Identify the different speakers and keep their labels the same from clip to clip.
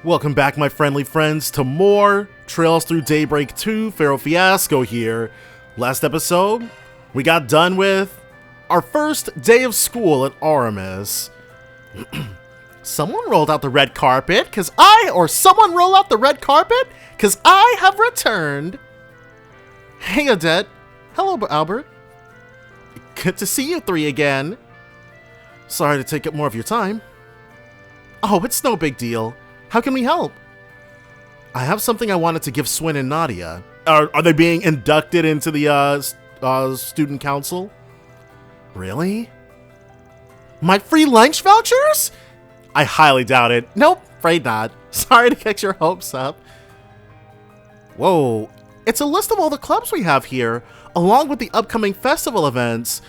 Speaker 1: Welcome back, my friendly friends, to more Trails Through Daybreak 2 Pharaoh Fiasco here. Last episode, we got done with our first day of school at Aramis. Someone rolled out the red carpet, someone roll out the red carpet, because I have returned. Hey, Odette. Hello, Albert. Good to see you three again. Sorry to take up more of your time. Oh, it's no big deal. How can we help? I have something I wanted to give Swin and Nadia. Are they being inducted into the student council? Really? My free lunch vouchers? I highly doubt it. Nope, afraid not. Sorry to get your hopes up. Whoa, it's a list of all the clubs we have here, along with the upcoming festival events.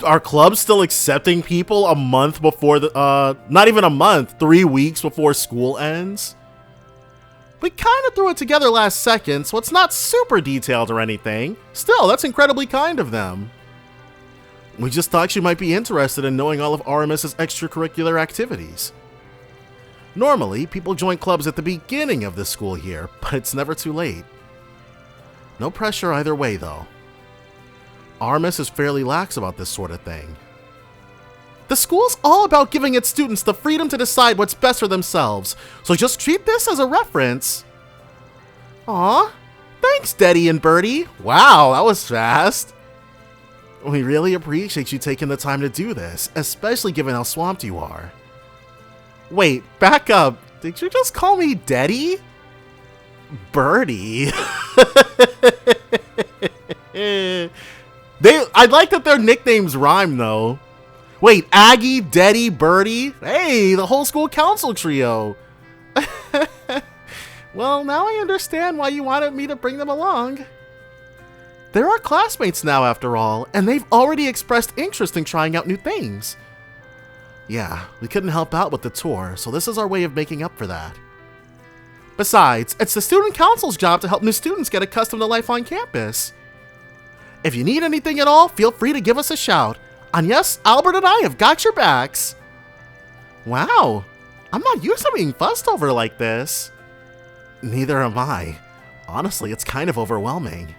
Speaker 1: Are clubs still accepting people a month before not even a month, 3 weeks before school ends? We kind of threw it together last second, so it's not super detailed or anything. Still, that's incredibly kind of them. We just thought you might be interested in knowing all of Aramis's extracurricular activities. Normally, people join clubs at the beginning of the school year, but it's never too late. No pressure either way, though. Aramis is fairly lax about this sort of thing. The school's all about giving its students the freedom to decide what's best for themselves, so just treat this as a reference. Aw, thanks, Deddy and Birdie. Wow, that was fast. We really appreciate you taking the time to do this, especially given how swamped you are. Wait, back up. Did you just call me Deddy? Birdie. I like that their nicknames rhyme, though. Wait, Aggie, Deddy, Birdie? Hey, the whole school council trio. Well, now I understand why you wanted me to bring them along. They're our classmates now, after all, and they've already expressed interest in trying out new things. Yeah, we couldn't help out with the tour, so this is our way of making up for that. Besides, it's the student council's job to help new students get accustomed to life on campus. If you need anything at all, feel free to give us a shout. And yes, Albert and I have got your backs. Wow, I'm not used to being fussed over like this. Neither am I. Honestly, it's kind of overwhelming.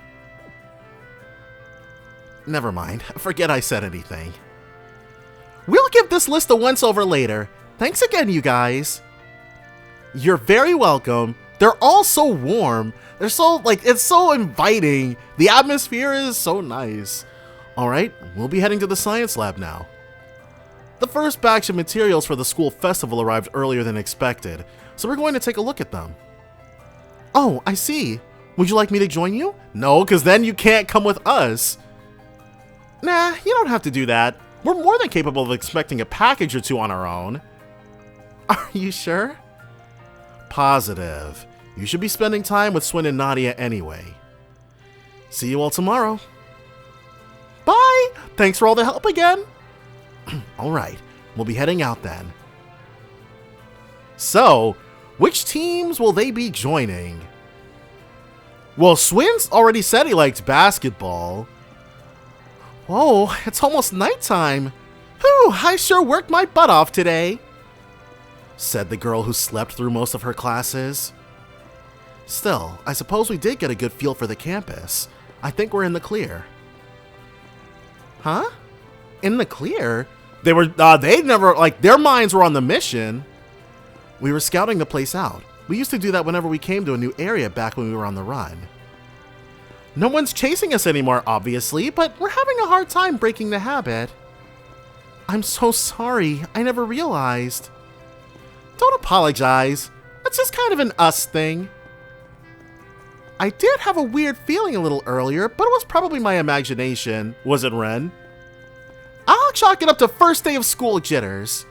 Speaker 1: Never mind, forget I said anything. We'll give this list a once-over later. Thanks again, you guys. You're very welcome. They're all so warm. They're so, it's so inviting. The atmosphere is so nice. Alright, we'll be heading to the science lab now. The first batch of materials for the school festival arrived earlier than expected, so we're going to take a look at them. Oh, I see. Would you like me to join you? No, because then you can't come with us. Nah, you don't have to do that. We're more than capable of expecting a package or two on our own. Are you sure? Positive. You should be spending time with Swin and Nadia anyway. See you all tomorrow. Bye! Thanks for all the help again. Alright, we'll be heading out then. So, which teams will they be joining? Well, Swin's already said he liked basketball. Whoa, it's almost nighttime. Whew, I sure worked my butt off today, said the girl who slept through most of her classes. Still, I suppose we did get a good feel for the campus. I think we're in the clear. Huh? In the clear? They never, their minds were on the mission. We were scouting the place out. We used to do that whenever we came to a new area back when we were on the run. No one's chasing us anymore, obviously, but we're having a hard time breaking the habit. I'm so sorry. I never realized. Don't apologize. That's just kind of an us thing. I did have a weird feeling a little earlier, but it was probably my imagination. Was it, Ren? I'll chalk it up to first day of school jitters.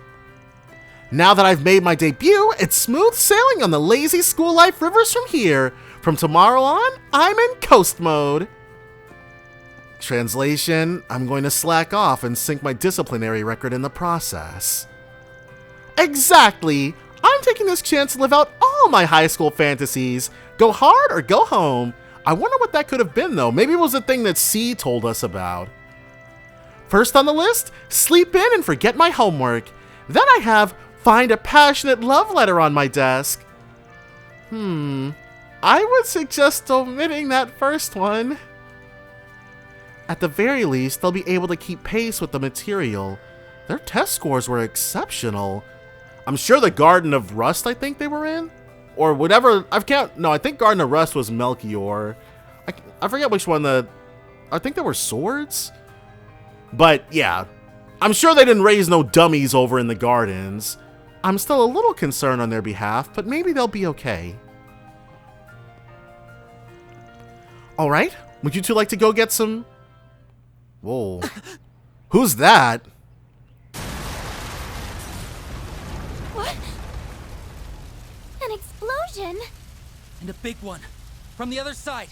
Speaker 1: Now that I've made my debut, it's smooth sailing on the lazy school life rivers from here. From tomorrow on, I'm in coast mode. Translation, I'm going to slack off and sink my disciplinary record in the process. Exactly. I'm taking this chance to live out all my high school fantasies. Go hard or go home. I wonder what that could have been, though. Maybe it was the thing that C told us about. First on the list, sleep in and forget my homework. Then I have find a passionate love letter on my desk. I would suggest omitting that first one. At the very least, they'll be able to keep pace with the material. Their test scores were exceptional. I'm sure the Garden of Rust, I think they were in? Or whatever, I think Garden of Rust was Melchior. I forget which one I think there were swords? But yeah, I'm sure they didn't raise no dummies over in the gardens. I'm still a little concerned on their behalf, but maybe they'll be okay. Alright, would you two like to go get some... Whoa. Who's that?
Speaker 2: What? An explosion?
Speaker 3: And a big one. From the other side.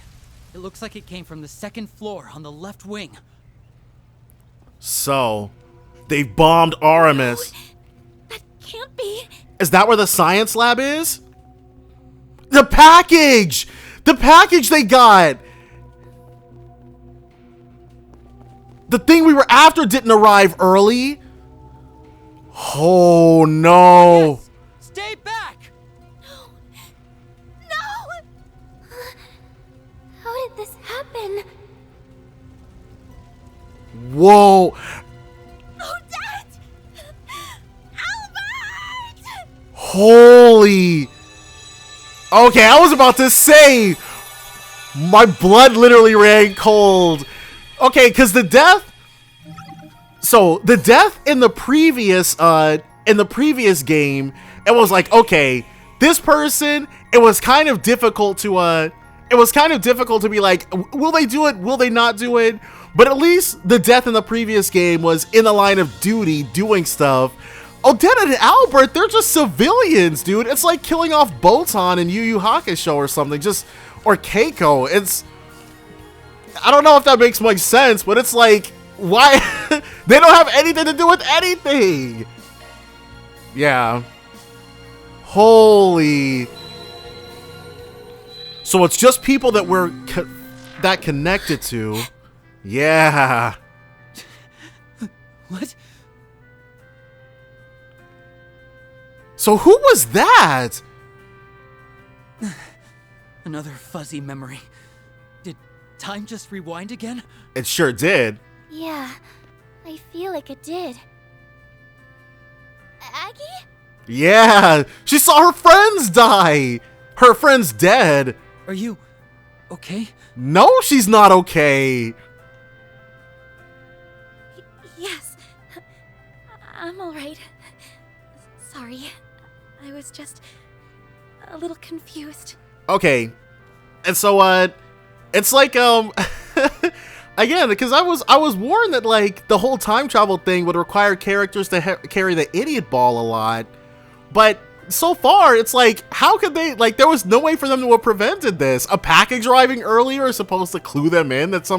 Speaker 3: It looks like it came from the second floor on the left wing.
Speaker 1: So, they've bombed Aramis.
Speaker 2: No, that can't be.
Speaker 1: Is that where the science lab is? The package! The package they got! The thing we were after didn't arrive early? Oh no.
Speaker 3: Yes! Stay back!
Speaker 2: No! How did this happen?
Speaker 1: Whoa.
Speaker 2: Odette! Albert!
Speaker 1: Holy. Okay, I was about to say, my blood literally ran cold. Okay, because the death. So the death in the previous game, it was like, okay, this person. It was kind of difficult to be like, will they do it? Will they not do it? But at least the death in the previous game was in the line of duty, doing stuff. Odette and Albert, they're just civilians, dude. It's like killing off Botan in Yu Yu Hakusho or something, or Keiko. I don't know if that makes much sense, but it's like, why? They don't have anything to do with anything. Yeah. Holy. So it's just people that we're that connected to. Yeah.
Speaker 3: What?
Speaker 1: So who was that?
Speaker 3: Another fuzzy memory. Did time just rewind again?
Speaker 1: It sure did.
Speaker 2: Yeah, I feel like it did. Aggie?
Speaker 1: Yeah, she saw her friends die. Her friend's dead.
Speaker 3: Are you okay?
Speaker 1: No, she's not okay.
Speaker 2: Yes, I'm alright. Sorry, I was just a little confused.
Speaker 1: Okay, and so it's like again, because I was warned that like the whole time travel thing would require characters to carry the idiot ball a lot, but so far it's like, how could they, like, there was no way for them to have prevented this. A package arriving earlier is supposed to clue them in that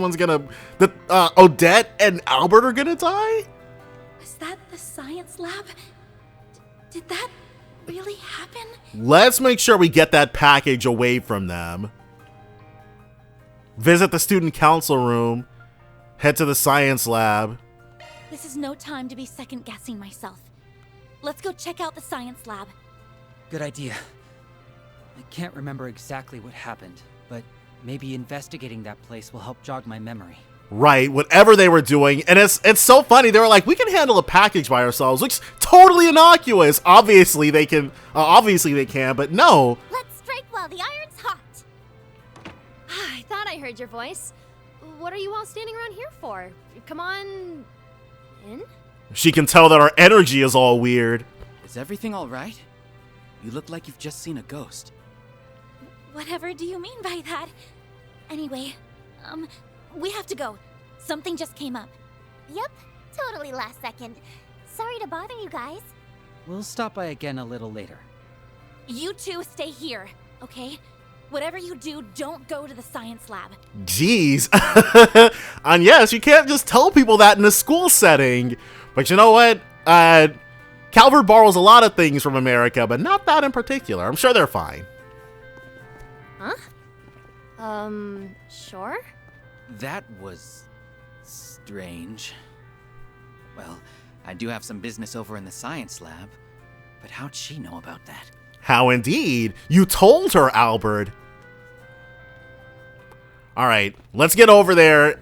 Speaker 1: Odette and Albert are gonna die.
Speaker 2: Was that the science lab? Did that really happen?
Speaker 1: Let's make sure we get that package away from them. Visit the student council room. Head to the science lab.
Speaker 2: This is no time to be second-guessing myself. Let's go check out the science lab.
Speaker 3: Good idea. I can't remember exactly what happened, but maybe investigating that place will help jog my memory.
Speaker 1: Right, whatever they were doing. And it's so funny. They were like, we can handle a package by ourselves, which is totally innocuous. Obviously they can, but no.
Speaker 2: Let's strike while the iron's hot.
Speaker 4: I thought I heard your voice. What are you all standing around here for? Come on... in?
Speaker 1: She can tell that our energy is all weird.
Speaker 3: Is everything all right? You look like you've just seen a ghost.
Speaker 2: Whatever do you mean by that? Anyway, we have to go. Something just came up.
Speaker 5: Yep, totally last second. Sorry to bother you guys.
Speaker 3: We'll stop by again a little later.
Speaker 2: You two stay here, okay? Whatever you do, don't go to the science lab.
Speaker 1: Jeez. And yes, you can't just tell people that in a school setting. But you know what? Calvert borrows a lot of things from America, but not that in particular. I'm sure they're fine.
Speaker 4: Huh? Sure?
Speaker 3: That was... strange. Well, I do have some business over in the science lab, but how'd she know about that?
Speaker 1: How indeed? You told her, Albert. Alright, let's get over there.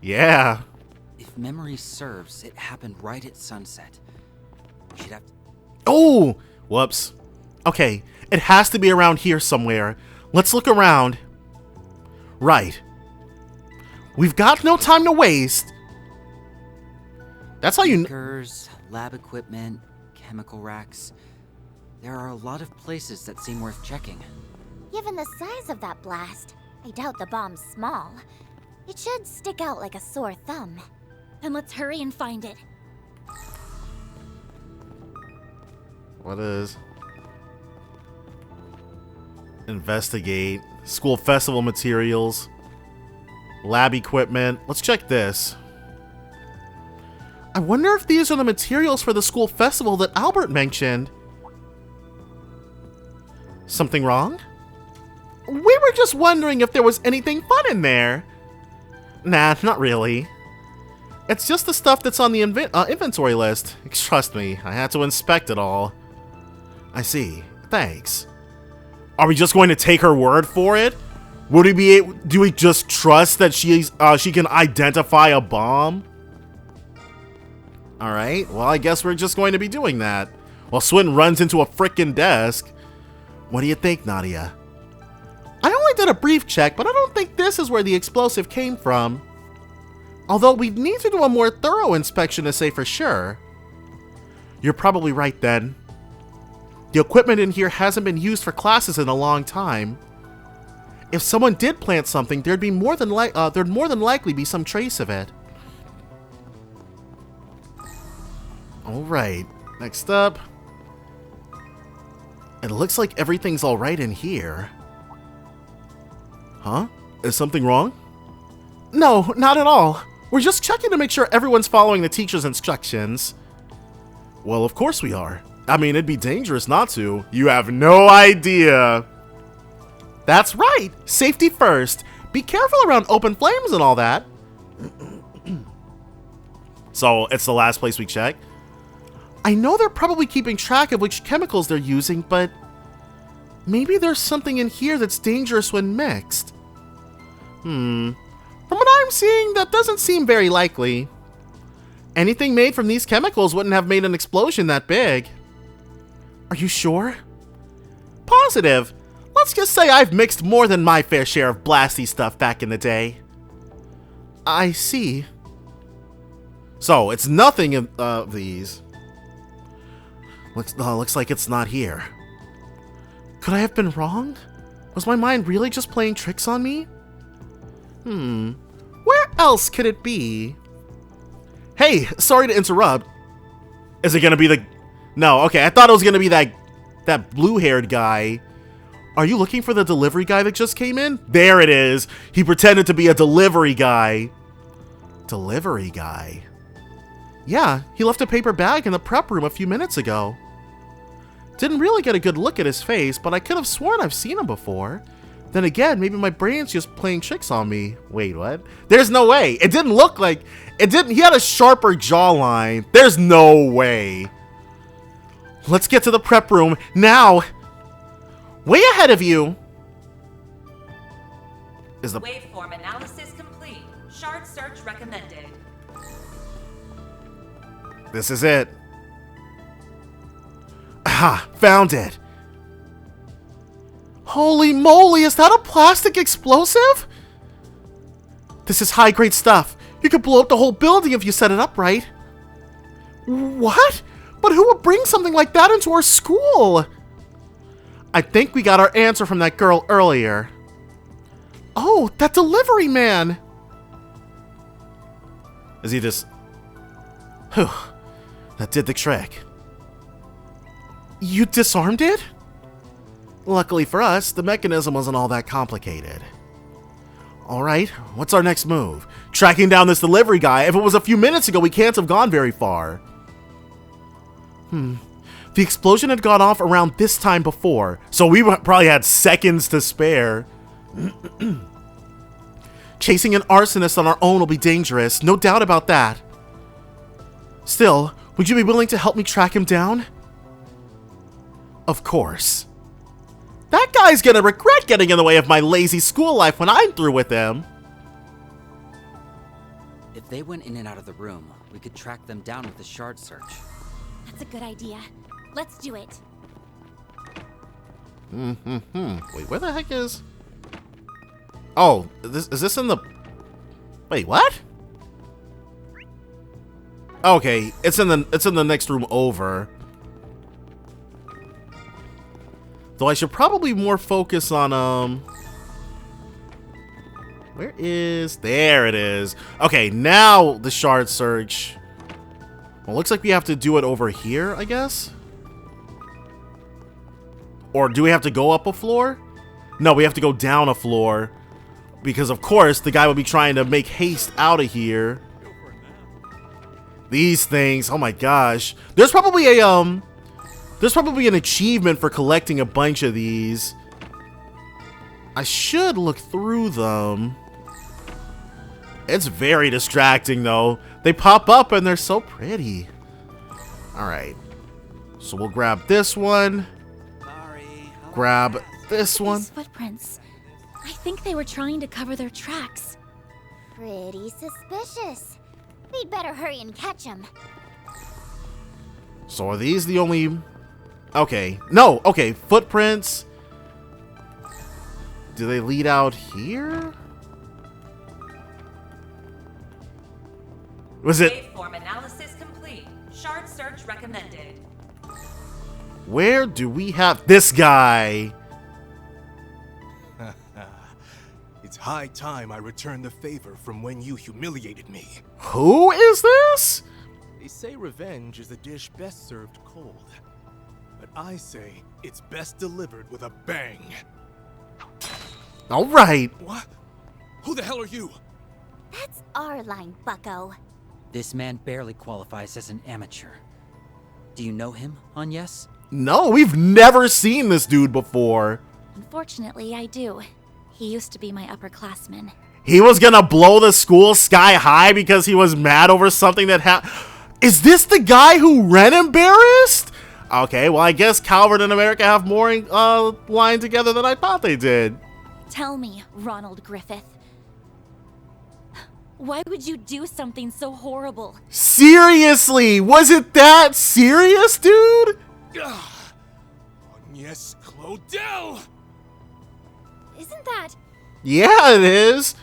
Speaker 1: Yeah.
Speaker 3: If memory serves, it happened right at sunset. We should have to...
Speaker 1: Oh! Whoops. Okay, it has to be around here somewhere. Let's look around. Right. We've got no time to waste. That's how you...
Speaker 3: Speakers, lab equipment, chemical racks. There are a lot of places that seem worth checking.
Speaker 5: Given the size of that blast, I doubt the bomb's small. It should stick out like a sore thumb.
Speaker 2: Then let's hurry and find it.
Speaker 1: What is... Investigate. School festival materials. Lab equipment. Let's check this. I wonder if these are the materials for the school festival that Albert mentioned. Something wrong? We were just wondering if there was anything fun in there. Nah, not really. It's just the stuff that's on the inventory list. Trust me, I had to inspect it all. I see. Thanks. Are we just going to take her word for it? Would we be able, do we just trust that she can identify a bomb? Alright, well I guess we're just going to be doing that. While Swin runs into a frickin' desk. What do you think, Nadia? I only did a brief check, but I don't think this is where the explosive came from. Although we need to do a more thorough inspection to say for sure. You're probably right then. The equipment in here hasn't been used for classes in a long time. If someone did plant something, there'd more than likely be some trace of it. Alright, next up. It looks like everything's alright in here. Huh? Is something wrong? No, not at all. We're just checking to make sure everyone's following the teacher's instructions. Well, of course we are. I mean, it'd be dangerous not to. You have no idea. That's right. Safety first. Be careful around open flames and all that. So, it's the last place we check? I know they're probably keeping track of which chemicals they're using, but maybe there's something in here that's dangerous when mixed. From what I'm seeing, that doesn't seem very likely. Anything made from these chemicals wouldn't have made an explosion that big. Are you sure? Positive. Let's just say I've mixed more than my fair share of blasty stuff back in the day. I see. So, it's nothing of these. Looks like it's not here. Could I have been wrong? Was my mind really just playing tricks on me? Where else could it be? Hey, sorry to interrupt. Is it gonna be the... No, okay, I thought it was gonna be that blue-haired guy. Are you looking for the delivery guy that just came in? There it is. He pretended to be a delivery guy. Delivery guy? Yeah, he left a paper bag in the prep room a few minutes ago. Didn't really get a good look at his face, but I could have sworn I've seen him before. Then again, maybe my brain's just playing tricks on me. Wait, what? There's no way. It didn't look like... He had a sharper jawline. There's no way. Let's get to the prep room now. Way ahead of you. Is the...
Speaker 6: Waveform analysis complete. Shard search recommended.
Speaker 1: This is it. Aha, found it. Holy moly, is that a plastic explosive? This is high-grade stuff. You could blow up the whole building if you set it up right. What? But who would bring something like that into our school? I think we got our answer from that girl earlier. Oh, that delivery man. Is he just... Whew. That did the trick. You disarmed it? Luckily for us, the mechanism wasn't all that complicated. Alright, what's our next move? Tracking down this delivery guy. If it was a few minutes ago, we can't have gone very far. The explosion had gone off around this time before, so we probably had seconds to spare. Chasing an arsonist on our own will be dangerous, no doubt about that. Still, would you be willing to help me track him down? Of course. That guy's gonna regret getting in the way of my lazy school life when I'm through with him.
Speaker 3: If they went in and out of the room, we could track them down with the shard search.
Speaker 2: That's a good idea. Let's do it.
Speaker 1: Wait, where the heck is... Oh, is this in the... Wait, what? Okay, it's in the next room over. Though I should probably more focus on where is... There it is. Okay, now the shard search. Well, looks like we have to do it over here, I guess. Or do we have to go up a floor? No, we have to go down a floor. Because, of course, the guy would be trying to make haste out of here. These things, oh my gosh. There's probably a, there's probably an achievement for collecting a bunch of these. I should look through them. It's very distracting, though. They pop up and they're so pretty. Alright. So we'll grab this one. Grab this one.
Speaker 2: These footprints. I think they were trying to cover their tracks.
Speaker 5: Pretty suspicious. We'd better hurry and catch him.
Speaker 1: So are these the only... Okay. No, okay. Footprints. Do they lead out here? Was it...
Speaker 6: Waveform analysis complete. Shard search recommended.
Speaker 1: Where do we have this guy?
Speaker 7: It's high time I return the favor from when you humiliated me.
Speaker 1: Who is this?
Speaker 7: They say revenge is a dish best served cold. But I say it's best delivered with a bang.
Speaker 1: All right.
Speaker 7: What? Who the hell are you?
Speaker 5: That's our line, bucko.
Speaker 3: This man barely qualifies as an amateur. Do you know him, Agnes?
Speaker 1: No, we've never seen this dude before.
Speaker 2: Unfortunately, I do. He used to be my upperclassman.
Speaker 1: He was gonna blow the school sky high because he was mad over something that happened. Is this the guy who Ren embarrassed? Okay, well, I guess Calvert and America have more line together than I thought they did.
Speaker 2: Tell me, Ronald Griffith. Why would you do something so horrible?
Speaker 1: Seriously, was it that serious, dude?
Speaker 7: Agnes Claudel!
Speaker 4: Isn't that...
Speaker 1: Yeah, it is.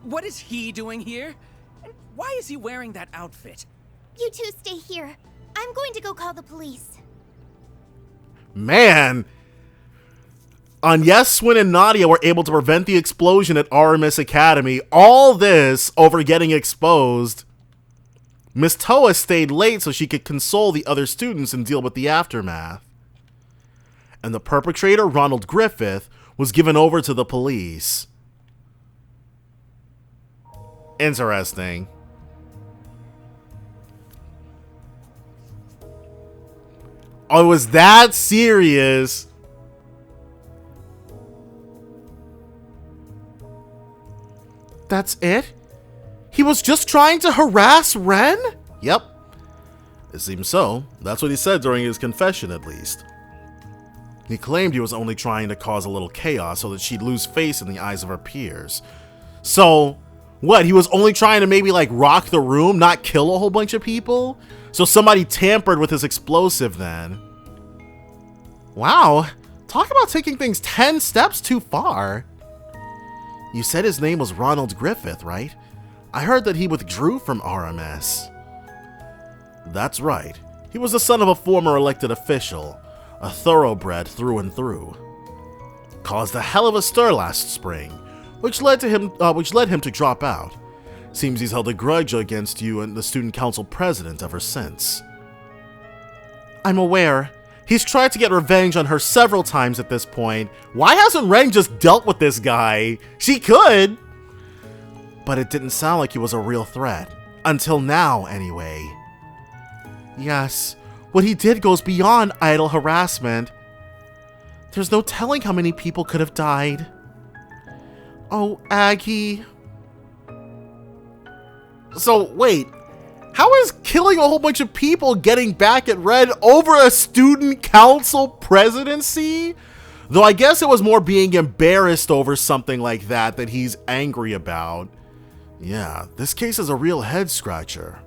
Speaker 8: What is he doing here? And why is he wearing that outfit?
Speaker 5: You two stay here. I'm going to go call the police.
Speaker 1: Man. Agnes, Swin, and Nadia were able to prevent the explosion at RMS Academy. All this over getting exposed. Miss Toa stayed late so she could console the other students and deal with the aftermath. And the perpetrator, Ronald Griffith, was given over to the police. Interesting. Oh, it was that serious. That's it? He was just trying to harass Ren? Yep. It seems so. That's what he said during his confession, at least. He claimed he was only trying to cause a little chaos so that she'd lose face in the eyes of her peers. So, what? He was only trying to maybe, like, rock the room, not kill a whole bunch of people? So somebody tampered with his explosive then. Wow. Talk about taking things 10 steps too far. You said his name was Ronald Griffith, right? I heard that he withdrew from RMS. That's right. He was the son of a former elected official, a thoroughbred through and through. Caused a hell of a stir last spring, which led him to drop out. Seems he's held a grudge against you and the student council president ever since. I'm aware. He's tried to get revenge on her several times at this point. Why hasn't Ren just dealt with this guy? She could! But it didn't sound like he was a real threat. Until now, anyway. Yes, what he did goes beyond idle harassment. There's no telling how many people could have died. Oh, Aggie. So, wait. How is killing a whole bunch of people getting back at Red over a student council presidency? Though I guess it was more being embarrassed over something like that he's angry about. Yeah, this case is a real head scratcher.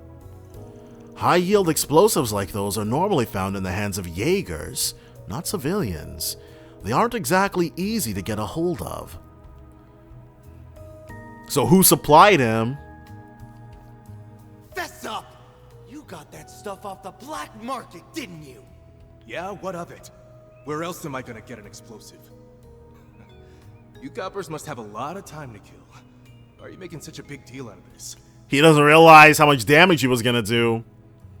Speaker 1: High-yield explosives like those are normally found in the hands of Jaegers, not civilians. They aren't exactly easy to get a hold of. So who supplied him?
Speaker 9: Fess up! You got that stuff off the black market, didn't you?
Speaker 7: Yeah, what of it? Where else am I gonna get an explosive? You coppers must have a lot of time to kill. Why are you making such a big deal out of this?
Speaker 1: He doesn't realize how much damage he was gonna do.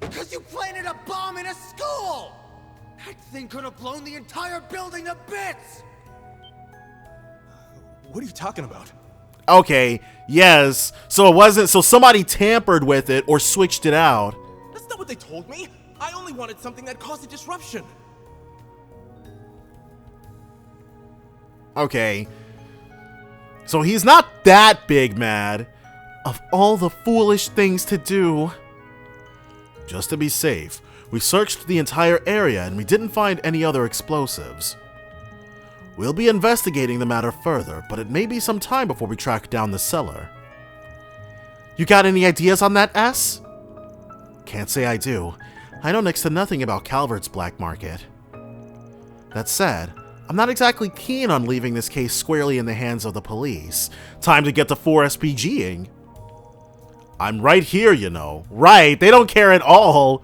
Speaker 9: Because you planted a bomb in a school! That thing could have blown the entire building to bits!
Speaker 7: What are you talking about?
Speaker 1: Okay, yes. So it wasn't, so somebody tampered with it or switched it out.
Speaker 7: That's not what they told me. I only wanted something that caused a disruption.
Speaker 1: Okay. So he's not that big mad. Of all the foolish things to do. Just to be safe, we searched the entire area and we didn't find any other explosives. We'll be investigating the matter further, but it may be some time before we track down the seller. You got any ideas on that, S? Can't say I do. I know next to nothing about Calvert's black market. That said, I'm not exactly keen on leaving this case squarely in the hands of the police. Time to get to 4SPGing. I'm right here, you know. Right, they don't care at all.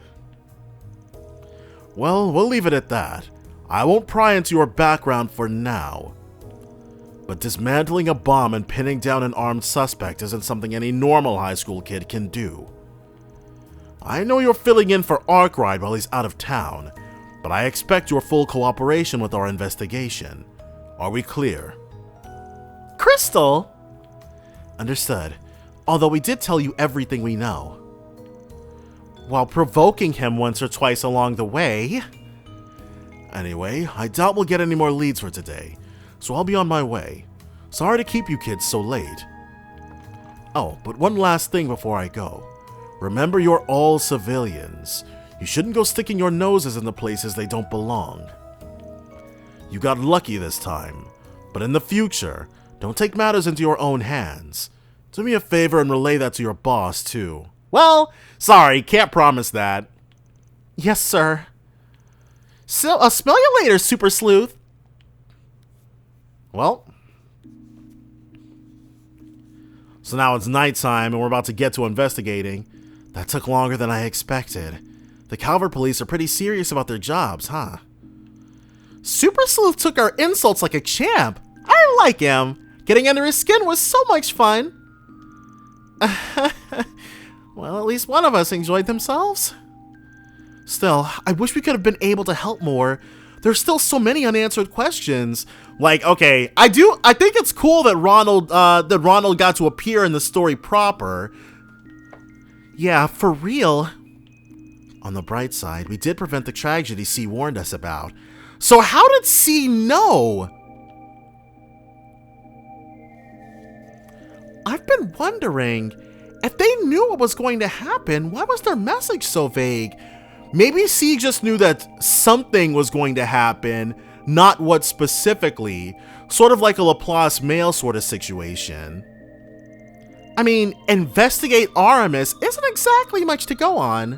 Speaker 1: Well, we'll leave it at that. I won't pry into your background for now. But dismantling a bomb and pinning down an armed suspect isn't something any normal high school kid can do. I know you're filling in for Arkwright while he's out of town, but I expect your full cooperation with our investigation. Are we clear? Crystal! Understood. Although we did tell you everything we know. While provoking him once or twice along the way. Anyway, I doubt we'll get any more leads for today, so I'll be on my way. Sorry to keep you kids so late. Oh, but one last thing before I go. Remember, you're all civilians. You shouldn't go sticking your noses into places they don't belong. You got lucky this time, but in the future, don't take matters into your own hands. Do me a favor and relay that to your boss, too. Well, sorry, can't promise that. Yes, sir. So, I'll smell you later, Super Sleuth. Well. So now it's nighttime and we're about to get to investigating. That took longer than I expected. The Calvert police are pretty serious about their jobs, huh? Super Sleuth took our insults like a champ. I like him. Getting under his skin was so much fun. Well, at least one of us enjoyed themselves. Still, I wish we could have been able to help more. There's still so many unanswered questions. Like, okay, I think it's cool that Ronald got to appear in the story proper. Yeah, for real. On the bright side, we did prevent the tragedy C warned us about. So how did C know? I've been wondering, if they knew what was going to happen, why was their message so vague? Maybe C just knew that something was going to happen, not what specifically. Sort of like a Laplace mail sort of situation. I mean, investigate Aramis isn't exactly much to go on.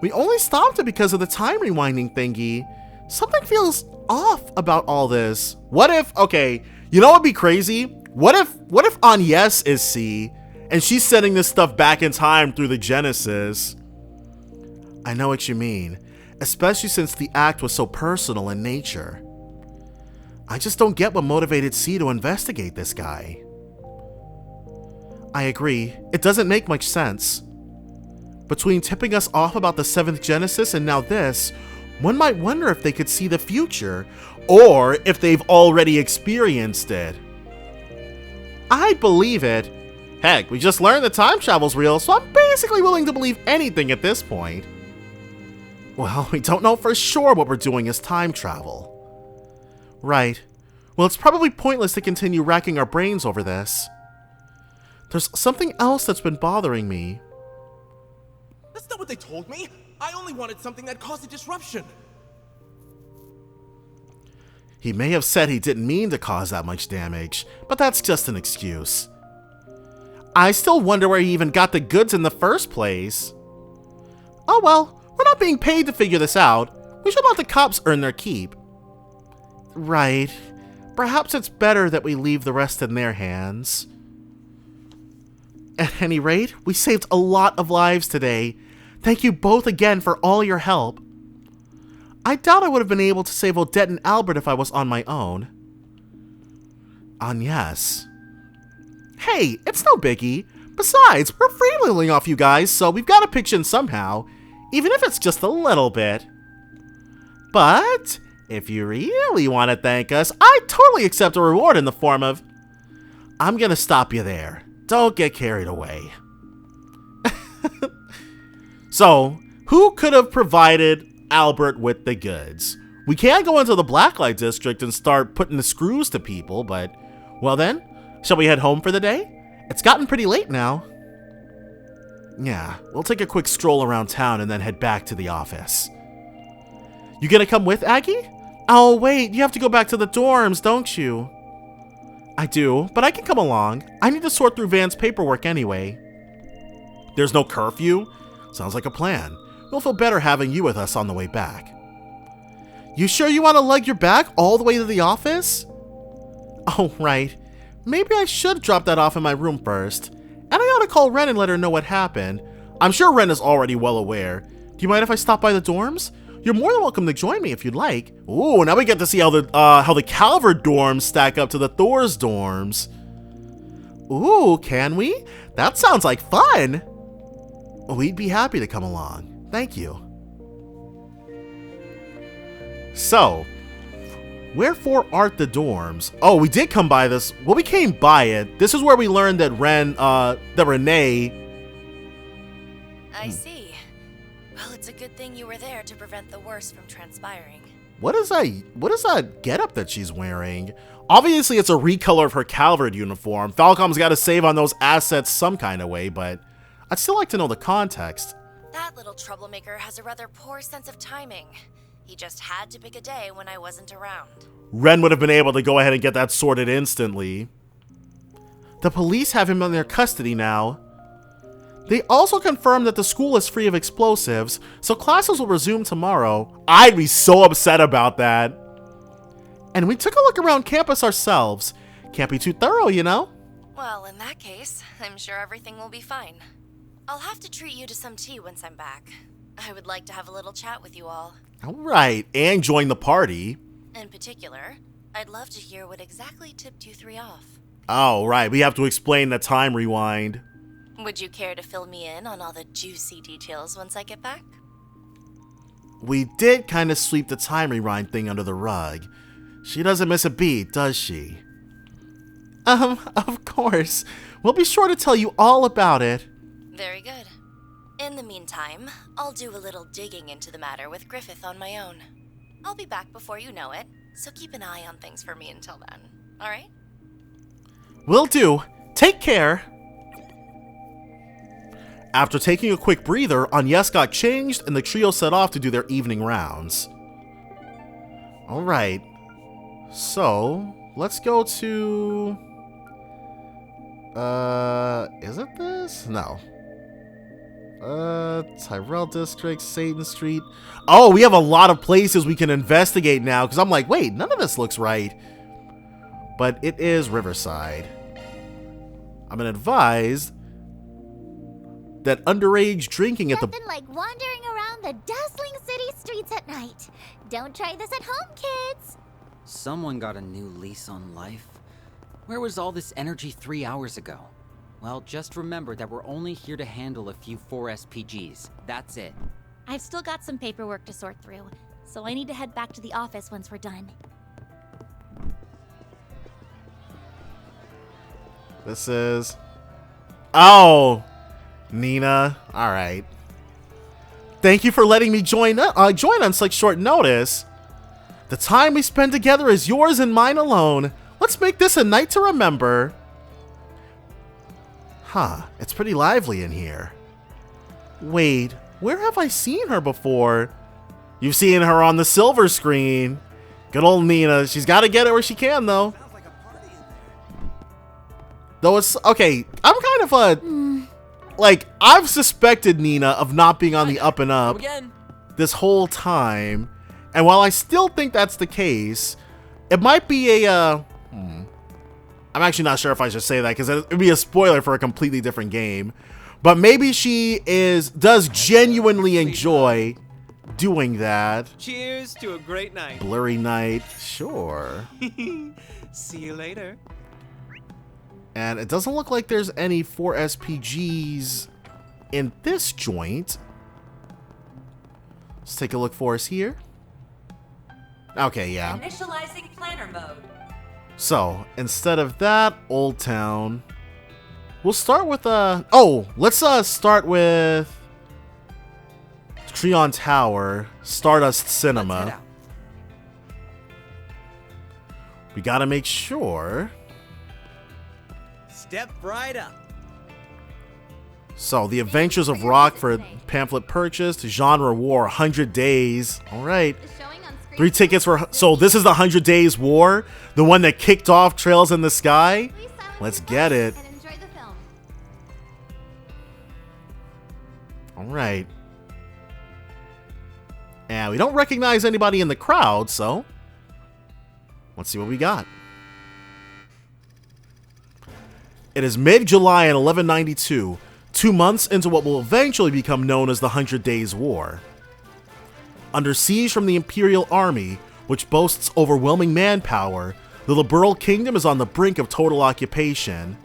Speaker 1: We only stopped it because of the time rewinding thingy. Something feels off about all this. What if, okay, you know what would be crazy? What if Agnes is C, and she's sending this stuff back in time through the Genesis? I know what you mean, especially since the act was so personal in nature. I just don't get what motivated C to investigate this guy. I agree, it doesn't make much sense. Between tipping us off about the 7th Genesis and now this, one might wonder if they could see the future, or if they've already experienced it. I believe it. Heck, we just learned that time travel's real, so I'm basically willing to believe anything at this point. Well, we don't know for sure what we're doing is time travel. Right. Well, it's probably pointless to continue racking our brains over this. There's something else that's been bothering me.
Speaker 7: That's not what they told me. I only wanted something that caused a disruption.
Speaker 1: He may have said he didn't mean to cause that much damage, but that's just an excuse. I still wonder where he even got the goods in the first place. Oh well, we're not being paid to figure this out. We should let the cops earn their keep. Right. Perhaps it's better that we leave the rest in their hands. At any rate, we saved a lot of lives today. Thank you both again for all your help. I doubt I would have been able to save Odette and Albert if I was on my own. Yes. Hey, it's no biggie. Besides, we're freewheeling off you guys, so we've got to pitch in somehow, even if it's just a little bit. But if you really want to thank us, I totally accept a reward in the form of... I'm gonna stop you there. Don't get carried away. So, who could have provided Albert with the goods? We can't go into the Blacklight District and start putting the screws to people, but... Well then, shall we head home for the day? It's gotten pretty late now. Yeah, we'll take a quick stroll around town and then head back to the office. You gonna come with, Aggie? Oh wait, you have to go back to the dorms, don't you? I do, but I can come along. I need to sort through Van's paperwork anyway. There's no curfew? Sounds like a plan. We'll feel better having you with us on the way back. You sure you want to lug your bag all the way to the office? Oh, right. Maybe I should drop that off in my room first. And I ought to call Ren and let her know what happened. I'm sure Ren is already well aware. Do you mind if I stop by the dorms? You're more than welcome to join me if you'd like. Ooh, now we get to see how the Calvert dorms stack up to the Thor's dorms. Ooh, can we? That sounds like fun. We'd be happy to come along. Thank you. So, wherefore art the dorms? Oh, we did come by this. Well, we came by it. This is where we learned that Renee...
Speaker 10: I see. Well, it's a good thing you were there to prevent the worst from transpiring.
Speaker 1: What is that getup that she's wearing? Obviously, it's a recolor of her Calvert uniform. Falcom's got to save on those assets some kind of way, but I'd still like to know the context.
Speaker 10: That little troublemaker has a rather poor sense of timing. He just had to pick a day when I wasn't around.
Speaker 1: Ren would have been able to go ahead and get that sorted instantly. The police have him in their custody now. They also confirmed that the school is free of explosives, so classes will resume tomorrow. I'd be so upset about that. And we took a look around campus ourselves. Can't be too thorough, you know?
Speaker 10: Well, in that case, I'm sure everything will be fine. I'll have to treat you to some tea once I'm back. I would like to have a little chat with you all.
Speaker 1: Alright, and join the party.
Speaker 10: In particular, I'd love to hear what exactly tipped you three off.
Speaker 1: Oh, right, we have to explain the time rewind.
Speaker 10: Would you care to fill me in on all the juicy details once I get back?
Speaker 1: We did kind of sweep the time rewind thing under the rug. She doesn't miss a beat, does she? Of course. We'll be sure to tell you all about it.
Speaker 10: Very good. In the meantime, I'll do a little digging into the matter with Griffith on my own. I'll be back before you know it, so keep an eye on things for me until then, alright?
Speaker 1: Will do. Take care. After taking a quick breather, Agnes got changed and the trio set off to do their evening rounds. Alright. So, let's go to... is it this? No. Tyrell District, Satan Street. Oh, we have a lot of places we can investigate now, because I'm like, wait, none of this looks right. But it is Riverside. I've been advised that underage drinking at
Speaker 5: Nothing like wandering around the dazzling city streets at night. Don't try this at home, kids.
Speaker 3: Someone got a new lease on life. Where was all this energy 3 hours ago? Well, just remember that we're only here to handle a few 4 SPGs. That's it.
Speaker 2: I've still got some paperwork to sort through, so I need to head back to the office once we're done.
Speaker 1: This is... Oh! Nina. Alright. Thank you for letting me join on such short notice. The time we spend together is yours and mine alone. Let's make this a night to remember. Huh, it's pretty lively in here. Wait, Where have I seen her before? You've seen her on the silver screen. Good old Nina. She's got to get it where she can, though. Though it's... Okay, I'm kind of a... Like, I've suspected Nina of not being on the up and up this whole time. And while I still think that's the case, it might be a... I'm actually not sure if I should say that because it would be a spoiler for a completely different game. But maybe she does genuinely enjoy doing that.
Speaker 11: Cheers to a great night.
Speaker 1: Blurry night, sure.
Speaker 11: See you later.
Speaker 1: And it doesn't look like there's any 4 SPGs in this joint. Let's take a look for us here. Okay, yeah.
Speaker 6: Initializing planner mode.
Speaker 1: So, instead of that, Old Town. We'll start with, let's start with Treon Tower, Stardust Cinema. We gotta make sure.
Speaker 11: Step right up.
Speaker 1: So, The Adventures of Rockford pamphlet purchased, genre war, 100 days. All right. 3 tickets for, so this is the 100 Days War, the one that kicked off Trails in the Sky. Let's get it. All right. And we don't recognize anybody in the crowd, so let's see what we got. It is mid-July in 1192, 2 months into what will eventually become known as the 100 Days War. Under siege from the Imperial Army, which boasts overwhelming manpower, the Liberal Kingdom is on the brink of total occupation.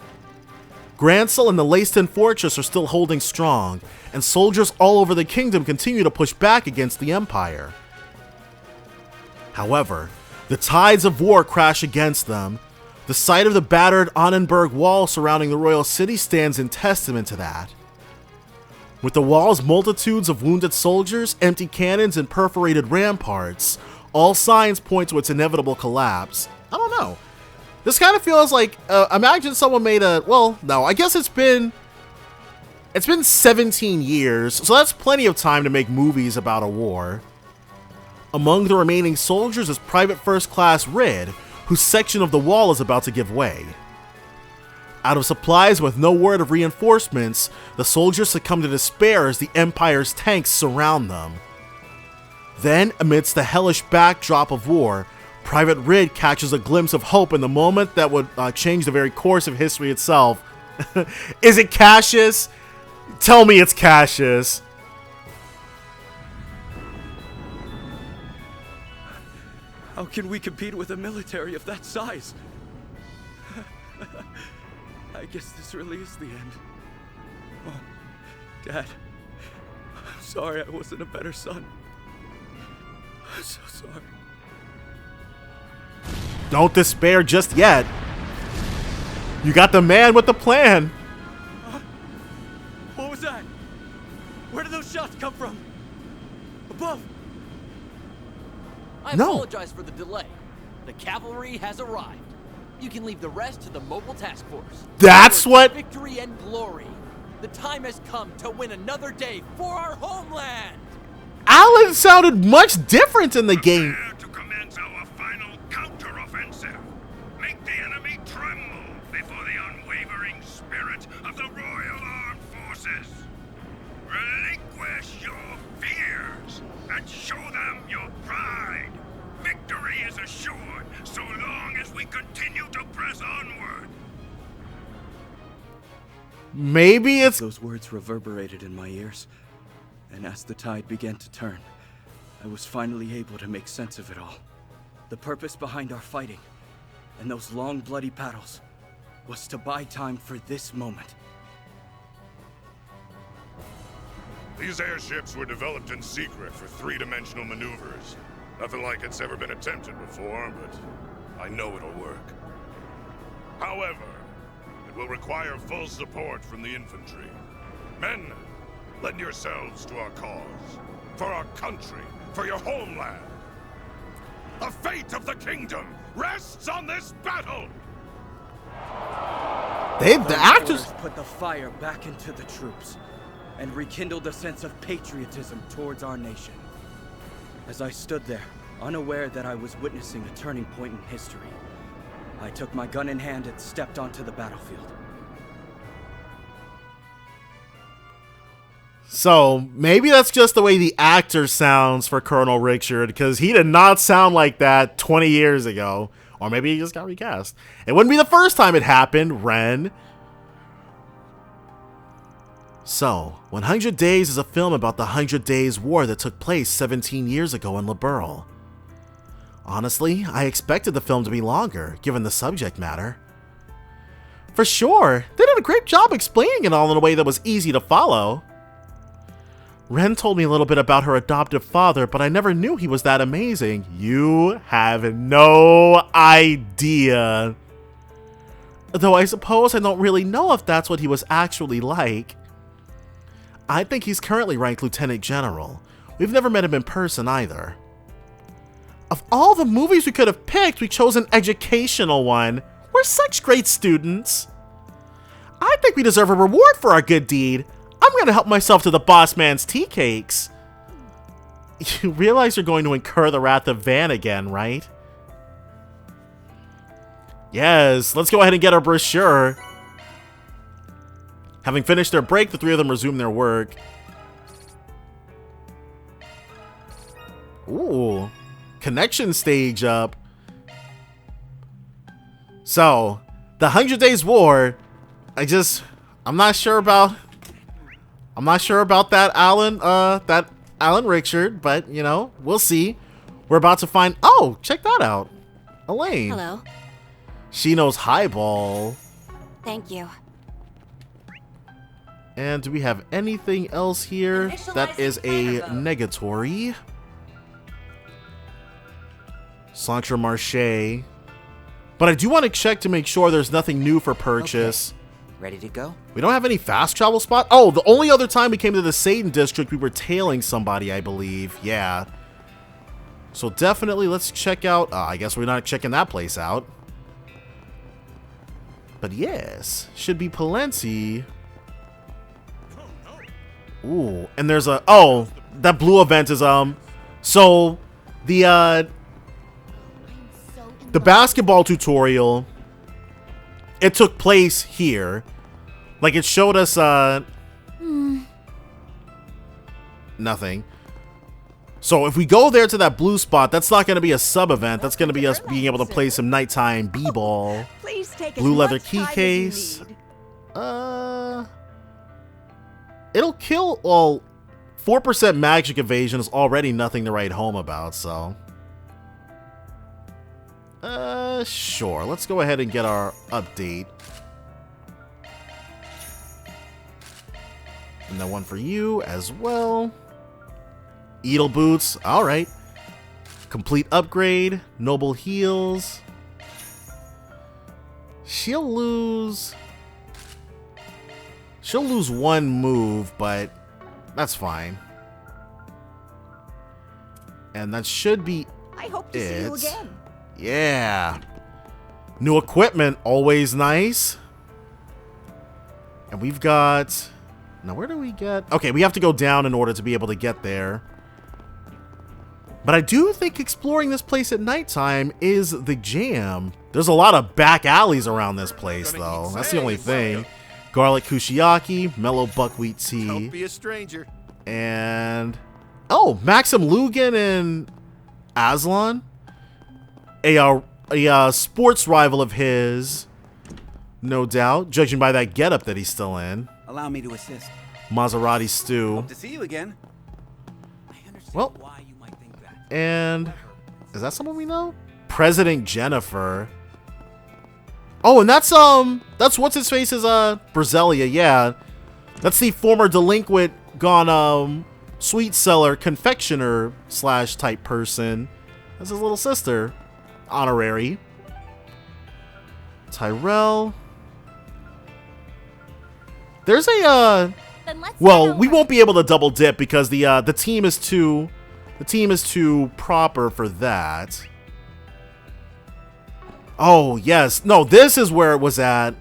Speaker 1: Gransel and the Leyston Fortress are still holding strong, and soldiers all over the kingdom continue to push back against the Empire. However, the tides of war crash against them. The sight of the battered Annenberg Wall surrounding the royal city stands in testament to that. With the wall's multitudes of wounded soldiers, empty cannons, and perforated ramparts, all signs point to its inevitable collapse. I don't know. This kind of feels like, imagine someone made a, well, no, I guess it's been 17 years, so that's plenty of time to make movies about a war. Among the remaining soldiers is Private First Class Rid, whose section of the wall is about to give way. Out of supplies with no word of reinforcements, the soldiers succumb to despair as the Empire's tanks surround them. Then, amidst the hellish backdrop of war, Private Rid catches a glimpse of hope in the moment that would change the very course of history itself. Is it Cassius? Tell me it's Cassius.
Speaker 12: How can we compete with a military of that size? I guess this really is the end. Oh, Dad. I'm sorry I wasn't a better son. I'm so sorry.
Speaker 1: Don't despair just yet. You got the man with the plan.
Speaker 12: What was that? Where did those shots come from? Above.
Speaker 13: I apologize for the delay. The cavalry has arrived. You can leave the rest to the mobile task force.
Speaker 1: That's what...
Speaker 13: Victory and glory. The time has come to win another day for our homeland.
Speaker 1: Alan sounded much different in the game.
Speaker 14: Prepare to commence our final counter-offensive. Make the enemy tremble before the unwavering spirit of the Royal Armed Forces. Relinquish your fears and show them your pride. Victory is assured so long as we continue to press onward.
Speaker 1: Maybe it's...
Speaker 12: Those words reverberated in my ears, and as the tide began to turn, I was finally able to make sense of it all. The purpose behind our fighting, and those long bloody battles, was to buy time for this moment.
Speaker 14: These airships were developed in secret for three-dimensional maneuvers. Nothing like it's ever been attempted before, but I know it'll work. However, it will require full support from the infantry. Men, lend yourselves to our cause. For our country, for your homeland. The fate of the kingdom rests on this battle!
Speaker 1: The actors
Speaker 12: put the fire back into the troops. and rekindled a sense of patriotism towards our nation. As I stood there, unaware that I was witnessing a turning point in history, I took my gun in hand and stepped onto the battlefield.
Speaker 1: So, maybe that's just the way the actor sounds for Colonel Richard, because he did not sound like that 20 years ago. Or maybe he just got recast. It wouldn't be the first time it happened, Ren. So, 100 Days is a film about the 100 Days War that took place 17 years ago in Liberl. Honestly, I expected the film to be longer, given the subject matter. For sure, they did a great job explaining it all in a way that was easy to follow. Ren told me a little bit about her adoptive father, but I never knew he was that amazing. You have no idea. Though I suppose I don't really know if that's what he was actually like. I think he's currently ranked Lieutenant General. We've never met him in person either. Of all the movies we could have picked, we chose an educational one. We're such great students. I think we deserve a reward for our good deed. I'm gonna help myself to the boss man's tea cakes. You realize you're going to incur the wrath of Van again, right? Yes, let's go ahead and get our brochure. Having finished their break, the three of them resume their work. Ooh, connection stage up. So, the 100 Days War, I'm not sure about that Alan Richard, but you know, we'll see. We're about to find, oh, check that out. Elaine.
Speaker 15: Hello.
Speaker 1: She knows Highball.
Speaker 15: Thank you.
Speaker 1: And do we have anything else here that is a negatory? Centre Marché. But I do want to check to make sure there's nothing new for purchase.
Speaker 3: Okay. Ready to go?
Speaker 1: We don't have any fast travel spot. Oh, the only other time we came to the Satan district, we were tailing somebody, I believe. Yeah. So definitely let's check out. I guess we're not checking that place out. But yes, should be plenty. Ooh, and there's a, oh, that blue event is, so the basketball tutorial, it took place here. Like, it showed us, nothing. So if we go there to that blue spot, that's not going to be a sub-event. That's going to be us being able to play some nighttime b-ball. Blue leather key case. It'll kill, well, 4% magic evasion is already nothing to write home about, so. Sure. Let's go ahead and get our update. And then one for you as well. Edel boots. All right. Complete upgrade. Noble heals. She'll lose one move, but that's fine. And that should be
Speaker 15: I hope to see you again.
Speaker 1: Yeah. New equipment, always nice. And we've got... Now, where do we get... Okay, we have to go down in order to be able to get there. But I do think exploring this place at nighttime is the jam. There's a lot of back alleys around this place, though. That's the only thing. Garlic kushiyaki, mellow buckwheat tea.
Speaker 16: Don't be a stranger.
Speaker 1: And... Oh, Maxim Lugan and Aslan. A sports rival of his, no doubt, judging by that getup that he's still in.
Speaker 11: Allow me to assist.
Speaker 1: Maserati stew.
Speaker 11: Hope to see you again.
Speaker 1: Well, and is that someone we know? President Jennifer. Oh, and that's what's his face is Brazelia, yeah. That's the former delinquent gone sweet seller, confectioner / type person. That's his little sister. Honorary. Tyrell. There's a well, we won't be able to double dip because the team is too proper for that. Oh, yes. No, this is where it was at.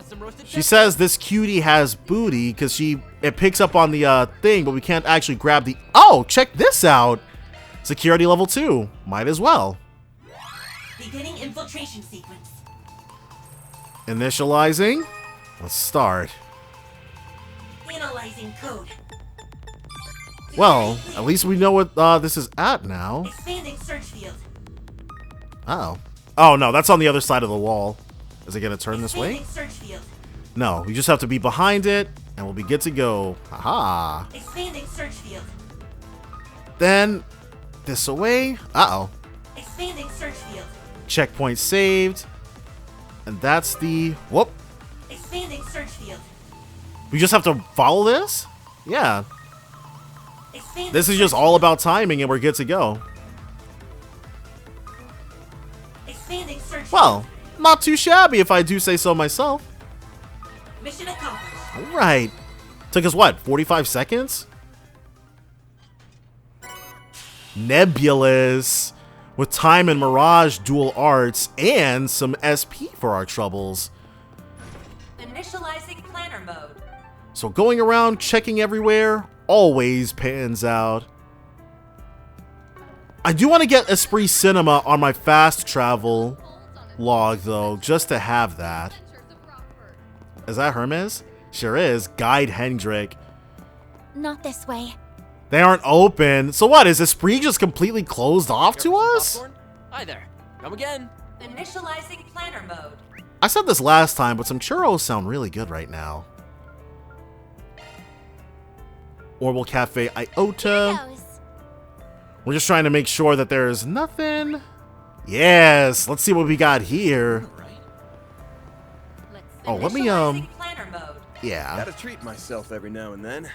Speaker 13: some roasted
Speaker 1: She says this cutie has booty because it picks up on the thing, but we can't actually grab the... Oh, check this out. Security level 2. Might as well.
Speaker 6: Beginning infiltration sequence.
Speaker 1: Initializing. Let's start.
Speaker 6: Analyzing code.
Speaker 1: Well, at least we know what this is at now.
Speaker 6: Expanding search field.
Speaker 1: Uh-oh. Oh, no, that's on the other side of the wall. Is it going to turn this way?
Speaker 6: Search field.
Speaker 1: No, we just have to be behind it, and we'll be good to go. Haha.
Speaker 6: Expanding search field.
Speaker 1: Then, this away. Uh-oh.
Speaker 6: Expanding search field.
Speaker 1: Checkpoint saved. And that's the... Whoop.
Speaker 6: Expanding search field.
Speaker 1: We just have to follow this? Yeah. This is just all about timing, and we're good to go.
Speaker 6: Expanding search
Speaker 1: Well, not too shabby if I do say so myself.
Speaker 6: Mission accomplished.
Speaker 1: Alright. Took us what, 45 seconds? Nebulous. With time and mirage dual arts and some SP for our troubles.
Speaker 6: Initializing planner mode.
Speaker 1: So going around checking everywhere always pans out. I do want to get Esprit Cinema on my fast travel log though, just to have that. Is that Hermes? Sure is. Guide Hendrik.
Speaker 2: Not this way.
Speaker 1: They aren't open. So what, is Esprit just completely closed off to us?
Speaker 13: Hi there. Come again.
Speaker 6: Initializing planner mode.
Speaker 1: I said this last time, but some churros sound really good right now. Orbital Cafe Iota. We're just trying to make sure that there's nothing. Yes, let's see what we got here. Oh, let me, yeah.
Speaker 16: Gotta treat myself every now and then.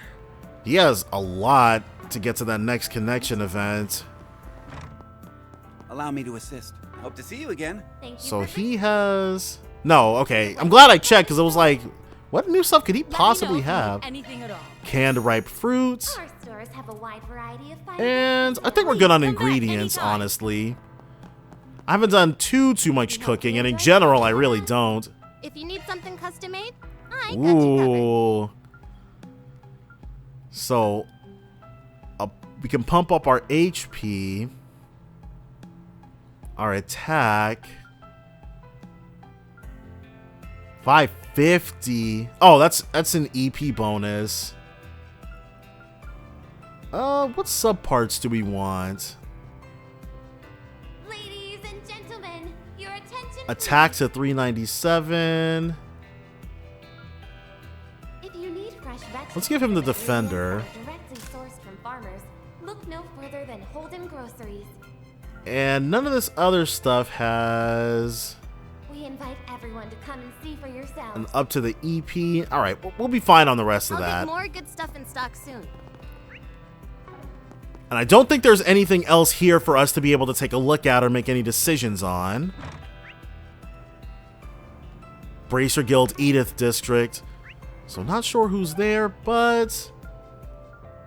Speaker 1: He has a lot to get to that next connection event.
Speaker 11: Allow me to assist. Hope to see you again.
Speaker 4: Thank you.
Speaker 1: So he has... No, okay. I'm glad I checked because it was like, what new stuff could he possibly have?
Speaker 4: Anything at all.
Speaker 1: Canned ripe fruits.
Speaker 5: Our stores have a wide variety of fine
Speaker 1: And I think we're good on ingredients, honestly. I haven't done too much cooking, and in general, I really don't.
Speaker 4: If you need something custom made, I got you covered.
Speaker 1: Ooh. So, we can pump up our HP, our attack, 550. Oh, that's an EP bonus. What subparts do we want?
Speaker 5: Ladies and gentlemen, your attention.
Speaker 1: Attacks at 397.
Speaker 5: If you need fresh vegetables,
Speaker 1: Let's give him the defender.
Speaker 5: directly sourced from farmers, look no further than Holden Groceries.
Speaker 1: And none of this other stuff has
Speaker 5: We invite everyone to come and see for yourselves.
Speaker 1: an up to the EP. All right, we'll be fine on the rest of
Speaker 4: I'll
Speaker 1: that.
Speaker 4: get more good stuff in stock soon.
Speaker 1: And I don't think there's anything else here for us to be able to take a look at or make any decisions on. Bracer Guild, Edith District. So not sure who's there, but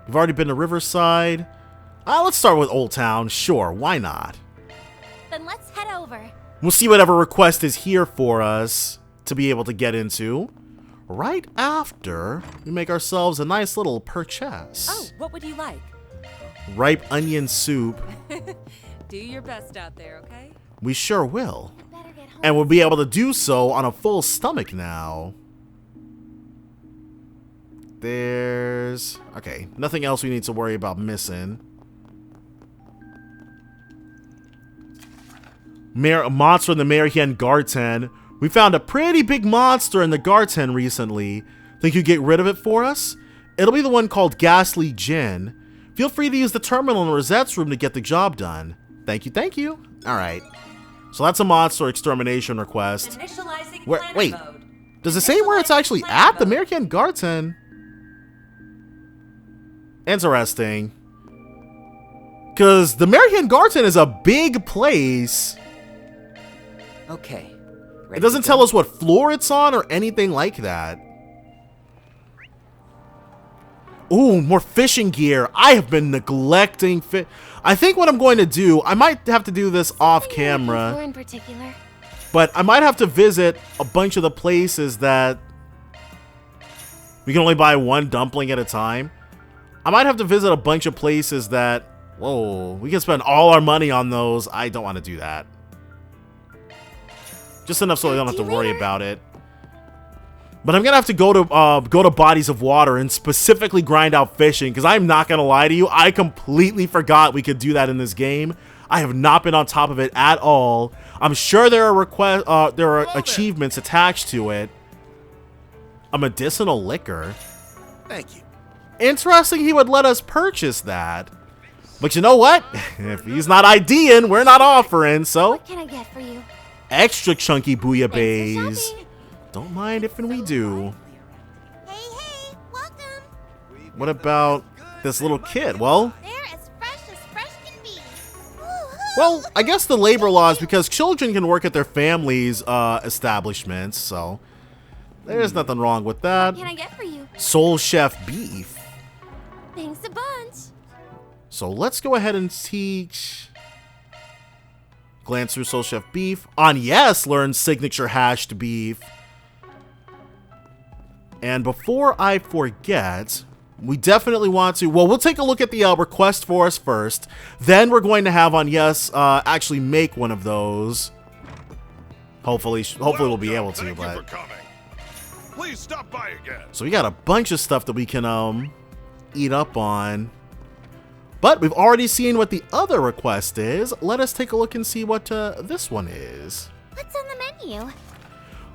Speaker 1: we've already been to Riverside. Let's start with Old Town. Sure, why not?
Speaker 2: Then let's head over.
Speaker 1: We'll see whatever request is here for us to be able to get into right after we make ourselves a nice little purchase.
Speaker 6: Oh, what would you like?
Speaker 1: Ripe onion soup.
Speaker 6: Do your best out there, okay?
Speaker 1: We sure will. And we'll be able to do so on a full stomach now. There's... Okay, nothing else we need to worry about missing. Monster in the Marian Garden. We found a pretty big monster in the Garden recently. Think you get rid of it for us? It'll be the one called Ghastly Gin. Feel free to use the terminal in Rosette's room to get the job done. Thank you, thank you. Alright. So that's a monster extermination request.
Speaker 6: Initializing
Speaker 1: Wait,
Speaker 6: mode.
Speaker 1: does it say where it's actually at? The Marian Garden. Interesting. Because the Marian Garden is a big place.
Speaker 3: Okay.
Speaker 1: It doesn't tell us what floor it's on or anything like that. Ooh, more fishing gear. I have been neglecting I think what I'm going to do, I might have to do this off camera.
Speaker 5: In particular.
Speaker 1: But I might have to visit a bunch of the places that we can only buy one dumpling at a time. I might have to visit a bunch of places that, whoa, we can spend all our money on those. I don't want to do that. Just enough so I don't have to worry about it. But I'm gonna have to go to bodies of water and specifically grind out fishing, because I'm not gonna lie to you, I completely forgot we could do that in this game. I have not been on top of it at all. I'm sure there are achievements attached to it. A medicinal liquor.
Speaker 9: Thank you.
Speaker 1: Interesting, he would let us purchase that. But you know what? If he's not IDing, we're not offering. So
Speaker 4: What can I get for you?
Speaker 1: extra chunky bouillabaisse. Don't mind if we do.
Speaker 5: Hey, welcome.
Speaker 1: What about this little kid? Well,
Speaker 5: They're as fresh can be.
Speaker 1: well, I guess the labor laws, because children can work at their families' establishments, so there's nothing wrong with that.
Speaker 4: What can I get for you?
Speaker 1: Soul Chef beef.
Speaker 4: Thanks a bunch.
Speaker 1: So let's go ahead and teach. Glance through Soul Chef beef. On yes, learn signature hashed beef. And before I forget, we definitely want to, well, we'll take a look at the request for us first. Then we're going to have on yes actually make one of those. Hopefully we'll be able to. But
Speaker 14: please stop by again.
Speaker 1: So we got a bunch of stuff that we can eat up on. But we've already seen what the other request is. Let us take a look and see what this one is.
Speaker 5: What's on the menu?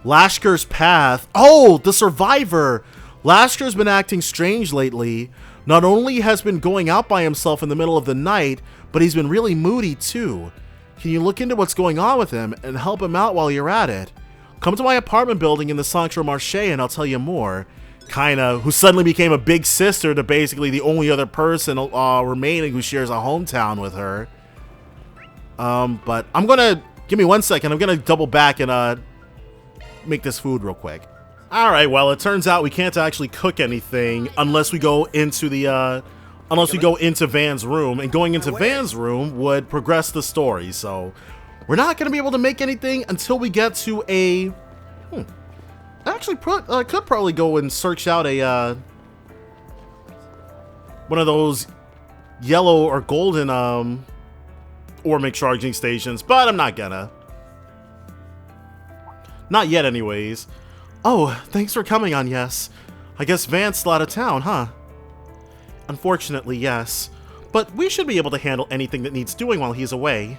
Speaker 1: Lashkar's path. Oh, the survivor. Lashkar's been acting strange lately. Not only has been going out by himself in the middle of the night, but he's been really moody too. Can you look into what's going on with him and help him out while you're at it? Come to my apartment building in the Centre Marché and I'll tell you more. Kinda, who suddenly became a big sister to basically the only other person remaining who shares a hometown with her. But I'm gonna, give me 1 second, I'm gonna double back and make this food real quick. Alright, well, it turns out we can't actually cook anything unless we go into the, Van's room, and going into Van's room would progress the story, so we're not gonna be able to make anything until we get to a, I actually could probably go and search out a, one of those yellow or golden, Ormic charging stations, but I'm not gonna. Not yet, anyways. Oh, thanks for coming on, yes. I guess Van's still out of town, huh? Unfortunately, yes. But we should be able to handle anything that needs doing while he's away.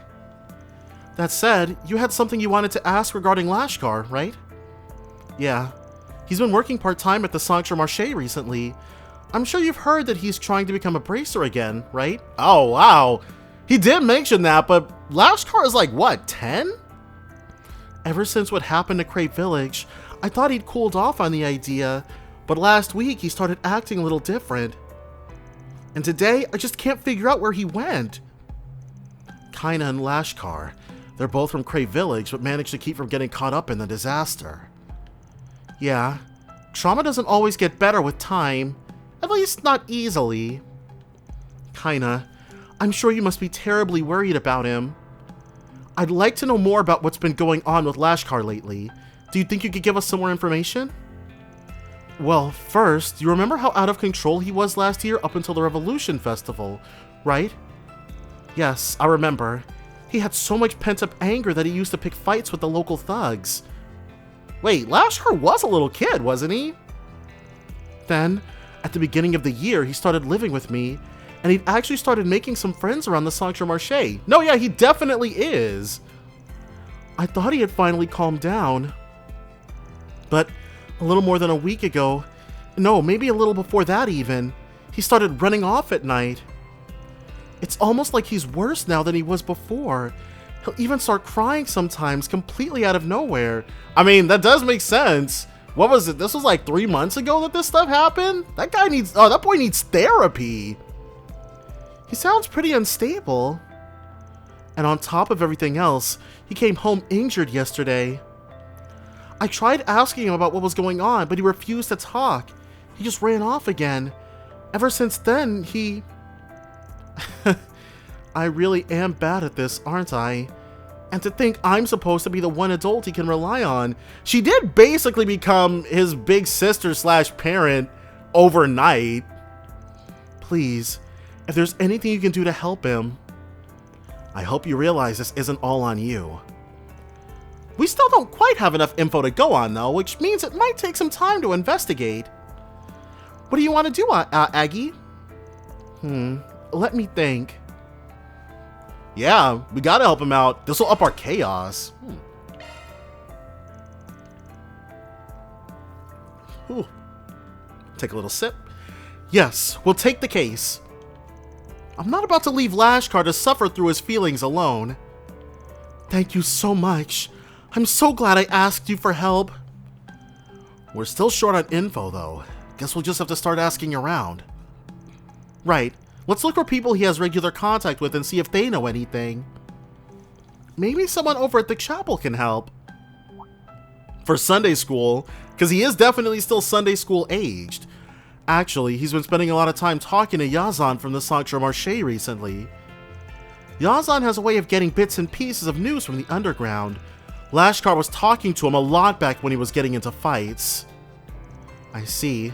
Speaker 1: That said, you had something you wanted to ask regarding Lashkar, right? Yeah. He's been working part-time at the Centre Marché recently. I'm sure you've heard that he's trying to become a bracer again, right? Oh, wow. He did mention that, but Lashkar is like, what, 10? Ever since what happened to Crate Village, I thought he'd cooled off on the idea, but last week he started acting a little different. And today, I just can't figure out where he went. Kaina and Lashkar. They're both from Crate Village, but managed to keep from getting caught up in the disaster. Yeah, trauma doesn't always get better with time. At least not easily. Kaina, I'm sure you must be terribly worried about him. I'd like to know more about what's been going on with Lashkar lately. Do you think you could give us some more information? Well, first, you remember how out of control he was last year up until the Revolution Festival, right? Yes, I remember. He had so much pent-up anger that he used to pick fights with the local thugs. Wait, Lashkar was a little kid, wasn't he? Then, at the beginning of the year, he started living with me, and he'd actually started making some friends around the Centre Marché. No, yeah, he definitely is. I thought he had finally calmed down. But a little more than a week ago, no, maybe a little before that even, he started running off at night. It's almost like he's worse now than he was before. He'll even start crying sometimes, completely out of nowhere. I mean, that does make sense. What was it? This was like 3 months ago that this stuff happened? That guy needs, oh, that boy needs therapy. He sounds pretty unstable. And on top of everything else, he came home injured yesterday. I tried asking him about what was going on, but he refused to talk. He just ran off again. Ever since then, he... I really am bad at this, aren't I? And to think I'm supposed to be the one adult he can rely on. She did basically become his big sister slash parent overnight. Please, if there's anything you can do to help him, I hope you realize this isn't all on you. We still don't quite have enough info to go on though, which means it might take some time to investigate. What do you want to do, Aggie? Let me think. Yeah, we gotta help him out. This will up our chaos. Ooh. Take a little sip. Yes, we'll take the case. I'm not about to leave Lashkar to suffer through his feelings alone. Thank you so much. I'm so glad I asked you for help. We're still short on info though. Guess we'll just have to start asking around. Right. Let's look for people he has regular contact with and see if they know anything. Maybe someone over at the chapel can help. For Sunday school, because he is definitely still Sunday school aged. Actually, he's been spending a lot of time talking to Yazan from the Sanctuary Marché recently. Yazan has a way of getting bits and pieces of news from the underground. Lashkar was talking to him a lot back when he was getting into fights. I see.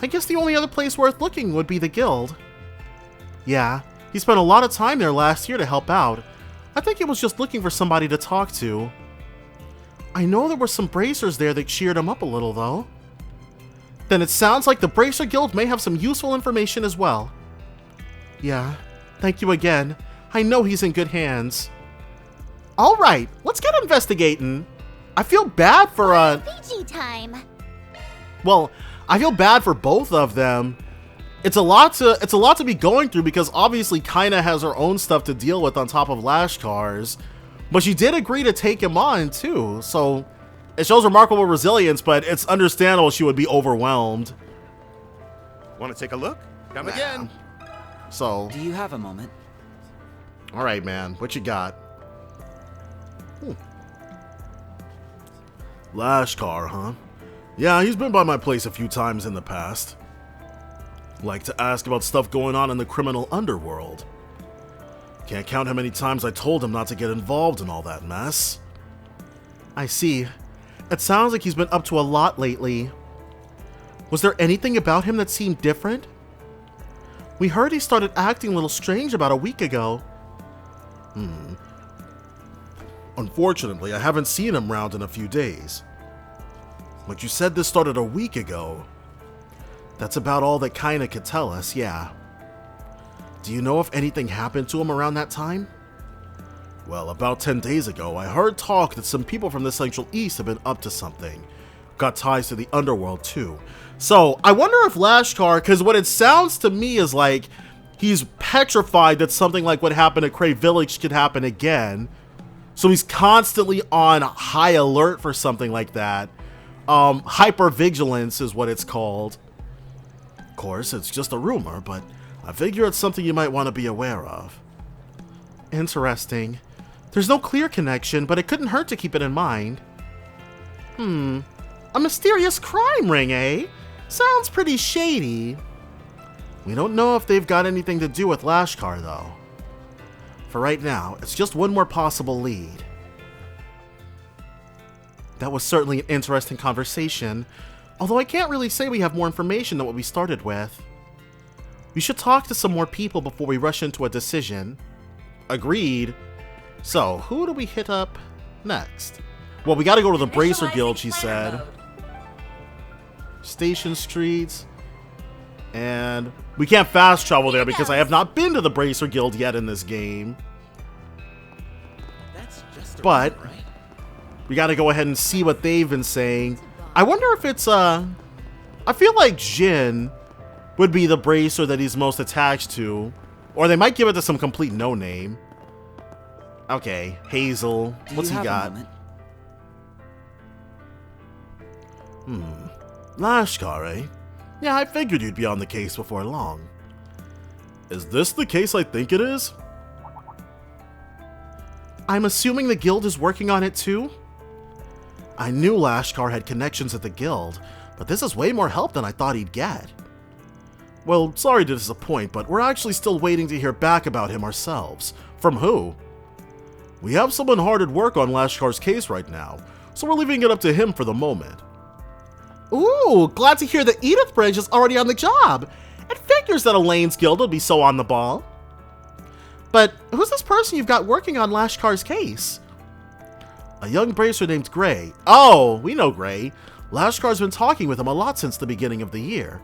Speaker 1: I guess the only other place worth looking would be the guild. Yeah, he spent a lot of time there last year to help out. I think he was just looking for somebody to talk to. I know there were some bracers there that cheered him up a little though. Then it sounds like the Bracer Guild may have some useful information as well. Yeah, thank you again. I know he's in good hands. Alright, let's get investigating. I feel bad for
Speaker 5: Fiji time.
Speaker 1: Well, I feel bad for both of them. It's a lot to be going through because obviously Kaina has her own stuff to deal with on top of Lashkar's. But she did agree to take him on too, so it shows remarkable resilience, but it's understandable she would be overwhelmed.
Speaker 16: Want to take a look? Come again.
Speaker 1: So,
Speaker 3: do you have a moment?
Speaker 1: All right, man. What you got? Lashkar, huh? Yeah, he's been by my place a few times in the past. Like to ask about stuff going on in the criminal underworld. Can't count how many times I told him not to get involved in all that mess. I see. It sounds like he's been up to a lot lately. Was there anything about him that seemed different? We heard he started acting a little strange about a week ago. Unfortunately, I haven't seen him round in a few days. But you said this started a week ago. That's about all that Kaina could tell us, yeah. Do you know if anything happened to him around that time? Well, about 10 days ago, I heard talk that some people from the Central East have been up to something. Got ties to the underworld too. So, I wonder if Lashkar, because what it sounds to me is like he's petrified that something like what happened at Cray Village could happen again. So he's constantly on high alert for something like that. Hypervigilance is what it's called. Of course, it's just a rumor, but I figure it's something you might want to be aware of. Interesting. There's no clear connection, but it couldn't hurt to keep it in mind. A mysterious crime ring, eh? Sounds pretty shady. We don't know if they've got anything to do with Lashkar, though. For right now, it's just one more possible lead. That was certainly an interesting conversation, although I can't really say we have more information than what we started with. We should talk to some more people before we rush into a decision. Agreed. So, who do we hit up next? Well, we gotta go to the Bracer Guild, she said. Station Streets. And we can't fast travel there because I have not been to the Bracer Guild yet in this game. But we gotta go ahead and see what they've been saying. I wonder if it's, I feel like Jin would be the Bracer that he's most attached to. Or they might give it to some complete no-name. Okay, Hazel. What's he got? Lashkar, eh? Yeah, I figured you'd be on the case before long. Is this the case I think it is? I'm assuming the guild is working on it too? I knew Lashkar had connections at the guild, but this is way more help than I thought he'd get. Well, sorry to disappoint, but we're actually still waiting to hear back about him ourselves. From who? We have someone hard at work on Lashkar's case right now, so we're leaving it up to him for the moment.
Speaker 17: Ooh, glad to hear that Edith Bridge is already on the job. It figures that Elaine's guild would be so on the ball. But who's this person you've got working on Lashkar's case?
Speaker 1: A young bracer named Gray. Oh, we know Gray. Lashkar's been talking with him a lot since the beginning of the year.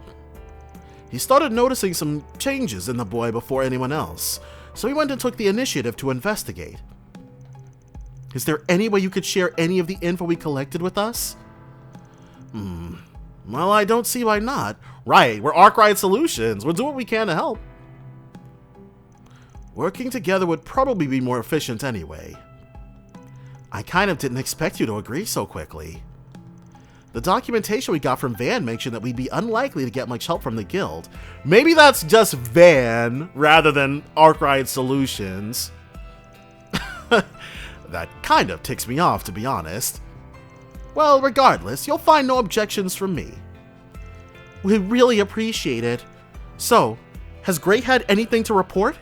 Speaker 1: He started noticing some changes in the boy before anyone else, so he went and took the initiative to investigate. Is there any way you could share any of the info we collected with us? Well, I don't see why not. Right, we're Arkwright Solutions. We'll do what we can to help. Working together would probably be more efficient anyway. I kind of didn't expect you to agree so quickly. The documentation we got from Van mentioned that we'd be unlikely to get much help from the guild. Maybe that's just Van rather than Arkwright Solutions. That kind of ticks me off, to be honest. Well, regardless, you'll find no objections from me.
Speaker 17: We really appreciate it. So, has Gray had anything to report?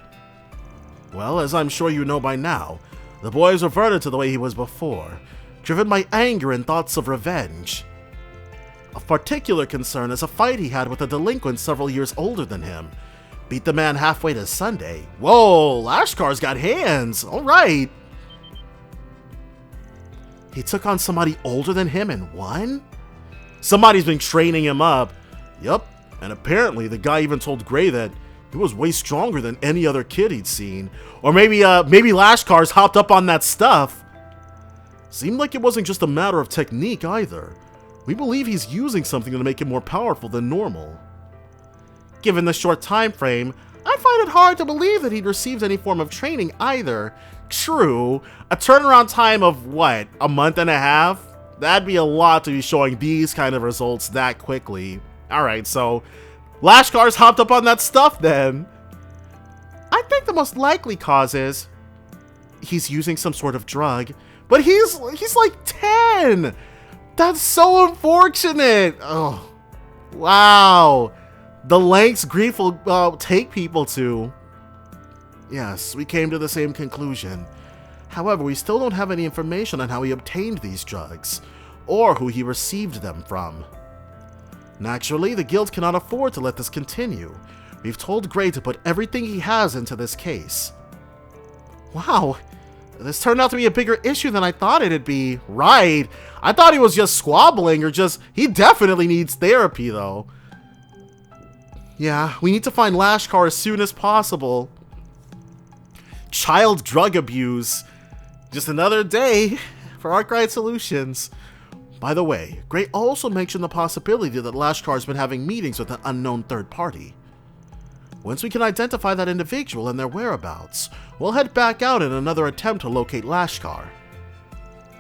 Speaker 1: Well, as I'm sure you know by now, the boy has reverted to the way he was before, driven by anger and thoughts of revenge. Of particular concern is a fight he had with a delinquent several years older than him. Beat the man halfway to Sunday. Whoa, Lashkar's got hands! Alright! He took on somebody older than him and won? Somebody's been training him up. Yup, and apparently the guy even told Gray that he was way stronger than any other kid he'd seen. Or maybe Lashkar's hopped up on that stuff. Seemed like it wasn't just a matter of technique either. We believe he's using something to make him more powerful than normal.
Speaker 17: Given the short time frame, I find it hard to believe that he'd received any form of training either.
Speaker 1: True, a turnaround time of what, a month and a half? That'd be a lot to be showing these kind of results that quickly. Alright, so Lashkar's hopped up on that stuff then.
Speaker 17: I think the most likely cause is he's using some sort of drug, but he's like 10.
Speaker 1: That's so unfortunate. Oh, wow. The lengths grief will take people to. Yes, we came to the same conclusion. However, we still don't have any information on how he obtained these drugs, or who he received them from. Naturally, the guild cannot afford to let this continue. We've told Gray to put everything he has into this case.
Speaker 17: Wow, this turned out to be a bigger issue than I thought it'd be.
Speaker 1: Right, I thought he was just squabbling or he definitely needs therapy though.
Speaker 17: Yeah, we need to find Lashkar as soon as possible.
Speaker 1: Child drug abuse. Just another day for Arkwright Solutions. By the way, Gray also mentioned the possibility that Lashkar's been having meetings with an unknown third party. Once we can identify that individual and their whereabouts, we'll head back out in another attempt to locate Lashkar.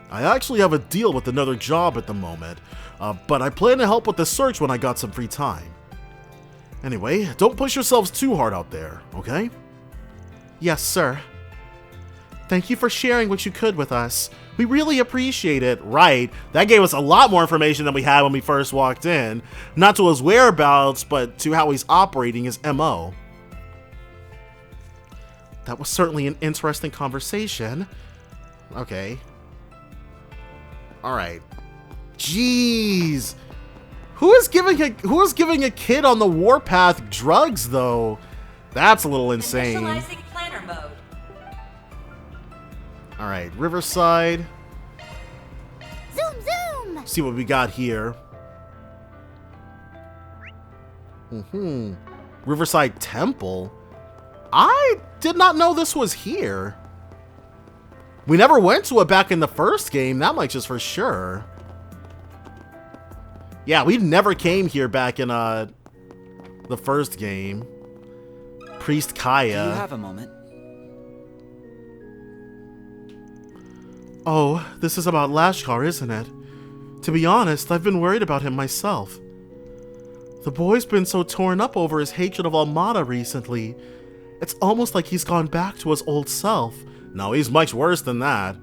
Speaker 1: I actually have a deal with another job at the moment, but I plan to help with the search when I got some free time. Anyway, don't push yourselves too hard out there, okay?
Speaker 17: Yes, sir. Thank you for sharing what you could with us. We really appreciate it.
Speaker 1: Right, that gave us a lot more information than we had when we first walked in. Not to his whereabouts, but to how he's operating his MO.
Speaker 17: That was certainly an interesting conversation.
Speaker 1: Okay. Alright. Jeez. Who is giving a kid on the warpath drugs, though? That's a little insane.
Speaker 6: Initializing planner mode.
Speaker 1: Alright, Riverside.
Speaker 5: Zoom, zoom!
Speaker 1: See what we got here. Riverside Temple? I did not know this was here. We never went to it back in the first game, that much is for sure. Yeah, we never came here back in the first game. Priest Kaya.
Speaker 3: Do you have a moment?
Speaker 17: Oh, this is about Lashkar, isn't it? To be honest, I've been worried about him myself. The boy's been so torn up over his hatred of Almada recently. It's almost like he's gone back to his old self.
Speaker 1: No, he's much worse than that.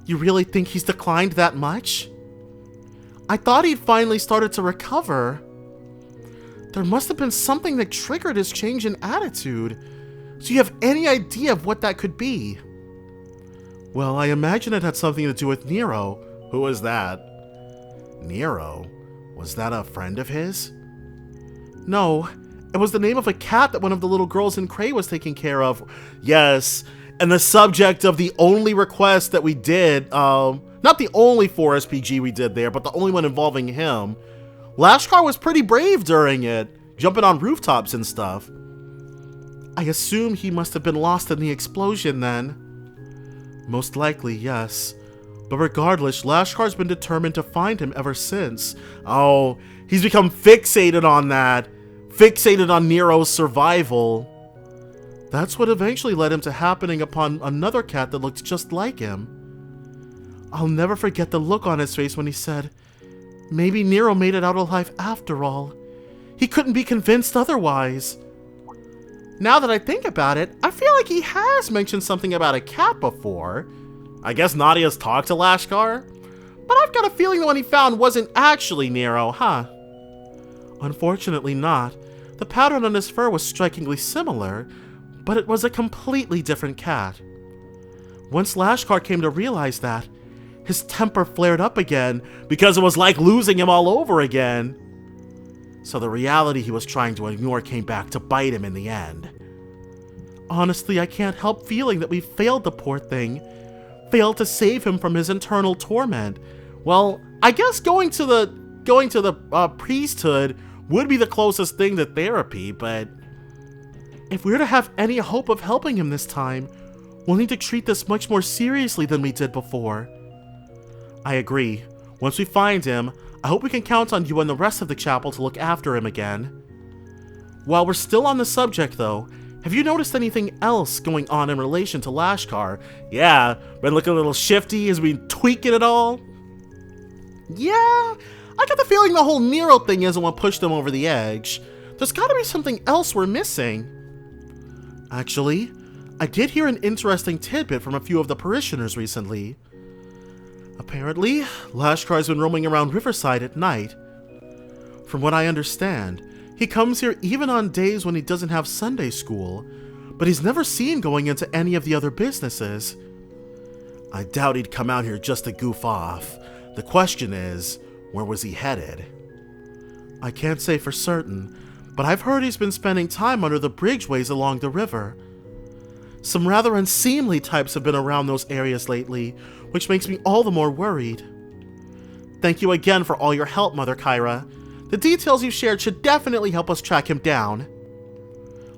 Speaker 17: You really think he's declined that much? I thought he'd finally started to recover. There must have been something that triggered his change in attitude. Do you have any idea of what that could be? Well, I imagine it had something to do with Nero.
Speaker 1: Who is that? Nero? Was that a friend of his?
Speaker 17: No, it was the name of a cat that one of the little girls in Cray was taking care of.
Speaker 1: Yes, and the subject of the only request that we did, not the only 4SPG we did there, but the only one involving him. Lashkar was pretty brave during it, jumping on rooftops and stuff.
Speaker 17: I assume he must have been lost in the explosion then. Most likely, yes. But regardless, Lashkar's been determined to find him ever since.
Speaker 1: Oh, he's become fixated on that. Fixated on Nero's survival.
Speaker 17: That's what eventually led him to happening upon another cat that looked just like him. I'll never forget the look on his face when he said, maybe Nero made it out alive after all. He couldn't be convinced otherwise.
Speaker 1: Now that I think about it, I feel like he has mentioned something about a cat before. I guess Nadia's talked to Lashkar? But I've got a feeling the one he found wasn't actually Nero, huh?
Speaker 17: Unfortunately not. The pattern on his fur was strikingly similar, but it was a completely different cat. Once Lashkar came to realize that, his temper flared up again
Speaker 1: because it was like losing him all over again. So the reality he was trying to ignore came back to bite him in the end.
Speaker 17: Honestly, I can't help feeling that we failed the poor thing. Failed to save him from his internal torment.
Speaker 1: Well, I guess going to the priesthood would be the closest thing to therapy, but
Speaker 17: if we're to have any hope of helping him this time, we'll need to treat this much more seriously than we did before.
Speaker 1: I agree. Once we find him, I hope we can count on you and the rest of the chapel to look after him again. While we're still on the subject though, have you noticed anything else going on in relation to Lashkar? Yeah, been looking a little shifty, has been tweaking it all. Yeah, I got the feeling the whole Nero thing isn't what pushed him over the edge. There's gotta be something else we're missing.
Speaker 17: Actually, I did hear an interesting tidbit from a few of the parishioners recently. Apparently, Lashkar's been roaming around Riverside at night. From what I understand, he comes here even on days when he doesn't have Sunday school, but he's never seen going into any of the other businesses.
Speaker 1: I doubt he'd come out here just to goof off. The question is, where was he headed?
Speaker 17: I can't say for certain, but I've heard he's been spending time under the bridgeways along the river. Some rather unseemly types have been around those areas lately, which makes me all the more worried.
Speaker 1: Thank you again for all your help, Mother Kyra. The details you've shared should definitely help us track him down.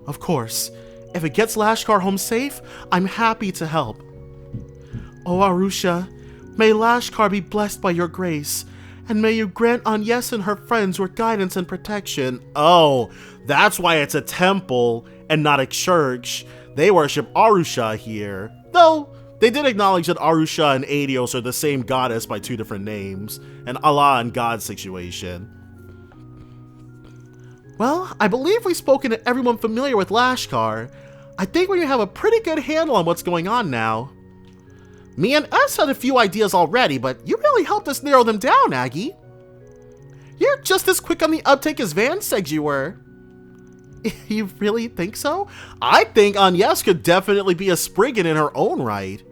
Speaker 17: Of course. If it gets Lashkar home safe, I'm happy to help. Oh, Arusha, may Lashkar be blessed by your grace, and may you grant Agnes and her friends your guidance and protection.
Speaker 1: Oh, that's why it's a temple and not a church. They worship Arusha here. Though, they did acknowledge that Arusha and Adios are the same goddess by two different names, an Allah and God situation. Well, I believe we've spoken to everyone familiar with Lashkar. I think we have a pretty good handle on what's going on now. Me and S had a few ideas already, but you really helped us narrow them down, Aggie. You're just as quick on the uptake as Van said you were.
Speaker 17: You really think so?
Speaker 1: I think Agnes could definitely be a Spriggan in her own right.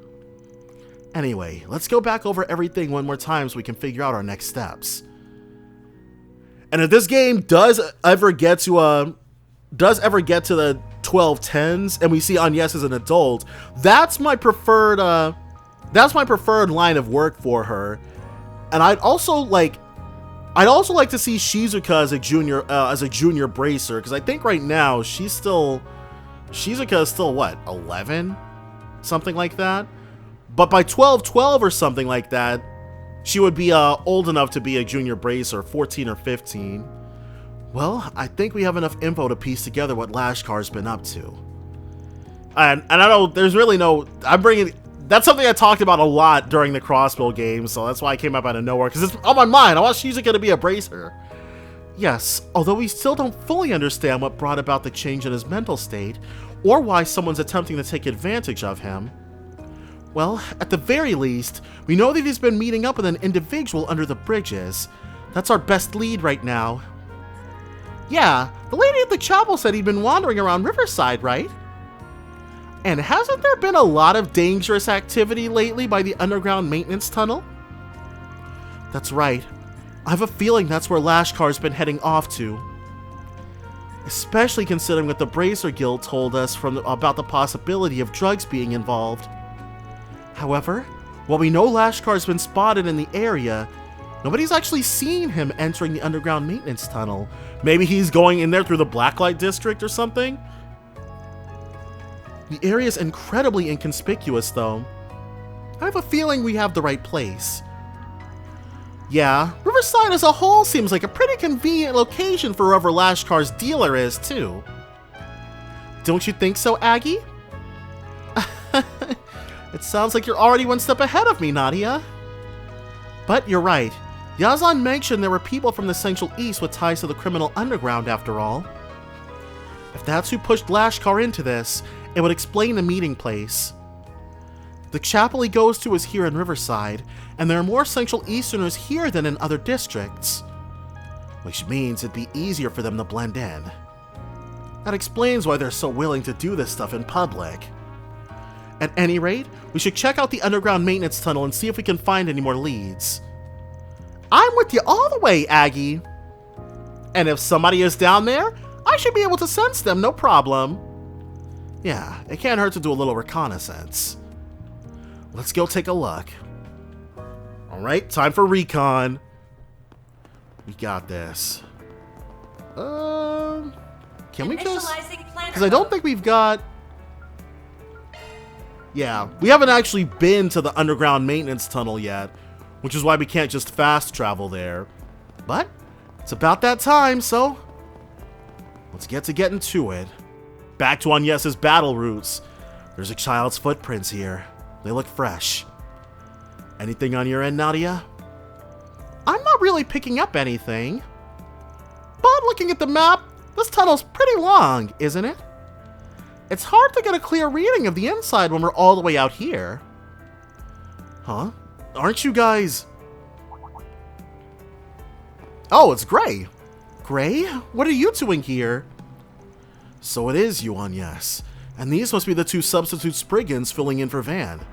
Speaker 17: Anyway, let's go back over everything one more time so we can figure out our next steps.
Speaker 1: And if this game does ever get to the 1210s and we see Agnes as an adult, that's my preferred line of work for her. And I'd also like to see Shizuka as a junior bracer, because I think right now Shizuka is still what, 11? Something like that. But by 1212 or something like that, she would be old enough to be a junior bracer, 14 or 15.
Speaker 17: Well, I think we have enough info to piece together what Lashkar's been up to.
Speaker 1: And I know there's really no... That's something I talked about a lot during the Crossbow game, so that's why I came up out of nowhere, because it's on my mind. I want Shizuka to be a bracer.
Speaker 17: Yes, although we still don't fully understand what brought about the change in his mental state, or why someone's attempting to take advantage of him. Well, at the very least, we know that he's been meeting up with an individual under the bridges. That's our best lead right now.
Speaker 1: Yeah, the lady at the chapel said he'd been wandering around Riverside, right? And hasn't there been a lot of dangerous activity lately by the underground maintenance tunnel? That's right. I have a feeling that's where Lashkar's been heading off to. Especially considering what the Bracer Guild told us about the possibility of drugs being involved. However, while we know Lashkar's been spotted in the area, nobody's actually seen him entering the underground maintenance tunnel. Maybe he's going in there through the Blacklight District or something? The area is incredibly inconspicuous, though. I have a feeling we have the right place. Yeah, Riverside as a whole seems like a pretty convenient location for wherever Lashkar's dealer is, too. Don't you think so, Aggie? It sounds like you're already one step ahead of me, Nadia. But you're right. Yazan mentioned there were people from the Central East with ties to the criminal underground, after all. If that's who pushed Lashkar into this, it would explain the meeting place. The chapel he goes to is here in Riverside, and there are more Central Easterners here than in other districts. Which means it'd be easier for them to blend in. That explains why they're so willing to do this stuff in public. At any rate, we should check out the underground maintenance tunnel and see if we can find any more leads. I'm with you all the way, Aggie. And if somebody is down there, I should be able to sense them, no problem. Yeah, it can't hurt to do a little reconnaissance. Let's go take a look. Alright, time for recon. We got this. Can we just... Because I don't think we've got... Yeah, we haven't actually been to the underground maintenance tunnel yet, which is why we can't just fast travel there. But it's about that time, so let's get to getting to it. Back to Agnes's battle routes. There's a child's footprints here. They look fresh. Anything on your end, Nadia? I'm not really picking up anything. But looking at the map, this tunnel's pretty long, isn't it? It's hard to get a clear reading of the inside when we're all the way out here. Huh? Aren't you guys... Oh, it's Gray. Gray? What are you doing here? So it is you, Agnes. And these must be the two substitute Spriggans filling in for Van.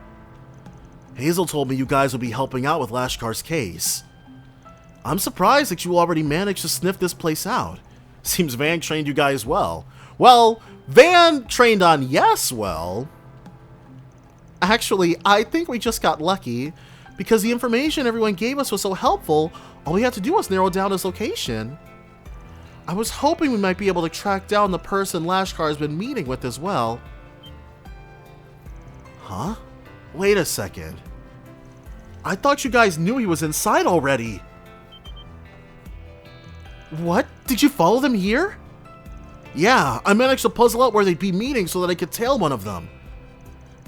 Speaker 1: Hazel told me you guys would be helping out with Lashkar's case. I'm surprised that you already managed to sniff this place out. Seems Van trained you guys well. Well, Van trained on Yes well. Actually, I think we just got lucky. Because the information everyone gave us was so helpful, all we had to do was narrow down his location. I was hoping we might be able to track down the person Lashkar has been meeting with as well. Huh? Wait a second. I thought you guys knew he was inside already. What? Did you follow them here? Yeah, I managed to puzzle out where they'd be meeting so that I could tail one of them.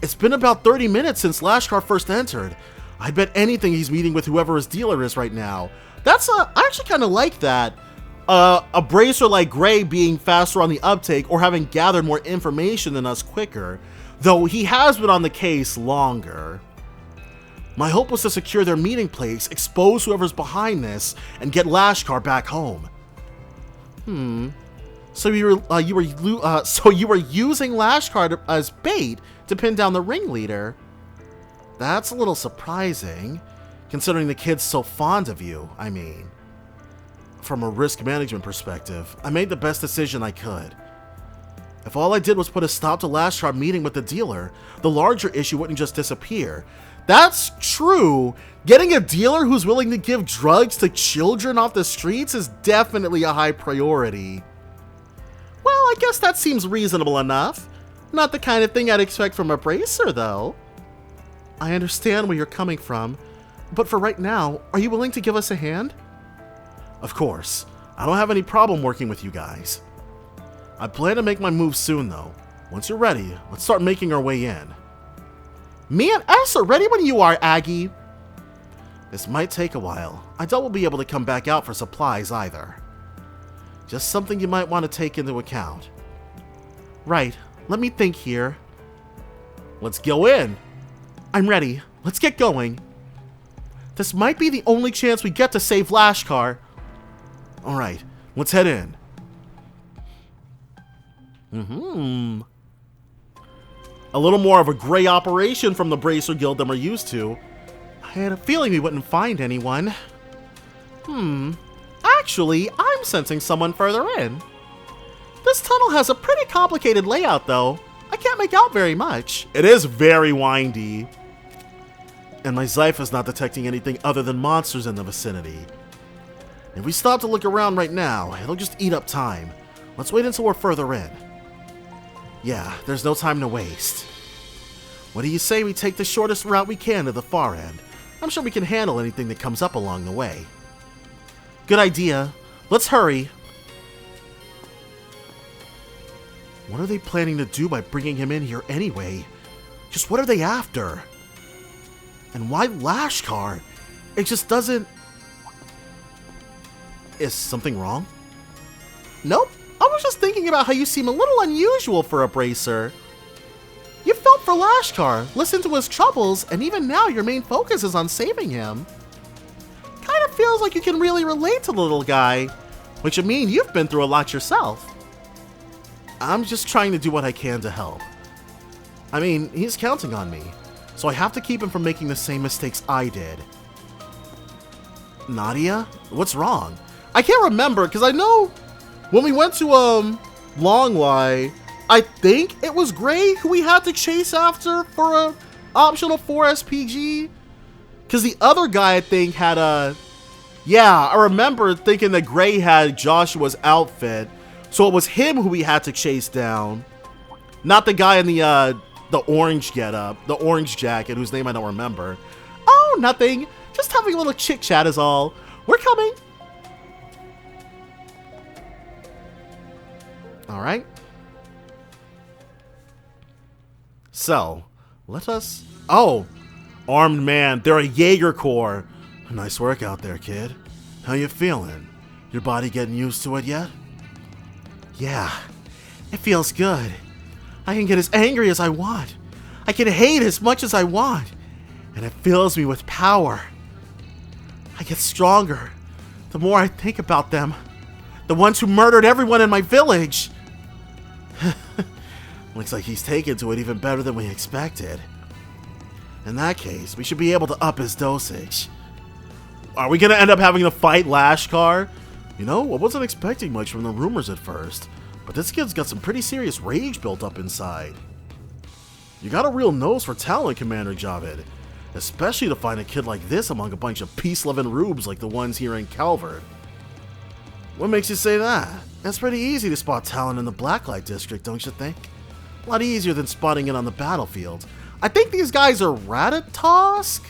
Speaker 1: It's been about 30 minutes since Lashkar first entered. I bet anything he's meeting with whoever his dealer is right now. I actually kind of like that. A bracer like Gray being faster on the uptake or having gathered more information than us quicker, though he has been on the case longer. My hope was to secure their meeting place, expose whoever's behind this, and get Lashkar back home. So you were using Lashkar as bait to pin down the ringleader. That's a little surprising, considering the kid's so fond of you, I mean. From a risk management perspective, I made the best decision I could. If all I did was put a stop to Lashkar meeting with the dealer, the larger issue wouldn't just disappear. That's true. Getting a dealer who's willing to give drugs to children off the streets is definitely a high priority. Well, I guess that seems reasonable enough. Not the kind of thing I'd expect from a bracer, though. I understand where you're coming from, but for right now, are you willing to give us a hand? Of course. I don't have any problem working with you guys. I plan to make my move soon, though. Once you're ready, let's start making our way in. Me and S are ready when you are, Aggie. This might take a while. I doubt we'll be able to come back out for supplies either. Just something you might want to take into account. Right, let me think here. Let's go in. I'm ready. Let's get going. This might be the only chance we get to save Lashkar. Alright, let's head in. A little more of a gray operation from the Bracer Guild than we're used to. I had a feeling we wouldn't find anyone. Actually, I'm sensing someone further in. This tunnel has a pretty complicated layout, though. I can't make out very much. It is very windy. And my Zypha's not detecting anything other than monsters in the vicinity. If we stop to look around right now, it'll just eat up time. Let's wait until we're further in. Yeah, there's no time to waste. What do you say we take the shortest route we can to the far end? I'm sure we can handle anything that comes up along the way. Good idea. Let's hurry. What are they planning to do by bringing him in here anyway? Just what are they after? And why Lashkar? It just doesn't... Is something wrong? Nope. I was just thinking about how you seem a little unusual for a Bracer. You felt for Lashkar, listened to his troubles, and even now your main focus is on saving him. Kind of feels like you can really relate to the little guy, which would mean you've been through a lot yourself. I'm just trying to do what I can to help. I mean, he's counting on me, so I have to keep him from making the same mistakes I did. Nadia? What's wrong? I can't remember, because I know when we went to, Longwai, I think it was Gray who we had to chase after for a optional 4 SPG. Because the other guy, I think, had a... Yeah, I remember thinking that Gray had Joshua's outfit, so it was him who we had to chase down. Not the guy in the orange getup, the orange jacket, whose name I don't remember. Oh, nothing. Just having a little chit-chat is all. We're coming. Alright. So, let us... Oh! Armed man. They're a Jaeger Corps. Nice work out there, kid. How you feeling? Your body getting used to it yet? Yeah. It feels good. I can get as angry as I want. I can hate as much as I want. And it fills me with power. I get stronger the more I think about them. The ones who murdered everyone in my village. Looks like he's taken to it even better than we expected. In that case, we should be able to up his dosage. Are we going to end up having to fight Lashkar? You know, I wasn't expecting much from the rumors at first, but this kid's got some pretty serious rage built up inside. You got a real nose for talent, Commander Javed, especially to find a kid like this among a bunch of peace-loving rubes like the ones here in Calvert. What makes you say that? It's pretty easy to spot talent in the Blacklight District, don't you think? A lot easier than spotting it on the battlefield. I think these guys are Ratatosk?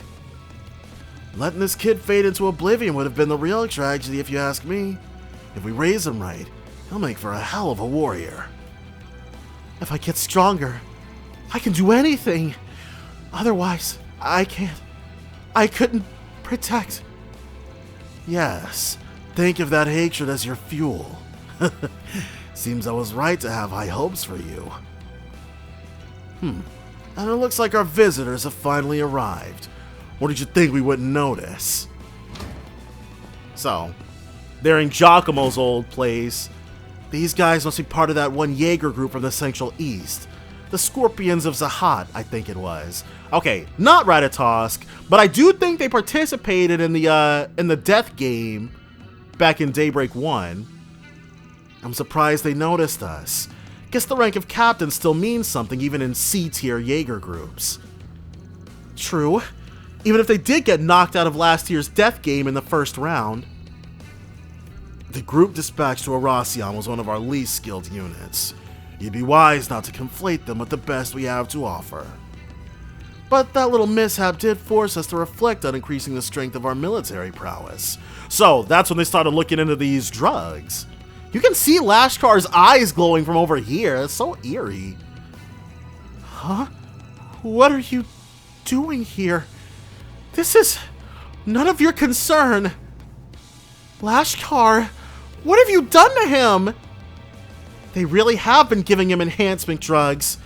Speaker 1: Letting this kid fade into oblivion would have been the real tragedy if you ask me. If we raise him right, he'll make for a hell of a warrior. If I get stronger, I can do anything. Otherwise, I can't. I couldn't protect. Yes, think of that hatred as your fuel. Seems I was right to have high hopes for you. And it looks like our visitors have finally arrived. Or did you think we wouldn't notice? So, they're in Giacomo's old place. These guys must be part of that one Jaeger group from the Central East. The Scorpions of Zahat, I think it was. Okay, not Ratatosk, but I do think they participated in the death game back in Daybreak 1. I'm surprised they noticed us. Guess the rank of captain still means something even in C-tier Jaeger groups. True. Even if they did get knocked out of last year's death game in the first round. The group dispatched to Arasion was one of our least skilled units. You'd be wise not to conflate them with the best we have to offer. But that little mishap did force us to reflect on increasing the strength of our military prowess. So that's when they started looking into these drugs. You can see Lashkar's eyes glowing from over here. It's so eerie. Huh? What are you doing here? This is none of your concern. Lashkar, what have you done to him? They really have been giving him enhancement drugs.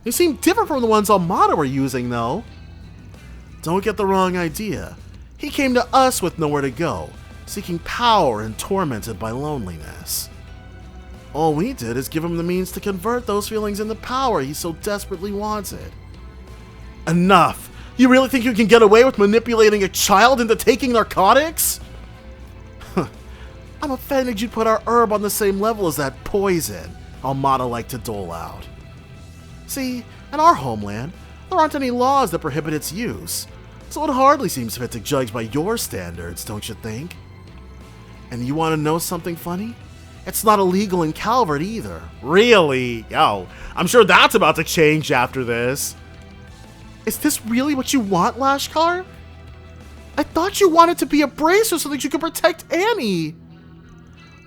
Speaker 1: They seem different from the ones Almada were using, though. Don't get the wrong idea. He came to us with nowhere to go, seeking power and tormented by loneliness.
Speaker 17: All we did is give him the means to convert those feelings into power he so desperately wanted. Enough! You really think you can get away with manipulating a child into taking narcotics? I'm offended you'd put our herb on the same level as that poison Almada liked to dole out. See, in our homeland, there aren't any laws that prohibit its use, so it hardly seems fit to judge by your standards, don't you think? And you want to know something funny? It's not illegal in Calvert either. Really? Yo, I'm sure that's about to change after this. Is this really what you want, Lashkar? I thought you wanted to be a bracer so that you could protect Annie.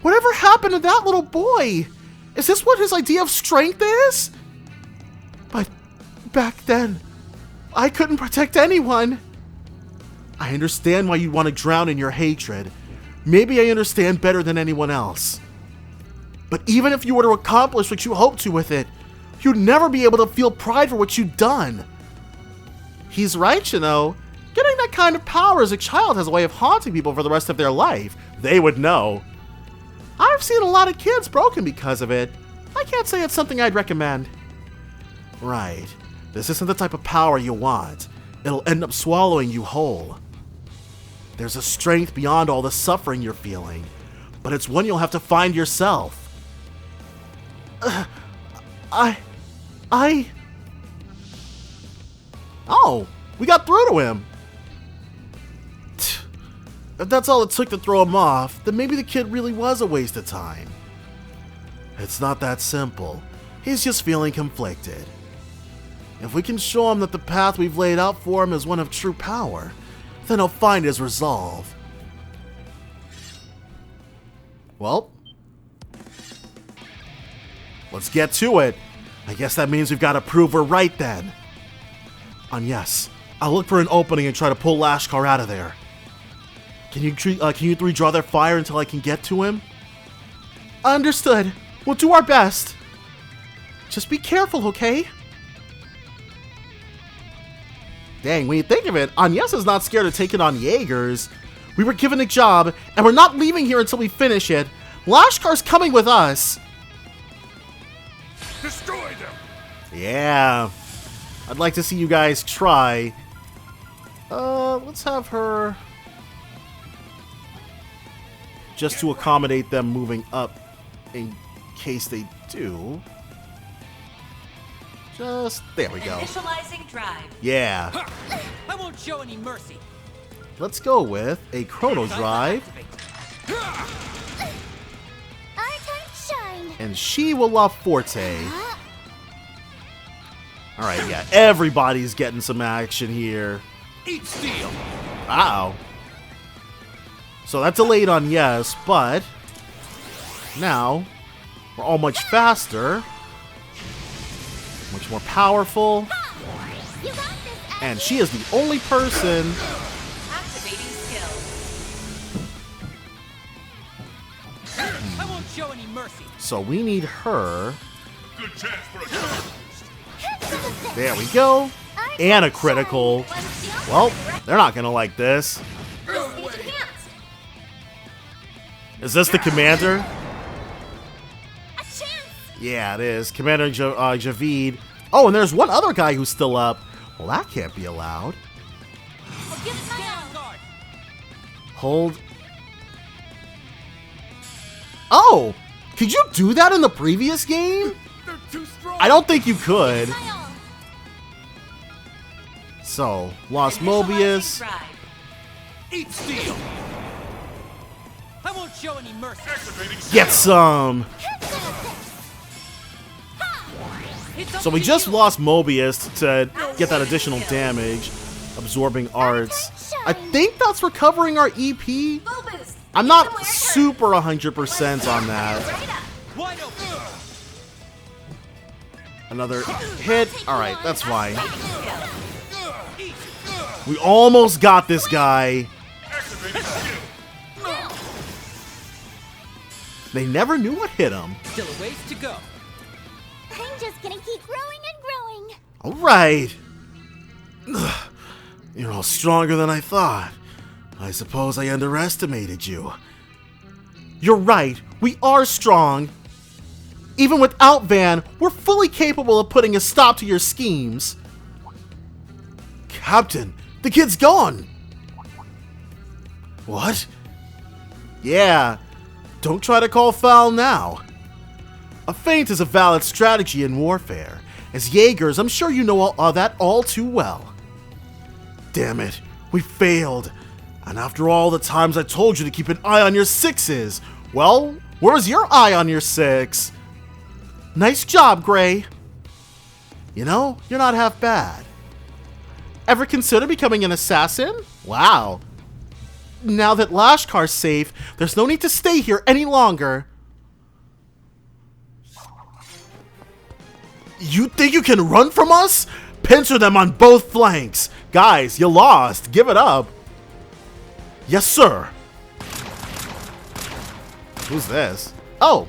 Speaker 17: Whatever happened to that little boy? Is this what his idea of strength is? But back then, I couldn't protect anyone. I understand why you'd want to drown in your hatred. Maybe I understand better than anyone else. But even if you were to accomplish what you hoped to with it, you'd never be able to feel pride for what you'd done. He's right, you know. Getting that kind of power as a child has a way of haunting people for the rest of their life. They would know. I've seen a lot of kids broken because of it. I can't say it's something I'd recommend. Right. This isn't the type of power you want. It'll end up swallowing you whole. There's a strength beyond all the suffering you're feeling, but it's one you'll have to find yourself. Oh, we got through to him. If that's all it took to throw him off, then maybe the kid really was a waste of time. It's not that simple. He's just feeling conflicted. If we can show him that the path we've laid out for him is one of true power, then he'll find his resolve. Well, let's get to it. I guess that means we've got to prove we're right then. And yes, I'll look for an opening and try to pull Lashkar out of there. Can you three draw their fire until I can get to him? Understood. We'll do our best. Just be careful, okay? Dang, when you think of it, Agnesa's not scared of taking on Jaegers. We were given a job, and we're not leaving here until we finish it. Lashkar's coming with us.
Speaker 14: Destroy them!
Speaker 17: Yeah. I'd like to see you guys try. Let's have her... just to accommodate them moving up in case they do. Just... there we go.
Speaker 6: Initializing drive.
Speaker 17: Yeah.
Speaker 13: I won't show any mercy.
Speaker 17: Let's go with a chrono drive.
Speaker 5: Our time to shine.
Speaker 17: And she will love Forte. Alright, yeah. Everybody's getting some action here.
Speaker 13: Eat steel.
Speaker 17: Uh-oh. So that delayed on yes, but now we're all much faster, much more powerful, and she is the only person.
Speaker 6: Activating skill.
Speaker 13: I won't show any mercy.
Speaker 17: So we need her.
Speaker 14: Good chance for a contest.
Speaker 17: There we go. And a critical. Well, they're not gonna like this. Is this the commander? Yeah, it is. Commander Javid. Oh, and there's one other guy who's still up. Well, that can't be allowed. Hold. Oh! Could you do that in the previous game? I don't think you could. So, lost Mobius.
Speaker 13: Eat steel. I won't show any mercy.
Speaker 17: Get some. So we just lost Mobius to get that additional damage, absorbing arts. I think that's recovering our EP. I'm not super 100% on that. Another hit. All right, that's fine. We almost got this guy. They never knew what hit him.
Speaker 13: Still a ways to go.
Speaker 5: I'm just gonna keep growing and growing.
Speaker 17: All right. You're all stronger than I thought. I suppose I underestimated you. You're right. We are strong.
Speaker 1: Even without Van, we're fully capable of putting a stop to your schemes. Captain, the kid's gone! What? Yeah, don't try to call foul now. A feint is a valid strategy in warfare. As Jaegers, I'm sure you know all that all too well. Damn it, we failed. And after all the times I told you to keep an eye on your sixes, well, where's your eye on your six? Nice job, Gray. You know, you're not half bad. Ever consider becoming an assassin? Wow. Now that Lashkar's safe, there's no need to stay here any longer. You think you can run from us? Pincer them on both flanks. Guys, you lost. Give it up. Yes, sir. Who's this? Oh,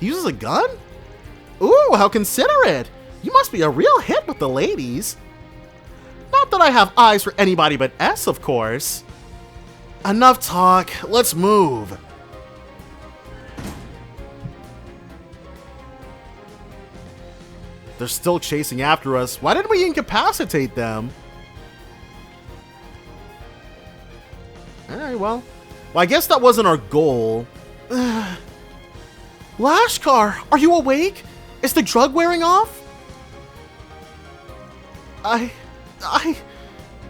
Speaker 1: he uses a gun? Ooh, how considerate. You must be a real hit with the ladies. Not that I have eyes for anybody but S, of course. Enough talk. Let's move. They're still chasing after us. Why didn't we incapacitate them? Alright, well, I guess that wasn't our goal. Lashkar, are you awake? Is the drug wearing off?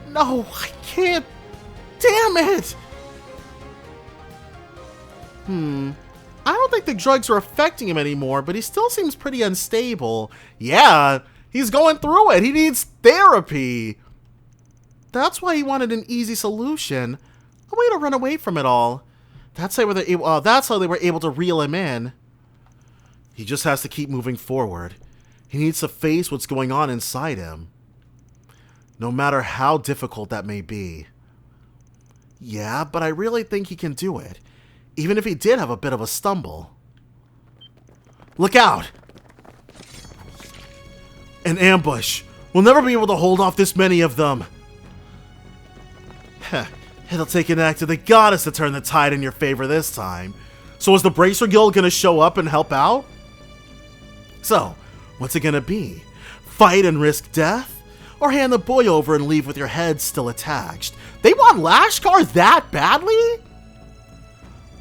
Speaker 1: No, I can't. Damn it! I don't think the drugs are affecting him anymore, but he still seems pretty unstable. Yeah, he's going through it. He needs therapy. That's why he wanted an easy solution. A way to run away from it all. That's how they were able to reel him in. He just has to keep moving forward. He needs to face what's going on inside him. No matter how difficult that may be. Yeah, but I really think he can do it. Even if he did have a bit of a stumble. Look out! An ambush. We'll never be able to hold off this many of them. Heh. It'll take an act of the goddess to turn the tide in your favor this time. So is the Bracer Guild gonna show up and help out? So, what's it gonna be? Fight and risk death? Or hand the boy over and leave with your head still attached? They want Lashkar that badly?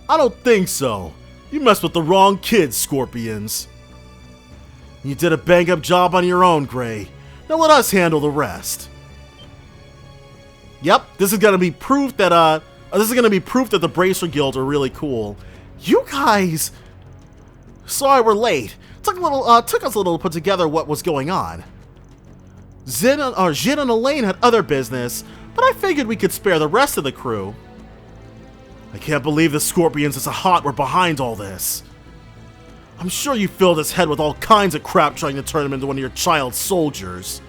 Speaker 1: I don't think so. You messed with the wrong kids, Scorpions. You did a bang-up job on your own, Gray. Now let us handle the rest. Yep, this is gonna be proof that the Bracer Guild are really cool. You guys! Sorry we're late. Took us a little to put together what was going on. Jin and Elaine had other business, but I figured we could spare the rest of the crew. I can't believe the Scorpions as a hot were behind all this. I'm sure you filled his head with all kinds of crap trying to turn him into one of your child soldiers.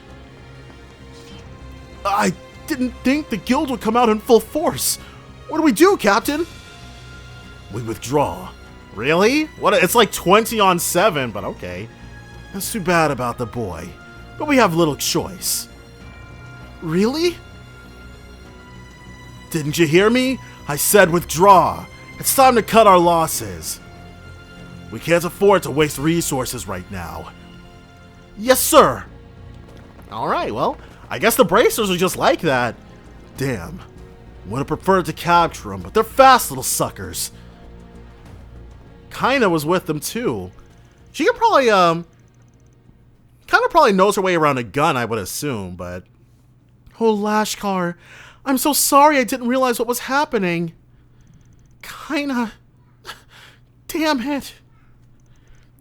Speaker 1: I didn't think the guild would come out in full force. What do we do, Captain? We withdraw. Really? What? It's like 20 on 7, but okay. That's too bad about the boy. But we have little choice. Really? Didn't you hear me? I said withdraw. It's time to cut our losses. We can't afford to waste resources right now. Yes, sir. Alright, well, I guess the Bracers are just like that. Damn. Would have preferred to capture them, but they're fast little suckers. Kinda was with them too. She could probably, kinda probably knows her way around a gun, I would assume, but... Oh, Lashkar, I'm so sorry I didn't realize what was happening. Kinda... Damn it.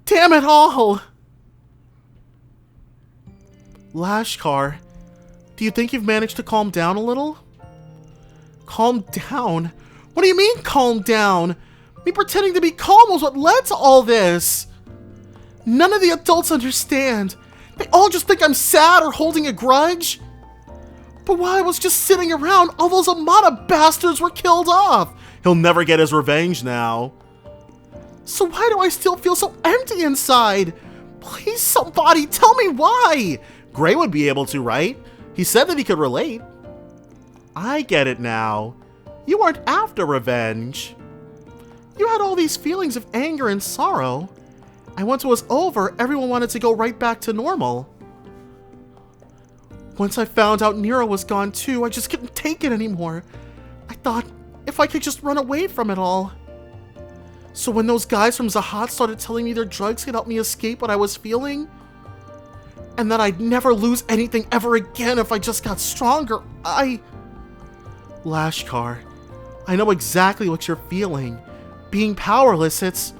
Speaker 1: Damn it all! Lashkar, do you think you've managed to calm down a little? Calm down? What do you mean, calm down? Me pretending to be calm was what led to all this. None of the adults understand. They all just think I'm sad or holding a grudge. But while I was just sitting around, all those Amada bastards were killed off. He'll never get his revenge now. So why do I still feel so empty inside? Please, somebody, tell me why. Gray would be able to, right? He said that he could relate. I get it now. You weren't after revenge. You had all these feelings of anger and sorrow.
Speaker 17: And once it was over, everyone wanted to go right back to normal. Once I found out Nero was gone too, I just couldn't take it anymore. I thought if I could just run away from it all. So when those guys from Zahat started telling me their drugs could help me escape what I was feeling, and that I'd never lose anything ever again if I just got stronger, Lashkar, I know exactly what you're feeling. Being powerless, it's...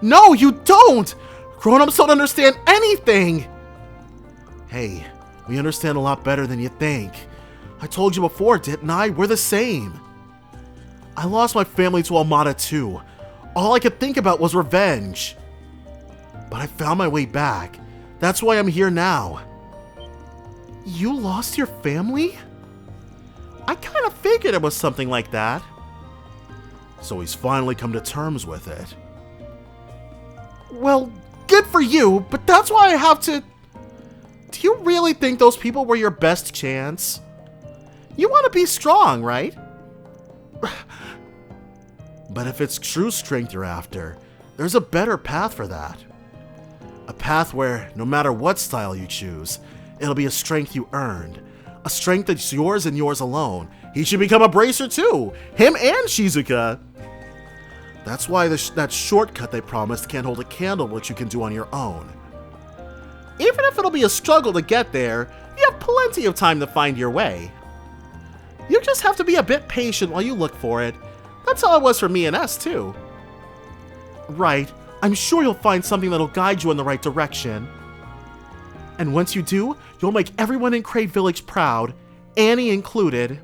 Speaker 17: No, you don't! Grown-ups don't understand anything! Hey, we understand a lot better than you think. I told you before, didn't I? We're the same. I lost my family to Almada too. All I could think about was revenge. But I found my way back. That's why I'm here now. You lost your family? I kind of figured it was something like that. So he's finally come to terms with it. Well, good for you, but that's why I have to... Do you really think those people were your best chance? You want to be strong, right? But if it's true strength you're after, there's a better path for that. A path where, no matter what style you choose, it'll be a strength you earned. A strength that's yours and yours alone. He should become a bracer too! Him and Shizuka! That's why that shortcut they promised can't hold a candle to what you can do on your own. Even if it'll be a struggle to get there, you have plenty of time to find your way. You just have to be a bit patient while you look for it. That's how it was for me and S too. Right, I'm sure you'll find something that'll guide you in the right direction. And once you do, you'll make everyone in Crate Village proud, Annie included.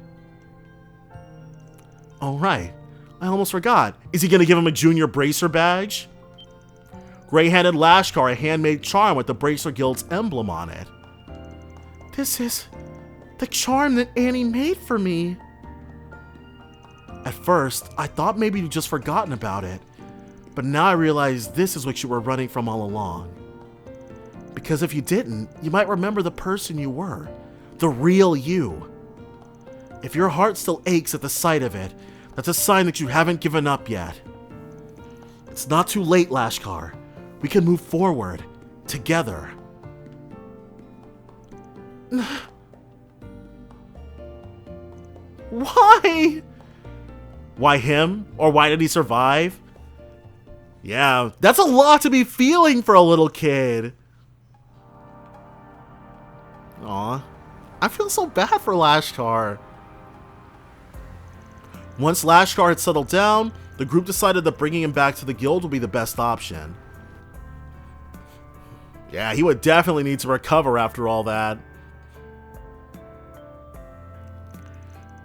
Speaker 17: Oh right, I almost forgot. Is he gonna give him a junior bracer badge? Gray-handed Lashkar, a handmade charm with the Bracer Guild's emblem on it. This is the charm that Annie made for me. At first, I thought maybe you'd just forgotten about it, but now I realize this is what you were running from all along. Because if you didn't, you might remember the person you were, the real you. If your heart still aches at the sight of it, that's a sign that you haven't given up yet. It's not too late, Lashkar. We can move forward, together. Why? Why him? Or why did he survive? Yeah, that's a lot to be feeling for a little kid. Aw, I feel so bad for Lashkar. Once Lashkar had settled down, the group decided that bringing him back to the guild would be the best option. Yeah, he would definitely need to recover after all that.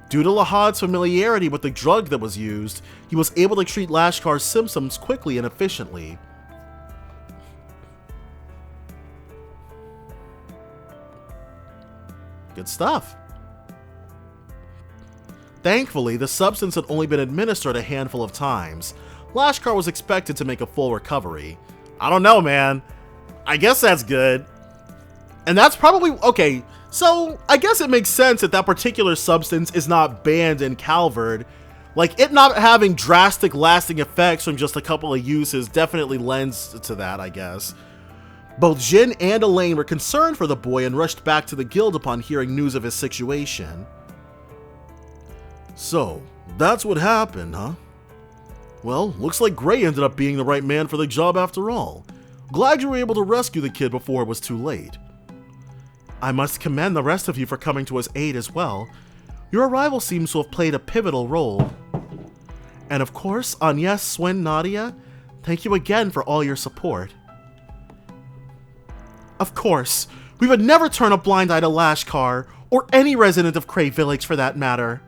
Speaker 17: Due to Lahad's familiarity with the drug that was used, he was able to treat Lashkar's symptoms quickly and efficiently. Good stuff. Thankfully, the substance had only been administered a handful of times. Lashkar was expected to make a full recovery. I don't know, man. I guess that's good. And that's probably... Okay, so I guess it makes sense that that particular substance is not banned in Calvard. Like, it not having drastic lasting effects from just a couple of uses definitely lends to that, I guess. Both Jin and Elaine were concerned for the boy and rushed back to the guild upon hearing news of his situation. So, that's what happened, huh? Well, looks like Gray ended up being the right man for the job after all. Glad you were able to rescue the kid before it was too late. I must commend the rest of you for coming to his aid as well. Your arrival seems to have played a pivotal role. And of course, Agnes, Swin, Nadia, thank you again for all your support. Of course, we would never turn a blind eye to Lashkar, or any resident of Crate Village for that matter.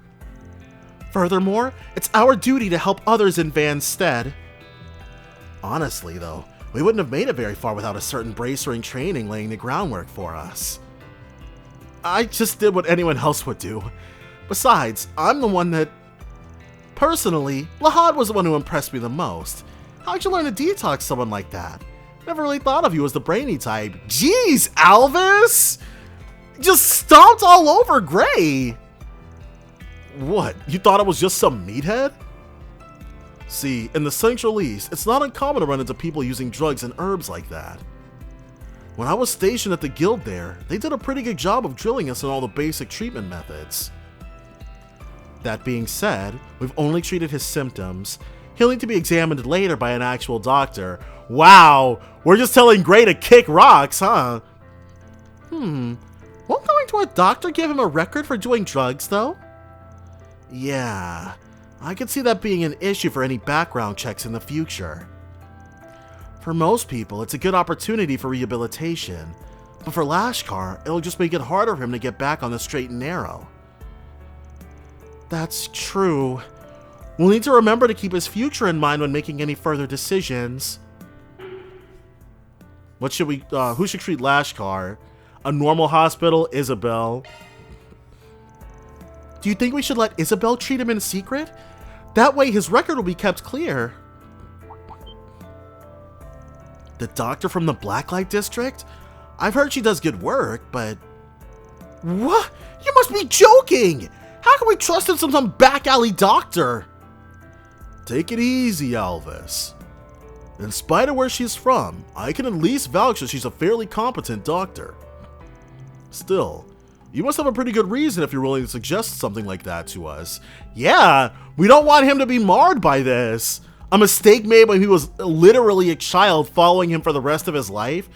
Speaker 17: Furthermore, it's our duty to help others in Van's stead. Honestly, though, we wouldn't have made it very far without a certain bracering training laying the groundwork for us. I just did what anyone else would do. Besides, I'm the one that... Personally, Lahad was the one who impressed me the most. How'd you learn to detox someone like that? Never really thought of you as the brainy type. Jeez, Alvis! Just stomped all over Gray! What, you thought it was just some meathead? See, in the Central East, it's not uncommon to run into people using drugs and herbs like that. When I was stationed at the guild there, they did a pretty good job of drilling us in all the basic treatment methods. That being said, we've only treated his symptoms. He'll need to be examined later by an actual doctor. Wow, we're just telling Gray to kick rocks, huh? Won't going to a doctor give him a record for doing drugs, though? Yeah, I could see that being an issue for any background checks in the future. For most people, it's a good opportunity for rehabilitation, but for Lashkar, it'll just make it harder for him to get back on the straight and narrow. That's true. We'll need to remember to keep his future in mind when making any further decisions. What should we, who should treat Lashkar? A normal hospital, Isabel. Do you think we should let Isabel treat him in secret? That way his record will be kept clear. The doctor from the Blacklight District? I've heard she does good work, but... What? You must be joking! How can we trust in some back alley doctor? Take it easy, Alvis. In spite of where she's from, I can at least vouch that she's a fairly competent doctor. Still, you must have a pretty good reason if you're willing to suggest something like that to us. Yeah, we don't want him to be marred by this. A mistake made when he was literally a child following him for the rest of his life.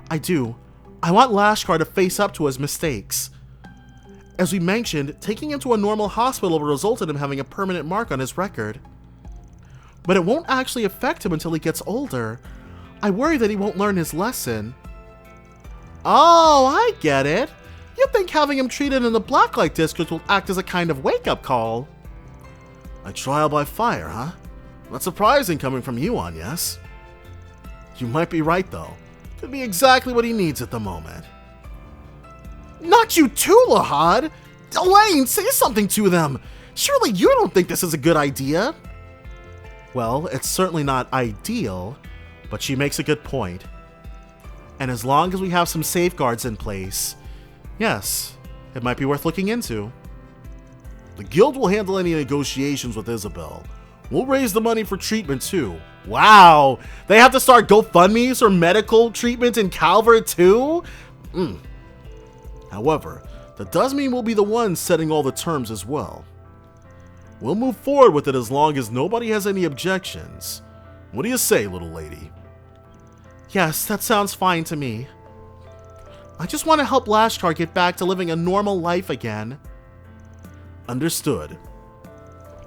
Speaker 17: I do. I want Lashkar to face up to his mistakes. As we mentioned, taking him to a normal hospital will result in him having a permanent mark on his record. But it won't actually affect him until he gets older. I worry that he won't learn his lesson. Oh, I get it. You think having him treated in the Blacklight District will act as a kind of wake-up call? A trial by fire, huh? Not surprising coming from you, Agnes. You might be right, though. Could be exactly what he needs at the moment. Not you too, Lahad! Elaine, say something to them! Surely you don't think this is a good idea? Well, it's certainly not ideal, but she makes a good point. And as long as we have some safeguards in place, yes, it might be worth looking into. The guild will handle any negotiations with Isabel. We'll raise the money for treatment too. Wow! They have to start GoFundMes for medical treatment in Calvert too? However, that does mean we'll be the ones setting all the terms as well. We'll move forward with it as long as nobody has any objections. What do you say, little lady? Yes, that sounds fine to me. I just want to help Lashkar get back to living a normal life again. Understood.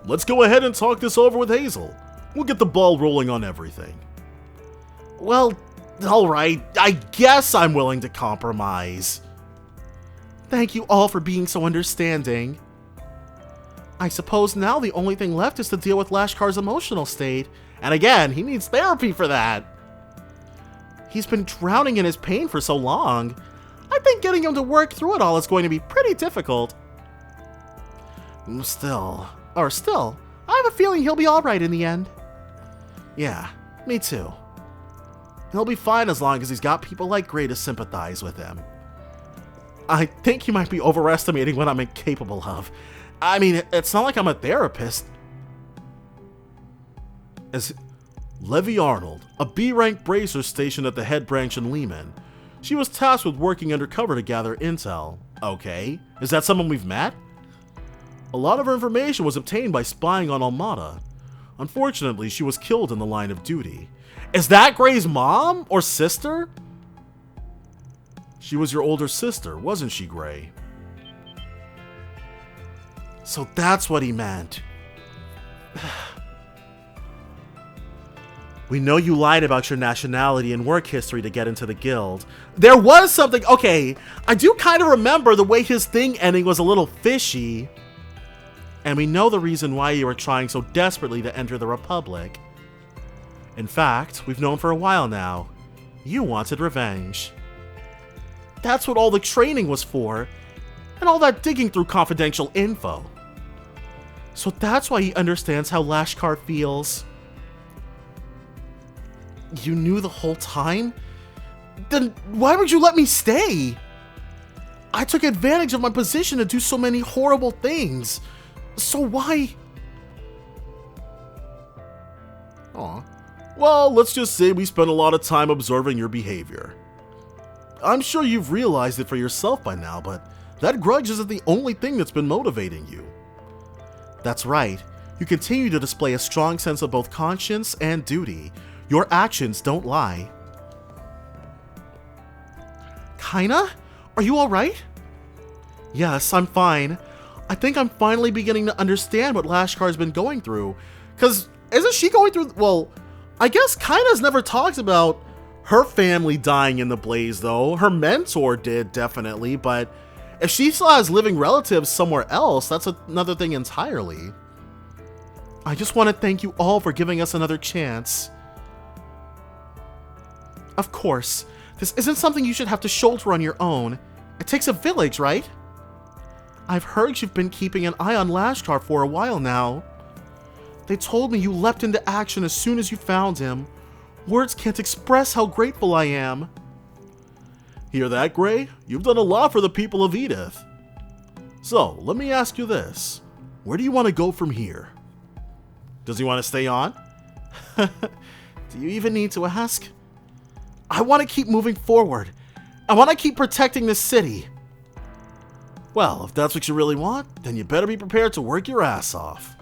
Speaker 17: Let's go ahead and talk this over with Hazel. We'll get the ball rolling on everything. Well, alright, I guess I'm willing to compromise. Thank you all for being so understanding. I suppose now the only thing left is to deal with Lashkar's emotional state. And again, he needs therapy for that. He's been drowning in his pain for so long. I think getting him to work through it all is going to be pretty difficult. Still, I have a feeling he'll be alright in the end. Yeah, me too. He'll be fine as long as he's got people like Gray to sympathize with him. I think you might be overestimating what I'm incapable of. I mean, it's not like I'm a therapist. As Levy Arnold, a B-rank bracer stationed at the head branch in Lehman. She was tasked with working undercover to gather intel. Okay, is that someone we've met? A lot of her information was obtained by spying on Almada. Unfortunately, she was killed in the line of duty. Is that Gray's mom or sister? She was your older sister, wasn't she, Gray? So that's what he meant. We know you lied about your nationality and work history to get into the guild. There was something, okay, I do kind of remember the way his thing ending was a little fishy. And we know the reason why you were trying so desperately to enter the Republic. In fact, we've known for a while now. You wanted revenge. That's what all the training was for, and all that digging through confidential info. So that's why he understands how Lashkar feels. You knew the whole time? Then why would you let me stay? I took advantage of my position to do so many horrible things. So why? Aw. Well, let's just say we spent a lot of time observing your behavior. I'm sure you've realized it for yourself by now, but that grudge isn't the only thing that's been motivating you. That's right. You continue to display a strong sense of both conscience and duty. Your actions don't lie. Kaina? Are you alright? Yes, I'm fine. I think I'm finally beginning to understand what Lashkar's been going through. Cause isn't she going through, well, I guess Kaina's never talked about her family dying in the blaze though. Her mentor did, definitely, but if she still has living relatives somewhere else, that's another thing entirely. I just want to thank you all for giving us another chance. Of course, this isn't something you should have to shoulder on your own. It takes a village, right? I've heard you've been keeping an eye on Lashkar for a while now. They told me you leapt into action as soon as you found him. Words can't express how grateful I am. Hear that, Gray? You've done a lot for the people of Edith. So, let me ask you this. Where do you want to go from here? Does he want to stay on? Do you even need to ask? I want to keep moving forward. I want to keep protecting this city. Well, if that's what you really want, then you better be prepared to work your ass off.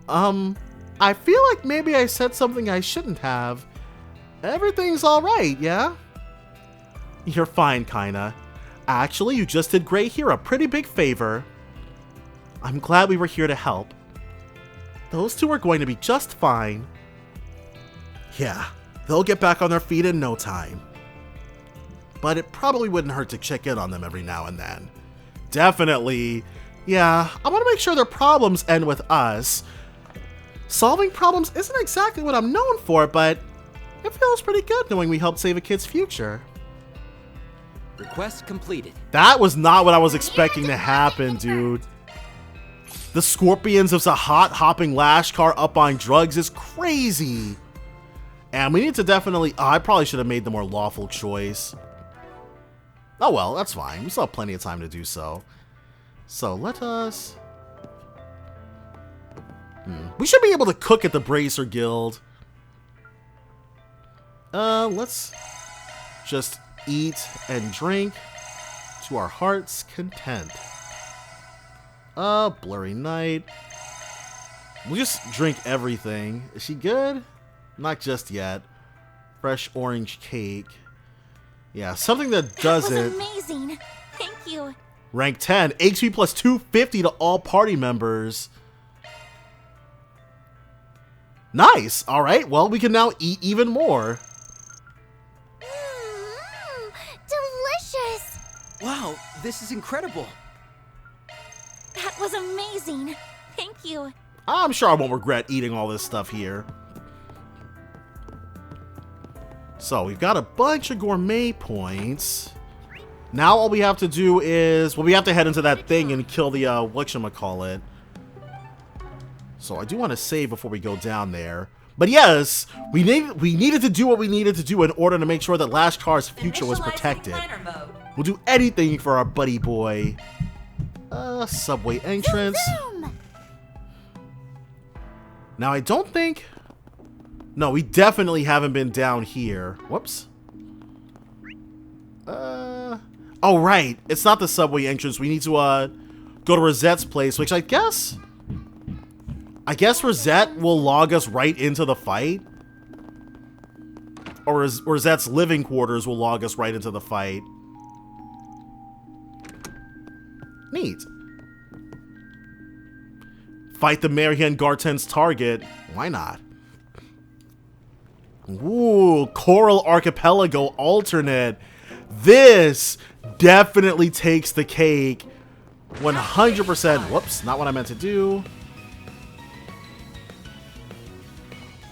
Speaker 17: I feel like maybe I said something I shouldn't have. Everything's alright, yeah? You're fine, Kaina. Actually, you just did Gray here a pretty big favor. I'm glad we were here to help. Those two are going to be just fine. Yeah, they'll get back on their feet in no time. But it probably wouldn't hurt to check in on them every now and then. Definitely. Yeah, I want to make sure their problems end with us. Solving problems isn't exactly what I'm known for, but it feels pretty good knowing we helped save a kid's future.
Speaker 3: Request completed.
Speaker 17: That was not what I was expecting to happen, dude. The Scorpions of Zahat hopping Lashkar up on drugs is crazy. And we need to definitely... Oh, I probably should have made the more lawful choice. Oh well, that's fine. We still have plenty of time to do so. So let us... We should be able to cook at the Bracer Guild. Let's just eat and drink to our heart's content. Blurry night. We'll just drink everything. Is she good? Not just yet. Fresh orange cake. Yeah, something that doesn't...
Speaker 2: That was amazing. Thank you.
Speaker 17: Rank 10. HP plus 250 to all party members. Nice. All right. Well, we can now eat even more.
Speaker 5: Delicious.
Speaker 13: Wow, this is incredible.
Speaker 2: That was amazing. Thank you.
Speaker 17: I'm sure I won't regret eating all this stuff here. So we've got a bunch of gourmet points. Now all we have to do is, well, we have to head into that thing and kill the, whatchamacallit. So I do want to save before we go down there. But yes, we needed to do what we needed to do in order to make sure that Lashkar's future was protected. We'll do anything for our buddy boy. Subway entrance.
Speaker 5: Zoom, zoom.
Speaker 17: Now I don't think... No, we definitely haven't been down here. Whoops. Oh, right. It's not the subway entrance. We need to, go to Rosette's place, which I guess Rosette will log us right into the fight. Or Rosette's living quarters will log us right into the fight. Neat. Fight the Marian Garten's target. Why not? Ooh, Coral Archipelago alternate. This definitely takes the cake. 100%. Whoops, not what I meant to do.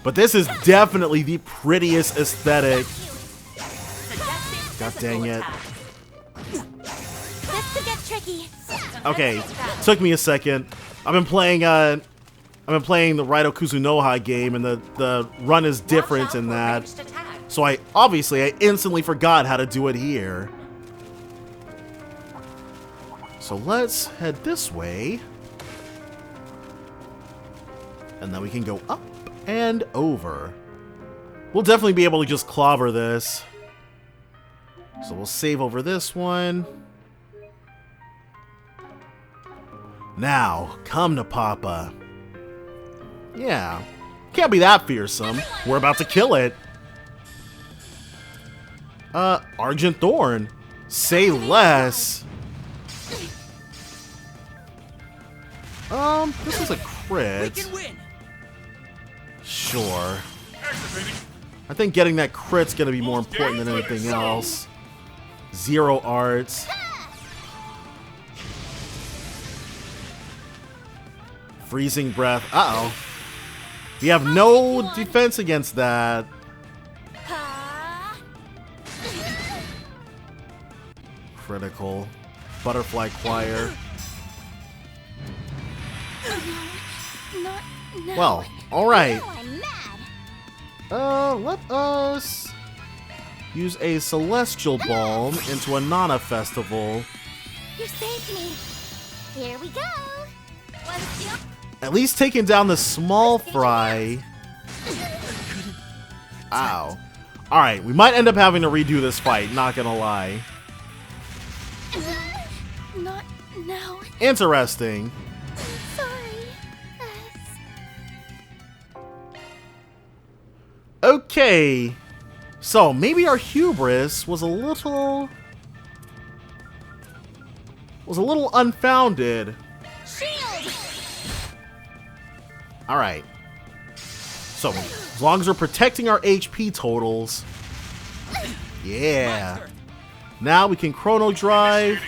Speaker 17: But this is definitely the prettiest aesthetic. God dang it.
Speaker 2: This could get tricky.
Speaker 17: Okay, took me a second. I've been playing the Raido Kuzunoha game, and the run is different in that. So I instantly forgot how to do it here. So let's head this way. And then we can go up.
Speaker 1: And over. We'll definitely be able to just clobber this. So we'll save over this one. Now, come to Papa. Yeah. Can't be that fearsome. We're about to kill it. Argent Thorn. Say less. This is a crit. Sure. I think getting that crit's gonna be more important than anything else. 0 arts. Freezing breath. Uh-oh. We have no defense against that. Critical. Butterfly choir. Well, alright. Let us use a Celestial Balm into a Nana Festival.
Speaker 5: You saved me. Here we go.
Speaker 1: At least taking down the small fry. Ow. Alright, we might end up having to redo this fight, not gonna lie.
Speaker 2: Not now.
Speaker 1: Interesting.
Speaker 2: Sorry.
Speaker 1: Okay. So, maybe our hubris was a little unfounded.
Speaker 2: Shield.
Speaker 1: Alright. So, as long as we're protecting our HP totals. Yeah. Now we can Chrono Drive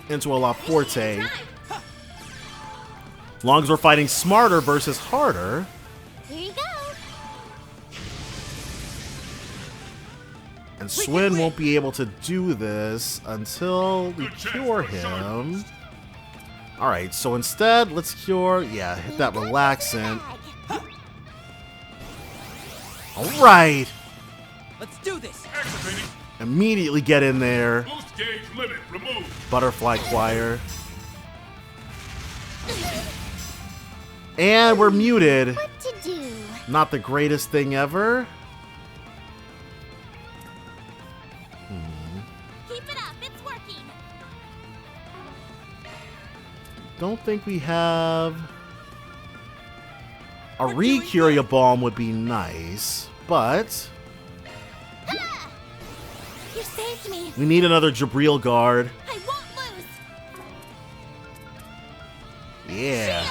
Speaker 1: into a La Forte. As long as we're fighting smarter versus harder.
Speaker 5: Here you go.
Speaker 1: And Swin won't be able to do this until we cure him. Alright, so instead, let's cure... Yeah, hit that relaxant. Alright!
Speaker 13: Let's do this!
Speaker 1: Immediately get in there.
Speaker 14: Boost gauge limit removed.
Speaker 1: Butterfly choir. And we're muted.
Speaker 5: What to do?
Speaker 1: Not the greatest thing ever.
Speaker 2: Keep it up. It's working.
Speaker 1: Don't think we have... A Recuria Balm would be nice, but...
Speaker 2: You saved me.
Speaker 1: We need another Jabril guard.
Speaker 2: I won't lose.
Speaker 1: Yeah.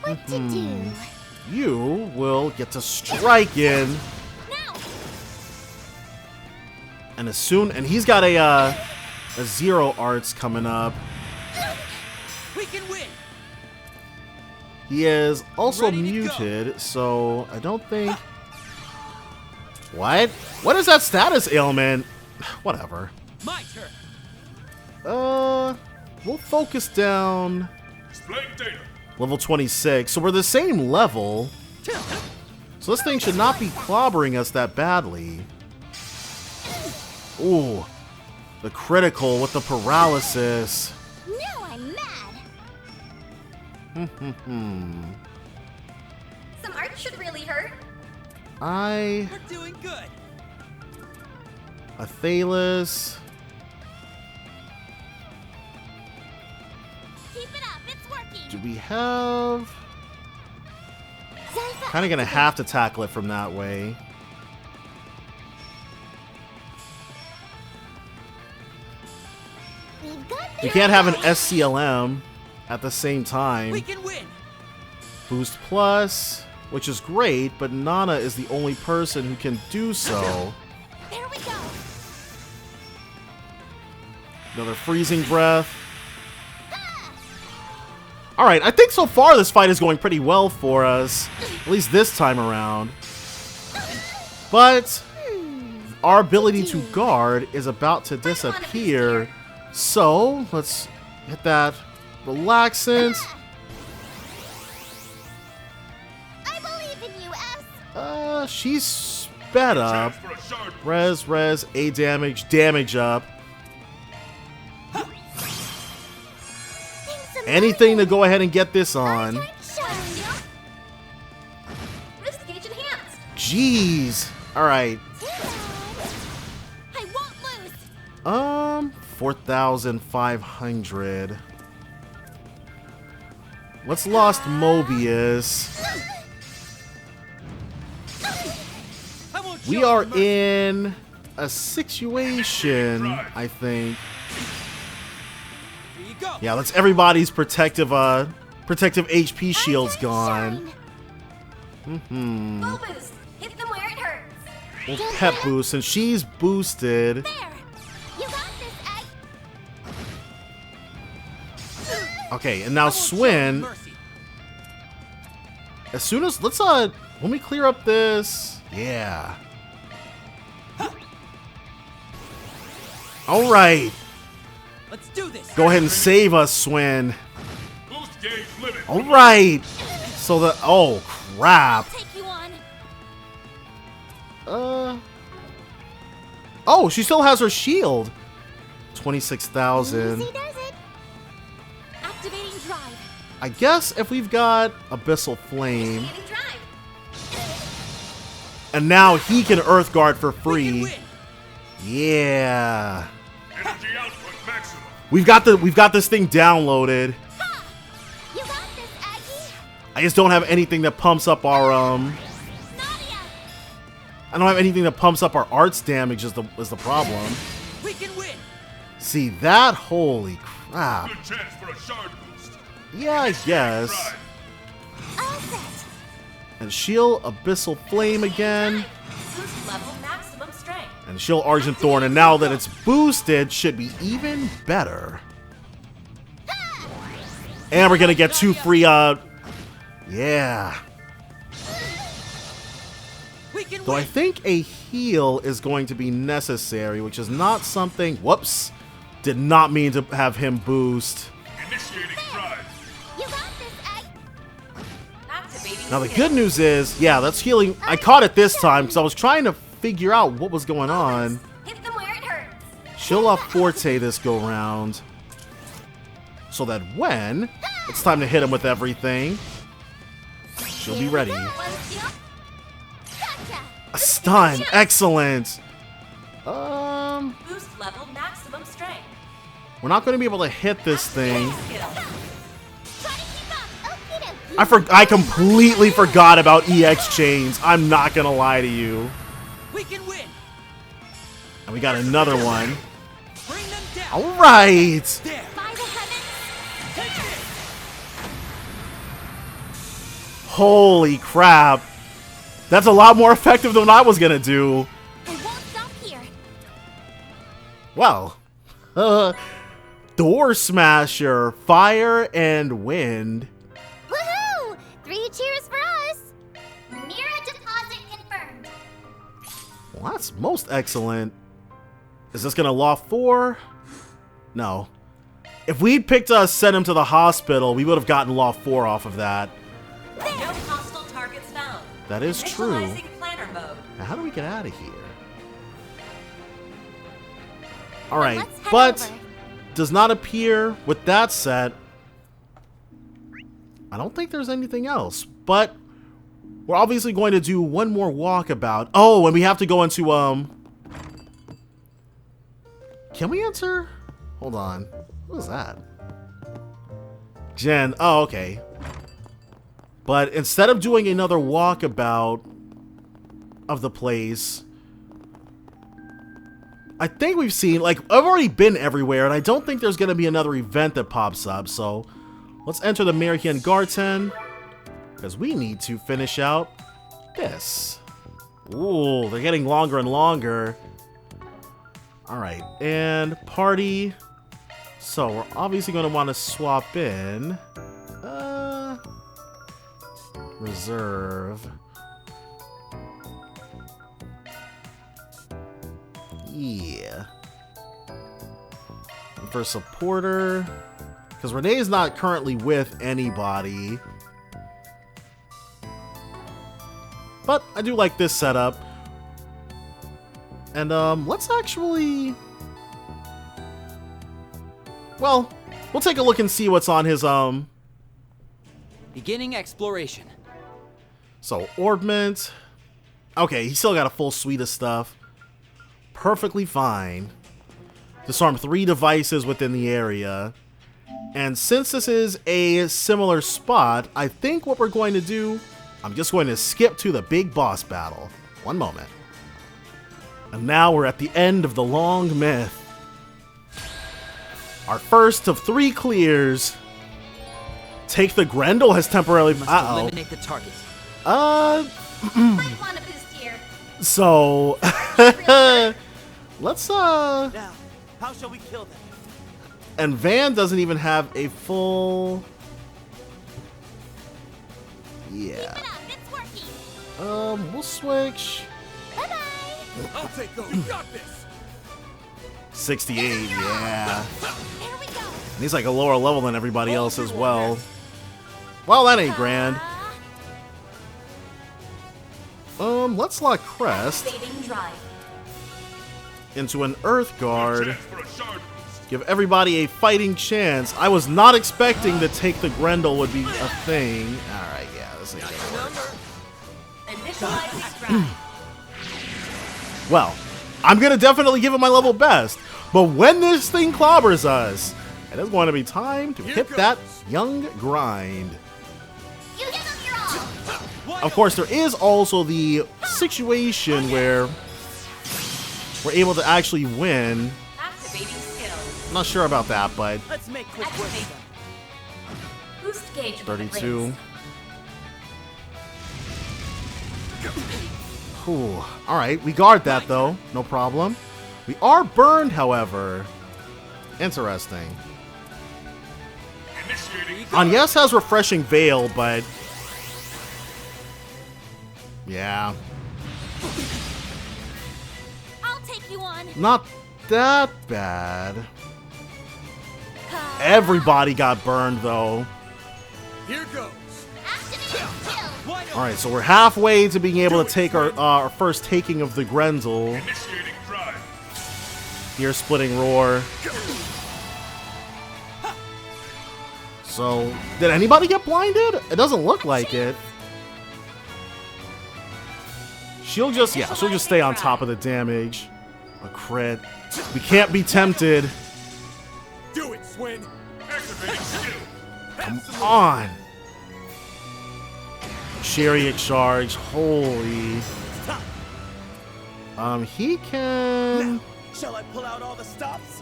Speaker 5: What to do?
Speaker 1: You will get to strike in.
Speaker 2: Now.
Speaker 1: And he's got a 0 arts coming up.
Speaker 13: We can win.
Speaker 1: He is also muted, so I don't think... What? What is that status ailment? Whatever.
Speaker 13: My turn.
Speaker 1: We'll focus down...
Speaker 14: Display data.
Speaker 1: Level 26, so we're the same level. So this thing should not be clobbering us that badly. Ooh. The critical with the paralysis.
Speaker 5: Now I'm mad.
Speaker 2: Some art should really hurt.
Speaker 13: We're doing good.
Speaker 1: Athelis.
Speaker 2: Keep it up. It's working.
Speaker 1: Do we have... Kind of gonna have to tackle it from that way. We can't have an SCLM at the same time.
Speaker 13: We can win.
Speaker 1: Boost plus, which is great, but Nana is the only person who can do so.
Speaker 2: There we go.
Speaker 1: Another freezing breath. Alright, I think so far this fight is going pretty well for us. At least this time around. But our ability to guard is about to disappear. So, let's hit that relaxant.
Speaker 5: I believe in you, S.
Speaker 1: She's sped up. Res, A damage, damage up.
Speaker 5: Thanks a
Speaker 1: anything to go ahead and get this on.
Speaker 4: Wrist gauge enhanced.
Speaker 1: Jeez. Alright.
Speaker 2: I won't lose.
Speaker 1: 4,500. What's lost Mobius? We are in a situation, I think. Yeah, that's everybody's protective HP shields gone.
Speaker 4: Bulbous, hit them where it hurts.
Speaker 1: Well, pep boost, and she's boosted. Okay, and now Swin. As soon as let me clear up this. Yeah. All right.
Speaker 13: Let's do this.
Speaker 1: Go ahead and save us, Swin. All right. So oh crap. Oh, she still has her shield. 26,000.
Speaker 2: Activating drive.
Speaker 1: I guess if we've got Abyssal Flame, and now he can Earth Guard for free. Yeah.
Speaker 14: Energy output maximum.
Speaker 1: We've got this thing downloaded.
Speaker 5: You got this, Aggie.
Speaker 1: I just don't have anything that pumps up our I don't have anything that pumps up our arts damage is the problem.
Speaker 13: We can win.
Speaker 1: See that? Holy crap.
Speaker 14: Good chance for a shard boost.
Speaker 1: Yeah, I guess. And shield Abyssal Flame again.
Speaker 6: Boost level maximum strength.
Speaker 1: And shield Argent Thorn, and now that it's boosted, should be even better. And we're gonna get 2 free yeah. Though I think a heal is going to be necessary, which is not something. Whoops. Did not mean to have him boost.
Speaker 14: Initiating drive.
Speaker 5: You got this, Aggie.
Speaker 6: Activating
Speaker 1: Now the good news is, yeah, that's healing. I caught it this time because I was trying to figure out what was going on.
Speaker 4: Hit them where it hurts.
Speaker 1: She'll up Forte this go round, so that when it's time to hit him with everything, she'll be ready. A stun, excellent.
Speaker 6: Boost level maximum strength.
Speaker 1: We're not going to be able to hit this thing.
Speaker 6: Skill.
Speaker 1: I completely forgot about EX chains. I'm not gonna lie to you.
Speaker 13: We can win.
Speaker 1: And we got another one.
Speaker 13: Bring them down.
Speaker 1: All right.
Speaker 13: There.
Speaker 2: By the heavens.
Speaker 13: Take this.
Speaker 1: Holy crap. That's a lot more effective than I was gonna do.
Speaker 2: I won't stop here.
Speaker 1: Well, Door Smasher, Fire and Wind.
Speaker 5: Woohoo! 3 cheers for us. Mira deposit confirmed.
Speaker 1: Well, that's most excellent. Is this gonna loft 4? No. If we'd picked us, sent him to the hospital, we would have gotten loft 4 off of that.
Speaker 6: No hostile targets found.
Speaker 1: That is true.
Speaker 6: Initializing planner mode.
Speaker 1: Now, how do we get out of here? All right,
Speaker 2: let's head
Speaker 1: but
Speaker 2: over.
Speaker 1: does not appear with that set. I don't think there's anything else, but we're obviously going to do one more walkabout. Oh, and we have to go into Can we enter? Hold on. What is that? Jen. Oh, okay. But instead of doing another walkabout of the place, I think we've seen, like, I've already been everywhere, and I don't think there's going to be another event that pops up, so let's enter the American Garden, because we need to finish out this. Ooh, they're getting longer and longer. Alright, and party. So, we're obviously going to want to swap in. Reserve. Yeah. And for supporter, because Renee is not currently with anybody. But I do like this setup. And let's actually, well, We'll take a look and see what's on his,
Speaker 3: Beginning exploration.
Speaker 1: So, orbment. Okay, he's still got a full suite of stuff. Perfectly fine. Disarm 3 devices within the area. And since this is a similar spot, I think what we're going to do, I'm just going to skip to the big boss battle. One moment. And now we're at the end of the long myth. Our first of 3 clears. Take the Grendel has temporarily... Uh-oh.
Speaker 3: Eliminate the target.
Speaker 1: So... let's,
Speaker 8: Now, how shall we kill them?
Speaker 1: And Van doesn't even have a full... Yeah. We'll switch.
Speaker 8: I'll take those. You got this.
Speaker 1: 68, yeah. And he's like a lower level than everybody else as well. Well, that ain't grand. Let's lock Crest into an Earth Guard. Give everybody a fighting chance. I was not expecting to take the Grendel would be a thing. Alright, yeah, this ain't gonna work. Well, I'm gonna definitely give it my level best. But when this thing clobbers us, it is going to be time to hit that young grind. Of course, there is also the situation where we're able to actually win. I'm not sure about that, but
Speaker 8: Let's make quick work.
Speaker 6: Boost gauge
Speaker 1: 32. Ooh. Alright, we guard that though. No problem. We are burned, however. Interesting. Agnes has Refreshing Veil, but... yeah.
Speaker 2: I'll take you on.
Speaker 1: Not that bad. Everybody got burned, though.
Speaker 8: Here goes.
Speaker 1: Alright, so we're halfway to being able to take our first taking of the Grendel. Ear splitting roar. So, did anybody get blinded? It doesn't look like it. She'll just stay on top of the damage. A crit. We can't be tempted.
Speaker 8: Do it, Swin.
Speaker 1: Come on. Chariot charge. Holy. He can
Speaker 8: Shall I pull out all the stops?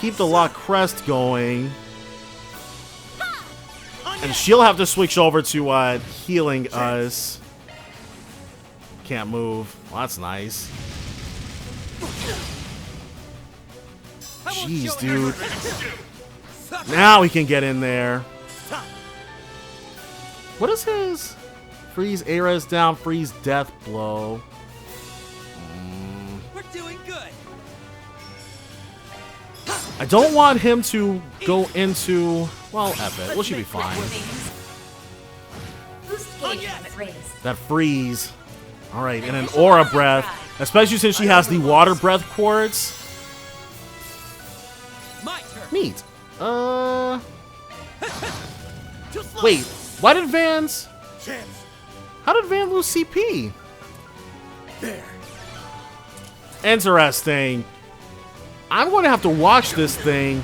Speaker 1: keep the Lock Crest going. And she'll have to switch over to healing us. Can't move. Well, that's nice. Jeez, dude. Now we can get in there. What is his? Freeze Ares down, freeze Death Blow.
Speaker 8: We're doing good.
Speaker 1: I don't want him to go into... well, F it. We should be fine.
Speaker 6: Boost gauge limit raised.
Speaker 1: That freeze. Alright, and an Aura Breath. Especially since she has the Water Breath Quartz. Neat. Wait, why did Van's... how did Van lose CP?
Speaker 8: There.
Speaker 1: Interesting. I'm going to have to watch this thing.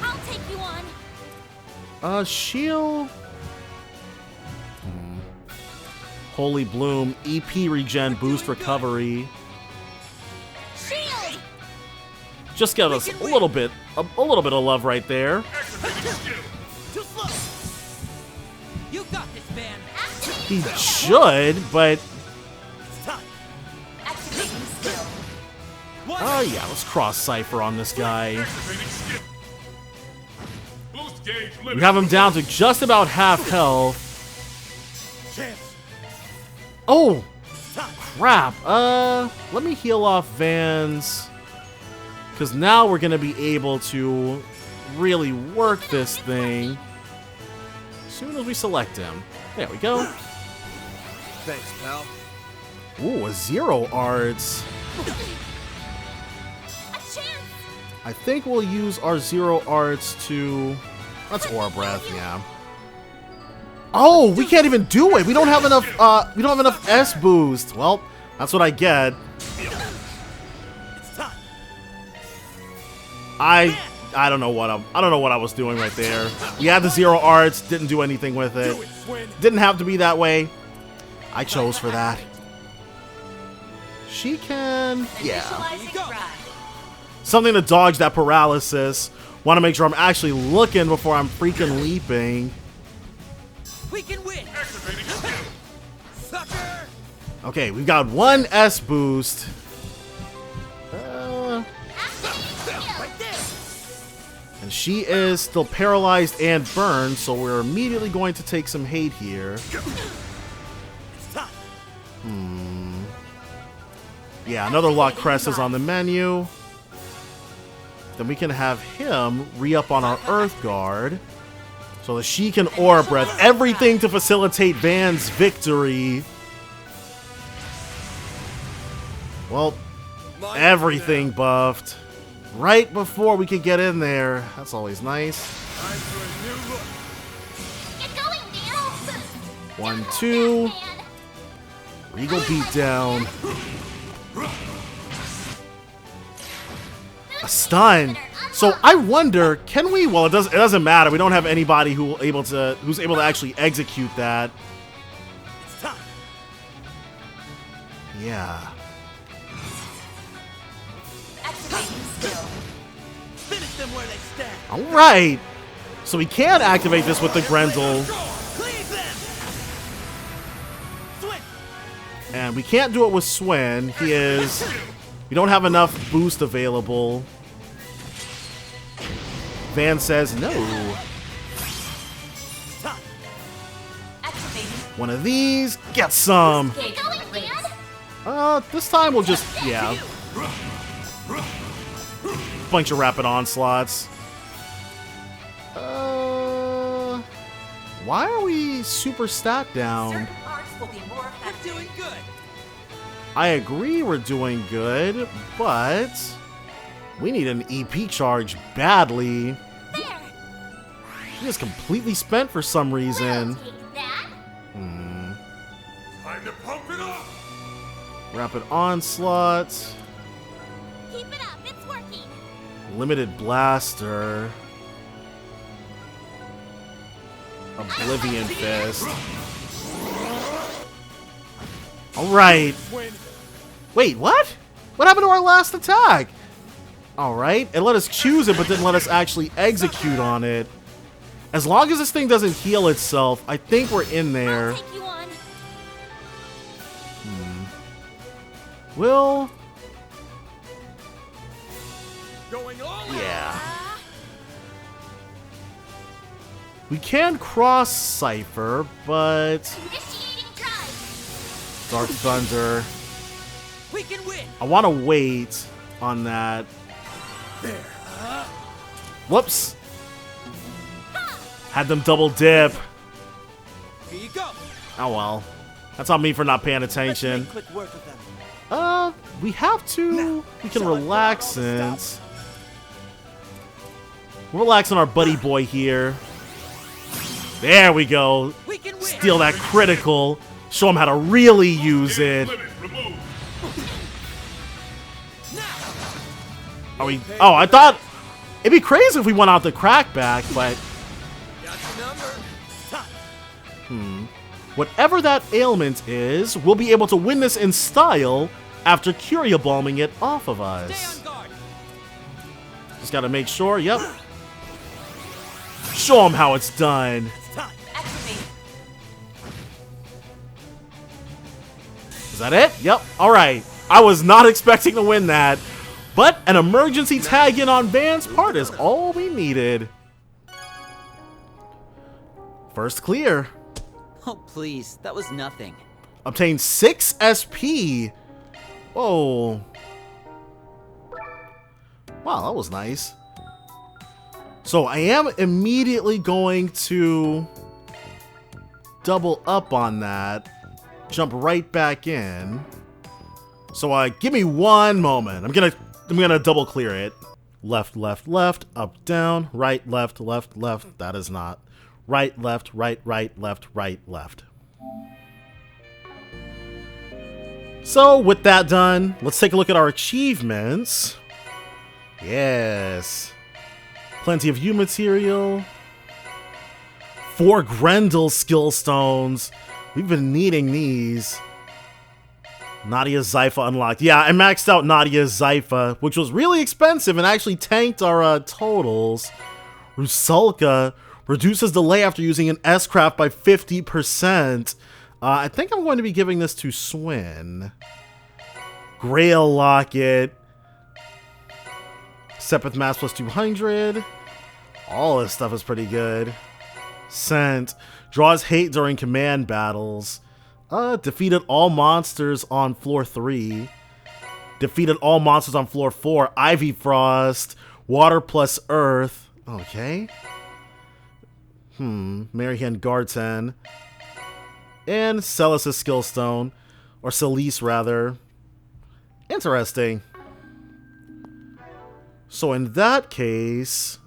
Speaker 2: I'll take you on.
Speaker 1: Shield. Holy Bloom, EP regen, boost recovery.
Speaker 2: Shield.
Speaker 1: Just give us a little bit of love right there.
Speaker 8: Too slow. You got this, man.
Speaker 1: He should, but
Speaker 6: Activating skill.
Speaker 1: oh yeah, let's cross Cypher on this guy. We have him down to just about half health. Oh, crap. Let me heal off Van's, because now we're gonna be able to really work this thing as soon as we select him. There we go.
Speaker 8: Thanks, pal.
Speaker 1: Ooh, a 0 arts. I think we'll use our Zero Arts to... That's Aura Breath, yeah. Oh, we can't even do it! We don't have enough, S boost! Well, that's what I get. I don't know what I was doing right there. We had the Zero Arts, didn't do anything with it. Didn't have to be that way. I chose for that. She can... Yeah. Something to dodge that paralysis. Want to make sure I'm actually looking before I'm freaking leaping.
Speaker 8: We can win. Sucker.
Speaker 1: Okay, we've got one S boost. And she is still paralyzed and burned, so we're immediately going to take some hate here. Yeah, another Lock Crest is on the menu. Then we can have him re-up on our Earth Guard so that she can Aura Breath. Everything to facilitate Van's victory. Well, everything buffed. Right before we could get in there. That's always nice. 1, 2. Regal beatdown. A stun. So I wonder, can we? Well, it doesn't matter. We don't have anybody who's able to actually execute that. Yeah. All right. So we can activate this with the Grendel. And we can't do it with Swin. We don't have enough boost available. Van says no. One of these, get some. This time we'll just, yeah. Bunch of rapid onslaughts. Why are we super stat down?
Speaker 8: We're doing good.
Speaker 1: I agree we're doing good, but we need an EP charge badly. She is completely spent for some reason.
Speaker 14: Time to pump it up.
Speaker 1: Rapid onslaught.
Speaker 2: Keep it up, it's working.
Speaker 1: Limited blaster. Oblivion fist. Alright. Wait, what? What happened to our last attack? Alright, it let us choose it, but didn't let us actually execute on it. As long as this thing doesn't heal itself, I think we're in there. Will... Yeah. We can cross Cypher, but... Dark Thunder.
Speaker 8: We can win.
Speaker 1: I want to wait on that.
Speaker 8: There.
Speaker 1: Whoops. Had them double dip.
Speaker 8: Here you go.
Speaker 1: Oh well. That's on me for not paying attention.
Speaker 8: Quick work of them.
Speaker 1: We have to. We can relax since. We're relaxing our buddy boy here. There we go. Steal that critical. Show him how to really use it. Are we? Oh, I thought it'd be crazy if we went out the crackback, but whatever that ailment is, we'll be able to win this in style after Curia bombing it off of us. Just gotta make sure. Yep. Show him how it's done. Is that it? Yep. All right. I was not expecting to win that, but an emergency tag in on Van's part is all we needed. First clear.
Speaker 3: Oh, please. That was nothing.
Speaker 1: Obtain 6 SP. Whoa. Wow, that was nice. So I am immediately going to double up on that. Jump right back in. So give me one moment. I'm gonna double clear it. Left, left, left, up, down, right, left, left, left. That is not. Right, left, right, left, right, left. So, with that done, let's take a look at our achievements. Yes. Plenty of U material. 4 Grendel skill stones. We've been needing these. Nadia Zypha unlocked. Yeah, I maxed out Nadia Zypha, which was really expensive and actually tanked our totals. Rusalka reduces delay after using an S-Craft by 50%. I think I'm going to be giving this to Swin. Grail Locket. Sepith Mass plus 200. All this stuff is pretty good. Scent. Draws hate during command battles. Defeated all monsters on floor 3. Defeated all monsters on floor 4. Ivy Frost. Water plus Earth. Okay. Marihan Garten. And Celis' skill stone. Or Celis, rather. Interesting. So in that case...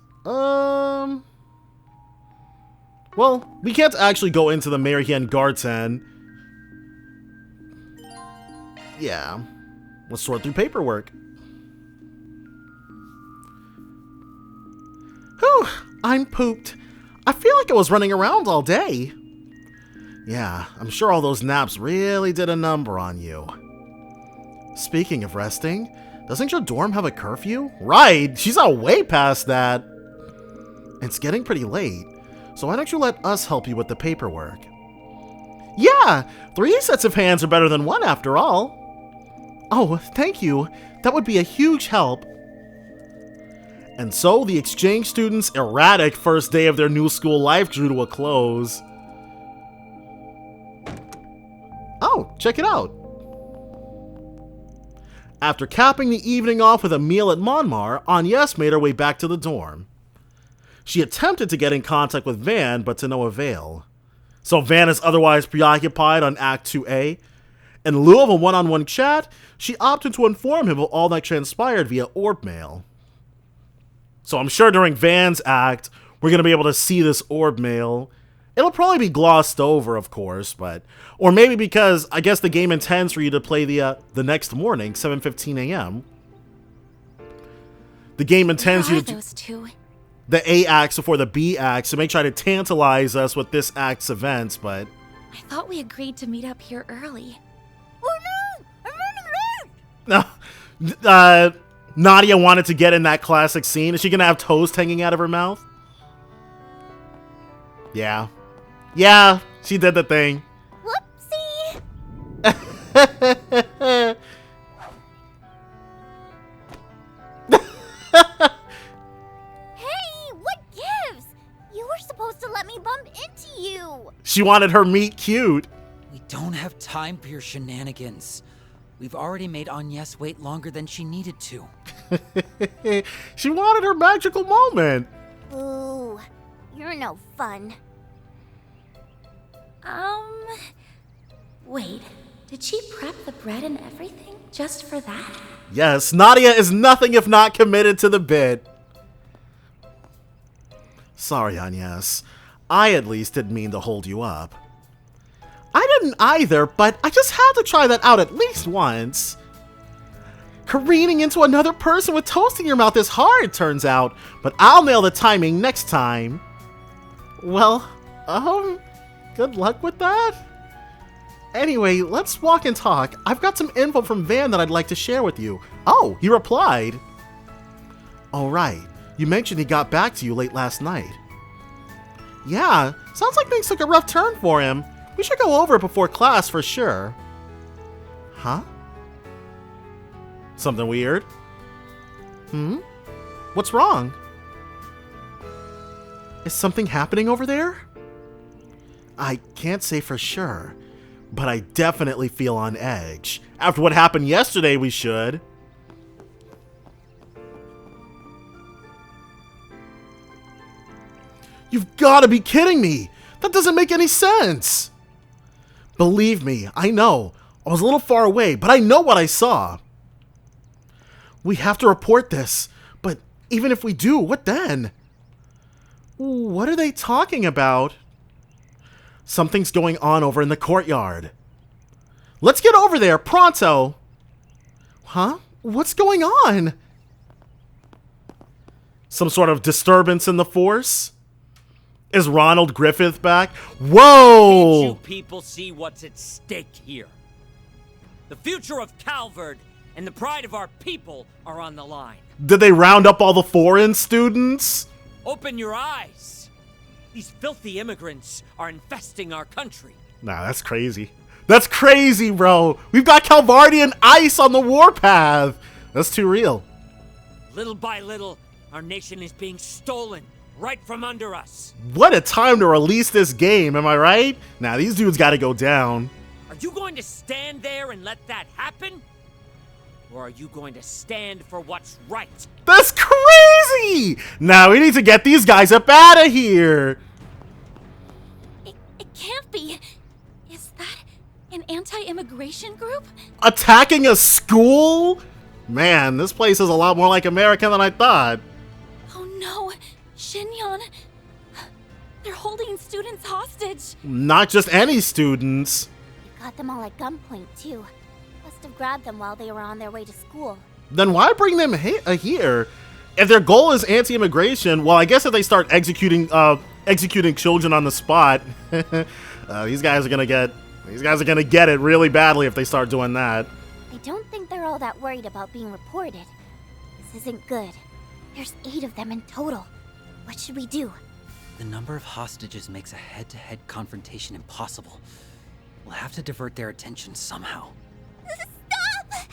Speaker 1: Well, we can't actually go into the Marihan Garten. Yeah. Let's sort through paperwork. Whew, I'm pooped. I feel like I was running around all day. Yeah, I'm sure all those naps really did a number on you. Speaking of resting, doesn't your dorm have a curfew? Right, she's out way past that. It's getting pretty late, so why don't you let us help you with the paperwork? Yeah, 3 sets of hands are better than 1 after all. Oh, thank you. That would be a huge help. And so the exchange students' erratic first day of their new school life drew to a close. Oh, check it out. After capping the evening off with a meal at Monmar, Agnes made her way back to the dorm. She attempted to get in contact with Van, but to no avail. So Van is otherwise preoccupied on Act 2A. In lieu of a one-on-one chat, she opted to inform him of all that transpired via orb mail. So I'm sure during Van's act, we're going to be able to see this orb mail. It'll probably be glossed over, of course, but... Or maybe because I guess the game intends for you to play the next morning, 7:15 a.m. The game intends you to...
Speaker 2: those two?
Speaker 1: The A acts before the B acts, so may try to tantalize us with this act's events, but...
Speaker 2: I thought we agreed to meet up here early.
Speaker 5: Oh no! I'm running late!
Speaker 1: Nadia wanted to get in that classic scene. Is she gonna have toast hanging out of her mouth? Yeah. Yeah, she did the thing.
Speaker 5: Whoopsie! Hey, what gives? You were supposed to let me bump into you.
Speaker 1: She wanted her meet cute.
Speaker 3: We don't have time for your shenanigans. We've already made Agnes wait longer than she needed to.
Speaker 1: She wanted her magical moment.
Speaker 5: Ooh, you're no fun.
Speaker 2: Wait, did she prep the bread and everything just for that?
Speaker 1: Yes, Nadia is nothing if not committed to the bit. Sorry, Agnes. I at least didn't mean to hold you up. I didn't either, but I just had to try that out at least once. Careening into another person with toast in your mouth is hard, turns out, but I'll nail the timing next time. Well, good luck with that. Anyway, let's walk and talk. I've got some info from Van that I'd like to share with you. Oh, he replied. All right, you mentioned he got back to you late last night. Yeah, sounds like things took a rough turn for him. We should go over it before class for sure. Huh? Something weird? What's wrong? Is something happening over there? I can't say for sure, but I definitely feel on edge. After what happened yesterday, we should. You've got to be kidding me! That doesn't make any sense! Believe me, I know. I was a little far away, but I know what I saw. We have to report this, but Even if we do, what then? What are they talking about? Something's going on over in the courtyard. Let's get over there, pronto! Huh? What's going on? Some sort of disturbance in the force? Is Ronald Griffith back? Whoa!
Speaker 13: Can't you people see what's at stake here? The future of Calvard and the pride of our people are on the line.
Speaker 1: Did they round up all the foreign students?
Speaker 13: Open your eyes. These filthy immigrants are infesting our country.
Speaker 1: Nah, that's crazy. That's crazy, bro. We've got Calvardian ice on the warpath. That's too real.
Speaker 13: Little by little, our nation is being stolen right from under us.
Speaker 1: What a time to release this game, am I right? Nah, these dudes gotta go down.
Speaker 13: Are you going to stand there and let that happen? Or are you going to stand for what's right?
Speaker 1: That's crazy! Now we need to get these guys up out of here.
Speaker 2: It can't be. Is that an anti-immigration group?
Speaker 1: Attacking a school? Man, this place is a lot more like America than I thought.
Speaker 2: Oh no, Shinyon. They're holding students hostage.
Speaker 1: Not just any students.
Speaker 5: You got them all at gunpoint, too. Must have grabbed them while they were on their way to school.
Speaker 1: Then why bring them here? If their goal is anti-immigration, well, I guess if they start executing children on the spot, these guys are gonna get it really badly if they start doing that.
Speaker 5: I don't think they're all that worried about being reported. This isn't good. There's 8 of them in total. What should we do?
Speaker 3: The number of hostages makes a head-to-head confrontation impossible. We'll have to divert their attention somehow.
Speaker 5: Stop!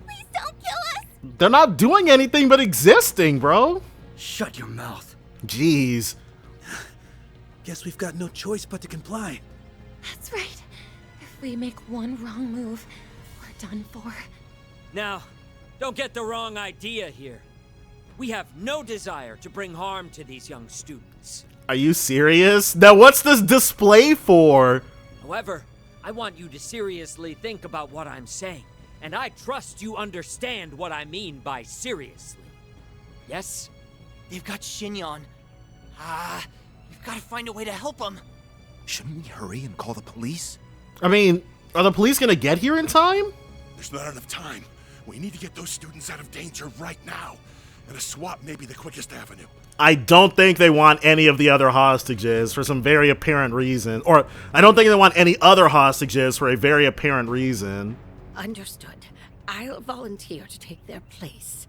Speaker 5: Please don't kill us!
Speaker 1: They're not doing anything but existing, bro.
Speaker 12: Shut your mouth.
Speaker 1: Jeez.
Speaker 8: Guess we've got no choice but to comply.
Speaker 2: That's right. If we make one wrong move, we're done for.
Speaker 13: Now, don't get the wrong idea here. We have no desire to bring harm to these young students.
Speaker 1: Are you serious? Now what's this display for?
Speaker 13: However, I want you to seriously think about what I'm saying, and I trust you understand what I mean by seriously. Yes?
Speaker 8: They've got Shinyon. We've got to find a way to help them.
Speaker 9: Shouldn't we hurry and call the police?
Speaker 1: I mean, are the police gonna get here in time?
Speaker 14: There's not enough time. We need to get those students out of danger right now. And a swap may be the quickest avenue.
Speaker 1: I don't think they want any of the other hostages for some very apparent reason. Or, I don't think they want any other hostages for a very apparent reason.
Speaker 18: Understood. I'll volunteer to take their place.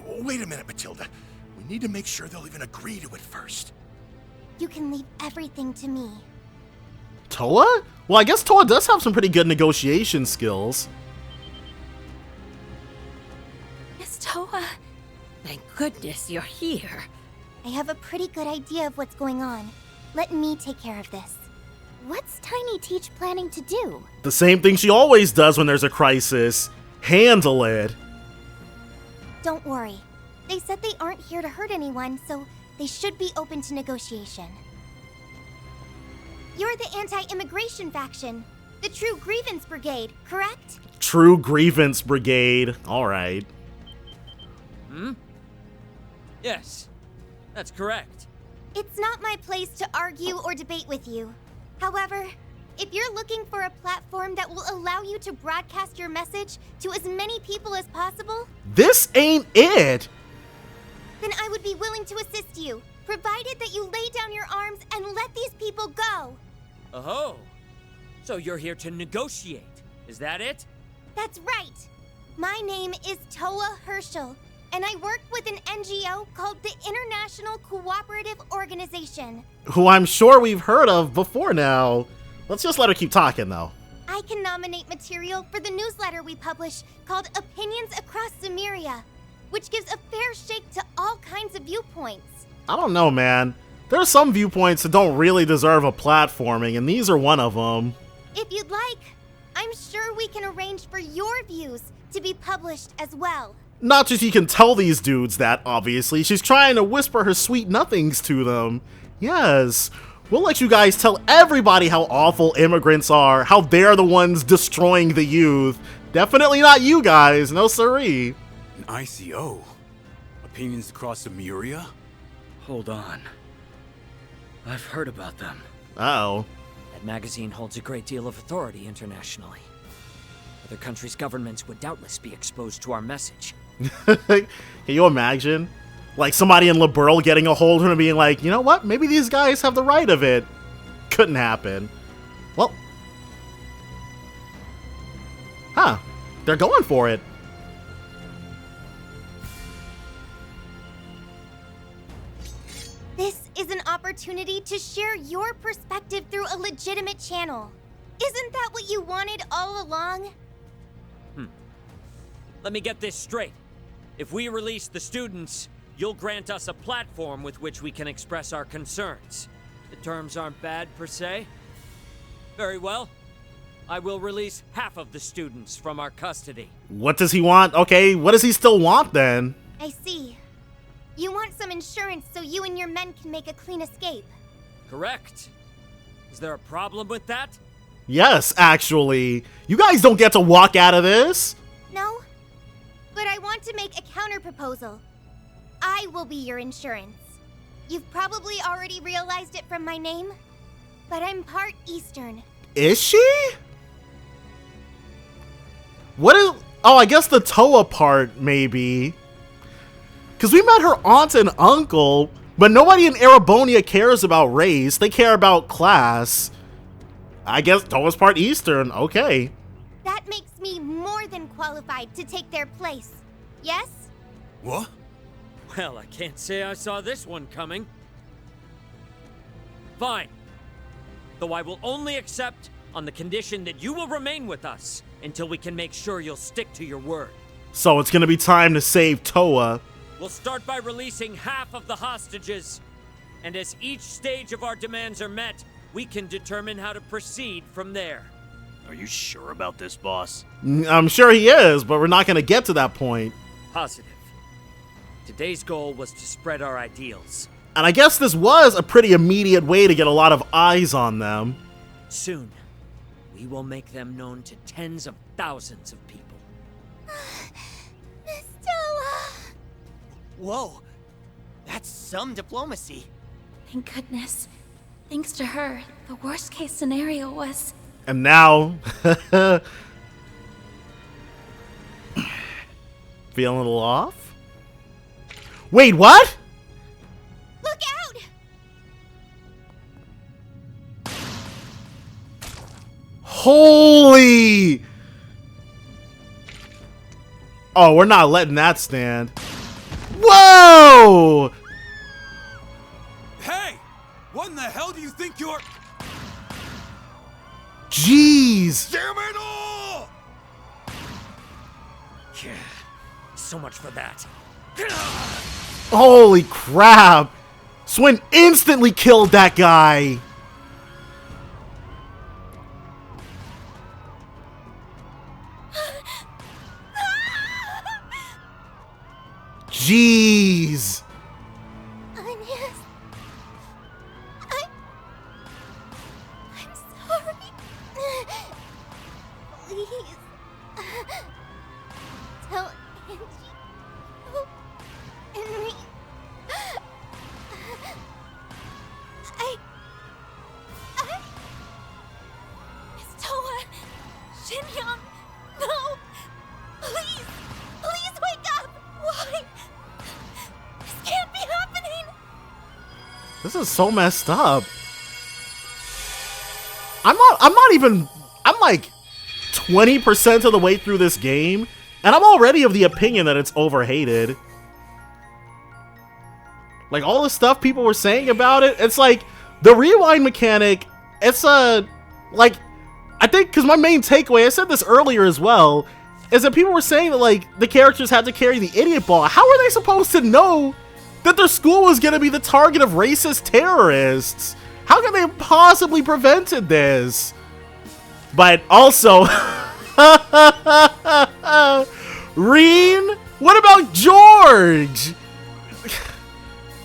Speaker 14: Wait a minute, Matilda. We need to make sure they'll even agree to it first.
Speaker 5: You can leave everything to me.
Speaker 1: Toa? Well, I guess Toa does have some pretty good negotiation skills.
Speaker 2: Miss Toa.
Speaker 18: Thank goodness you're here.
Speaker 5: I have a pretty good idea of what's going on. Let me take care of this. What's Tiny Teach planning to do?
Speaker 1: The same thing she always does when there's a crisis. Handle it.
Speaker 5: Don't worry. They said they aren't here to hurt anyone, so they should be open to negotiation. You're the anti-immigration faction. The True Grievance Brigade, correct?
Speaker 1: True Grievance Brigade. Alright.
Speaker 13: Yes, that's correct.
Speaker 5: It's not my place to argue or debate with you. However, if you're looking for a platform that will allow you to broadcast your message to as many people as possible,
Speaker 1: This ain't it!
Speaker 5: then I would be willing to assist you, provided that you lay down your arms and let these people go.
Speaker 13: Oh, so you're here to negotiate, is that it?
Speaker 5: That's right. My name is Toa Herschel, and I work with an NGO called the International Cooperative Organization.
Speaker 1: Who I'm sure we've heard of before now. Let's just let her keep talking, though.
Speaker 5: I can nominate material for the newsletter we publish called Opinions Across Zemuria, which gives a fair shake to all kinds of viewpoints.
Speaker 1: I don't know, man. There are some viewpoints that don't really deserve a platforming, and these are one of them.
Speaker 5: If you'd like, I'm sure we can arrange for your views to be published as well.
Speaker 1: Not just you can tell these dudes that, obviously. She's trying to whisper her sweet nothings to them. Yes, we'll let you guys tell everybody how awful immigrants are, how they're the ones destroying the youth. Definitely not you guys, no siree.
Speaker 9: An ICO? A Opinions across Emuria?
Speaker 12: Hold on. I've heard about them.
Speaker 1: Uh-oh.
Speaker 13: That magazine holds a great deal of authority internationally. Other countries' governments would doubtless be exposed to our message.
Speaker 1: Can you imagine? Like somebody in Liberl getting a hold of him and being like, you know what? Maybe these guys have the right of it. Couldn't happen. Well. Huh. They're going for it.
Speaker 5: This is an opportunity to share your perspective through a legitimate channel. Isn't that what you wanted all along?
Speaker 13: Let me get this straight. If we release the students, you'll grant us a platform with which we can express our concerns. The terms aren't bad, per se. Very well. I will release half of the students from our custody.
Speaker 1: What does he want? Okay, what does he still want then?
Speaker 5: I see. You want some insurance so you and your men can make a clean escape.
Speaker 13: Correct. Is there a problem with that?
Speaker 1: Yes, actually. You guys don't get to walk out of this.
Speaker 5: No, but I want to make a counter-proposal. I will be your insurance. You've probably already realized it from my name, but I'm part Eastern.
Speaker 1: Is she? What is... Oh, I guess the Toa part, maybe. Because we met her aunt and uncle, but nobody in Erebonia cares about race. They care about class. I guess Toa's part Eastern. Okay.
Speaker 5: That makes me more than qualified to take their place. Yes?
Speaker 9: What?
Speaker 13: Well, I can't say I saw this one coming. Fine. Though I will only accept on the condition that you will remain with us until we can make sure you'll stick to your word.
Speaker 1: So it's gonna be time to save Toa.
Speaker 13: We'll start by releasing half of the hostages. And as each stage of our demands are met, we can determine how to proceed from there.
Speaker 19: Are you sure about this, boss?
Speaker 1: I'm sure he is, but we're not gonna get to that point.
Speaker 13: Positive. Today's goal was to spread our ideals.
Speaker 1: And I guess this was a pretty immediate way to get a lot of eyes on them.
Speaker 13: Soon, we will make them known to tens of thousands of people.
Speaker 5: Miss Toa!
Speaker 20: Whoa, that's some diplomacy.
Speaker 2: Thank goodness. Thanks to her, the worst case scenario was...
Speaker 1: And now... Feeling a little off? Wait, what?
Speaker 5: Look out!
Speaker 1: Holy! Oh, we're not letting that stand. Whoa!
Speaker 9: Hey! What in the hell do you think you're...
Speaker 1: Jeez!
Speaker 9: Damn it all!
Speaker 13: Yeah, so much for that.
Speaker 1: Holy crap! Swin instantly killed that guy! Jeez!
Speaker 5: I'm sorry. Please. Tell Angie. Oh, Henry.
Speaker 2: Miss Toa! Shinhyang! No! Please! Please wake up! Why? This can't be happening!
Speaker 1: This is so messed up. I'm like 20% of the way through this game, and I'm already of the opinion that it's overhated. Like, all the stuff people were saying about it, it's like, the rewind mechanic, it's like, I think, because my main takeaway, I said this earlier as well, is that people were saying that, like, the characters had to carry the idiot ball. How are they supposed to know that their school was going to be the target of racist terrorists? How could they have possibly prevented this? But also, Reen, what about George?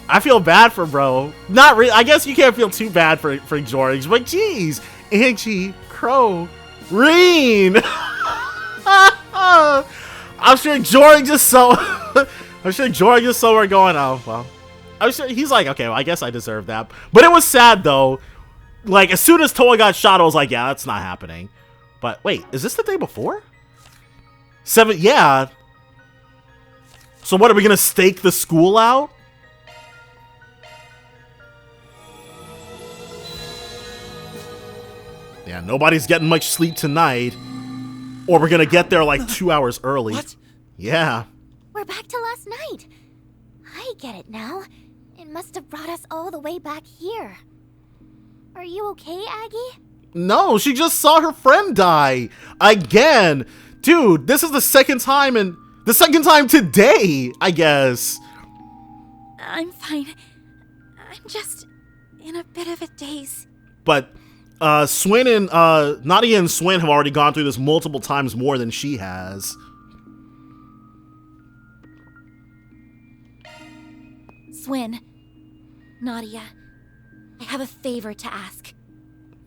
Speaker 1: I feel bad for bro. Not really. I guess you can't feel too bad for George, but geez, Angie, Crow, Reen. I'm sure George is so. I'm sure George is somewhere going, oh, well. I'm sure he's like, okay, well, I guess I deserve that. But it was sad, though. Like, as soon as Toa got shot, I was like, yeah, that's not happening. But wait, is this the day before? 7, yeah. So what, are we going to stake the school out? Yeah, nobody's getting much sleep tonight. Or we're going to get there like 2 hours early.
Speaker 2: What?
Speaker 1: Yeah.
Speaker 5: We're back to last night. I get it now. It must have brought us all the way back here. Are you okay, Aggie?
Speaker 1: No, she just saw her friend die. Again. Dude, this is the second time and the second time today, I guess.
Speaker 2: I'm fine. I'm just in a bit of a daze.
Speaker 1: But Swin and Nadia and Swin have already gone through this multiple times more than she has.
Speaker 2: Swin, Nadia, I have a favor to ask.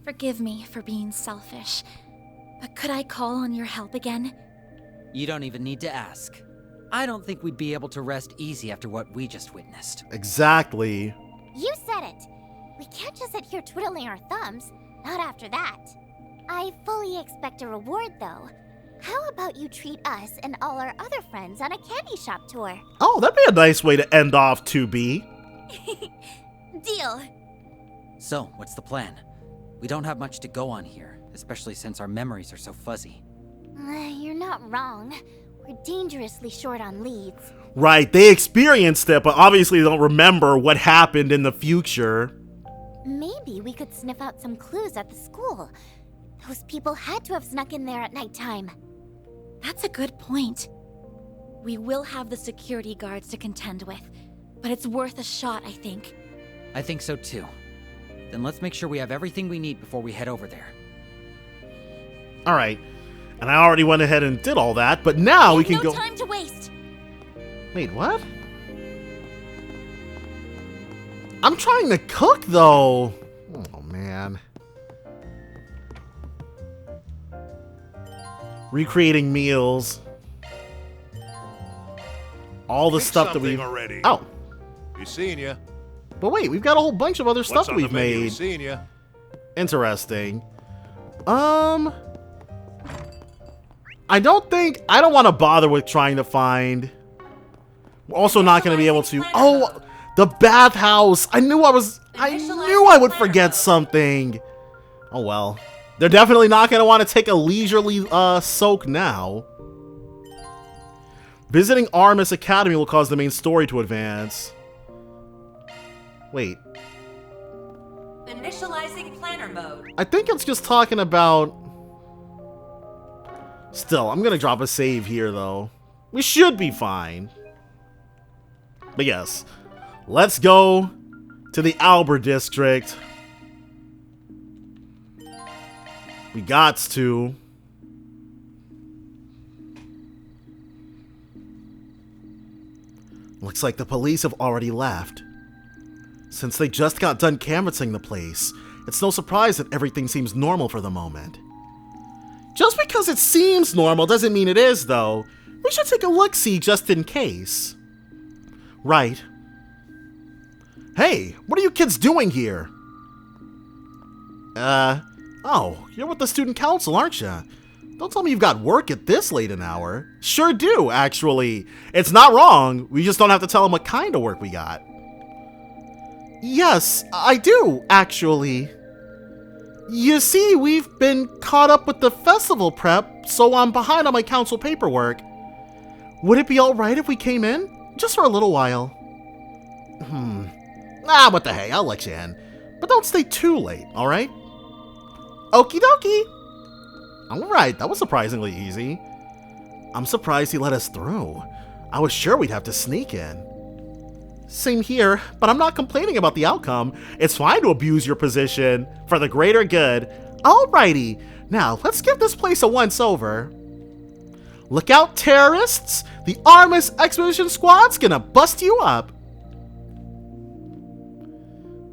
Speaker 2: Forgive me for being selfish, but could I call on your help again?
Speaker 3: You don't even need to ask. I don't think we'd be able to rest easy after what we just witnessed.
Speaker 1: Exactly.
Speaker 5: You said it. We can't just sit here twiddling our thumbs. Not after that. I fully expect a reward, though. How about you treat us and all our other friends on a candy shop tour?
Speaker 1: Oh, that'd be a nice way to end off 2B.
Speaker 2: Deal.
Speaker 3: So, what's the plan? We don't have much to go on here, especially since our memories are so fuzzy.
Speaker 5: You're not wrong. We're dangerously short on leads.
Speaker 1: Right, they experienced it, but obviously don't remember what happened in the future.
Speaker 5: Maybe we could sniff out some clues at the school. Those people had to have snuck in there at nighttime.
Speaker 2: That's a good point. We will have the security guards to contend with, but it's worth a shot, I think.
Speaker 3: I think so too. Then let's make sure we have everything we need before we head over there.
Speaker 1: Alright, and I already went ahead and did all that, but now we can go—
Speaker 2: No time to waste!
Speaker 1: Wait, what? I'm trying to cook, though. Oh, man. Recreating meals. All the stuff that we've...
Speaker 14: already.
Speaker 1: Oh.
Speaker 14: Be seeing ya.
Speaker 1: But wait, we've got a whole bunch of other stuff that we've made.
Speaker 14: Be seeing ya.
Speaker 1: Interesting. I don't want to bother with trying to find... We're also not going to be able to... Oh, the bathhouse. I knew I would forget something. Oh, well. They're definitely not going to want to take a leisurely soak now. Visiting Armis Academy will cause the main story to advance. Wait.
Speaker 6: Initializing planner mode.
Speaker 1: I think it's just talking about... Still, I'm going to drop a save here, though. We should be fine. But yes, let's go to the Albert District. We gots to. Looks like the police have already left. Since they just got done canvassing the place, it's no surprise that everything seems normal for the moment. Just because it seems normal doesn't mean it is, though. We should take a look-see just in case. Right. Hey, what are you kids doing here? Oh, you're with the student council, aren't you? Don't tell me you've got work at this late an hour. Sure do, actually. It's not wrong. We just don't have to tell them what kind of work we got. Yes, I do, actually. You see, we've been caught up with the festival prep, so I'm behind on my council paperwork. Would it be alright if we came in? Just for a little while. What the hey, I'll let you in. But don't stay too late, alright? Okie dokie. Alright, that was surprisingly easy. I'm surprised he let us through. I was sure we'd have to sneak in. Same here, but I'm not complaining about the outcome. It's fine to abuse your position for the greater good. Alrighty, now let's give this place a once-over. Look out, terrorists! The Armis Expedition Squad's gonna bust you up!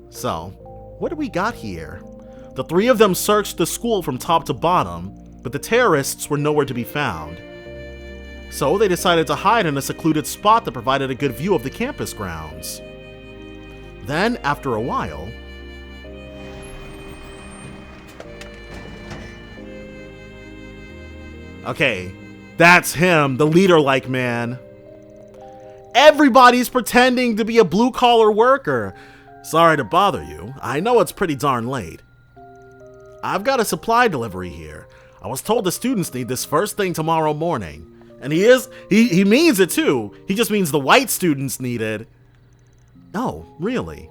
Speaker 1: So, what do we got here? The three of them searched the school from top to bottom, but the terrorists were nowhere to be found. So they decided to hide in a secluded spot that provided a good view of the campus grounds. Then, after a while... Okay, that's him, the leader-like man. Everybody's pretending to be a blue-collar worker. Sorry to bother you. I know it's pretty darn late. I've got a supply delivery here. I was told the students need this first thing tomorrow morning. And he means it too. He just means the white students need it. Oh, really?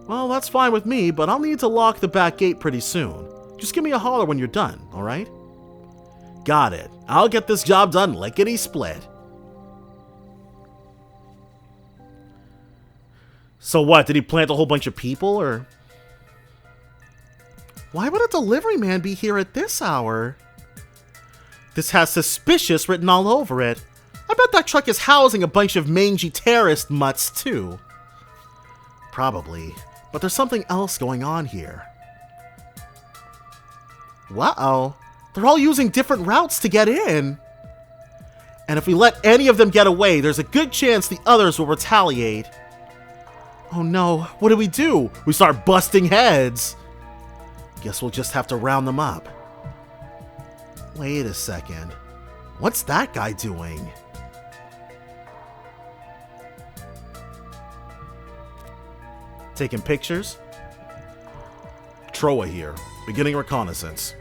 Speaker 1: Well, that's fine with me, but I'll need to lock the back gate pretty soon. Just give me a holler when you're done, alright? Got it. I'll get this job done lickety-split. So what, did he plant a whole bunch of people, or? Why would a delivery man be here at this hour? This has suspicious written all over it. I bet that truck is housing a bunch of mangy terrorist mutts, too. Probably. But there's something else going on here. Uh-oh. They're all using different routes to get in. And if we let any of them get away, there's a good chance the others will retaliate. Oh no, what do? We start busting heads. Guess we'll just have to round them up. Wait a second. What's that guy doing? Taking pictures? Troa here, beginning reconnaissance.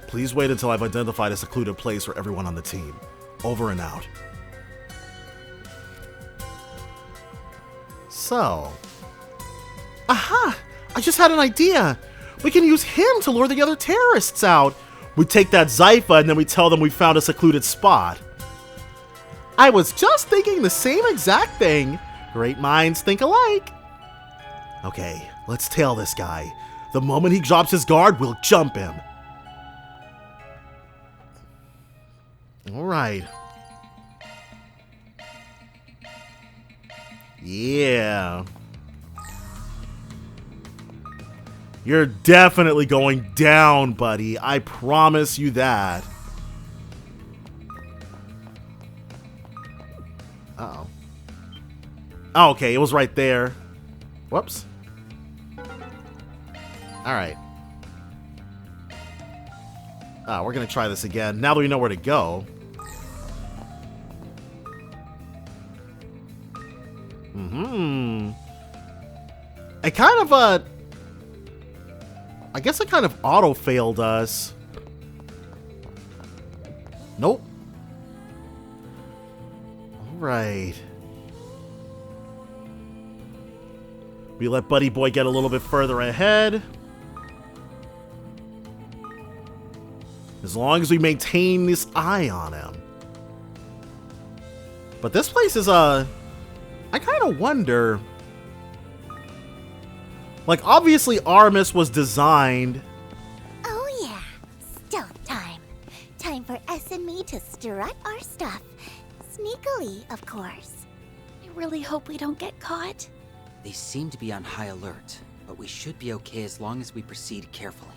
Speaker 1: Please wait until I've identified a secluded place for everyone on the team. Over and out. So. Aha! I just had an idea! We can use him to lure the other terrorists out! We take that Zypha and then we tell them we found a secluded spot. I was just thinking the same exact thing. Great minds think alike. Okay, let's tail this guy. The moment he drops his guard, we'll jump him. Alright. Yeah. You're definitely going down, buddy. I promise you that. Uh-oh. Oh, okay, it was right there. Whoops. Alright. We're gonna try this again. Now that we know where to go. I kind of, I guess it kind of auto-failed us. Nope. Alright. We let Buddy Boy get a little bit further ahead. As long as we maintain this eye on him. But this place is, I kind of wonder... Like, obviously Artemis was designed...
Speaker 5: Oh yeah, stealth time. Time for us and me to strut our stuff. Sneakily, of course.
Speaker 2: I really hope we don't get caught.
Speaker 3: They seem to be on high alert, but we should be okay as long as we proceed carefully.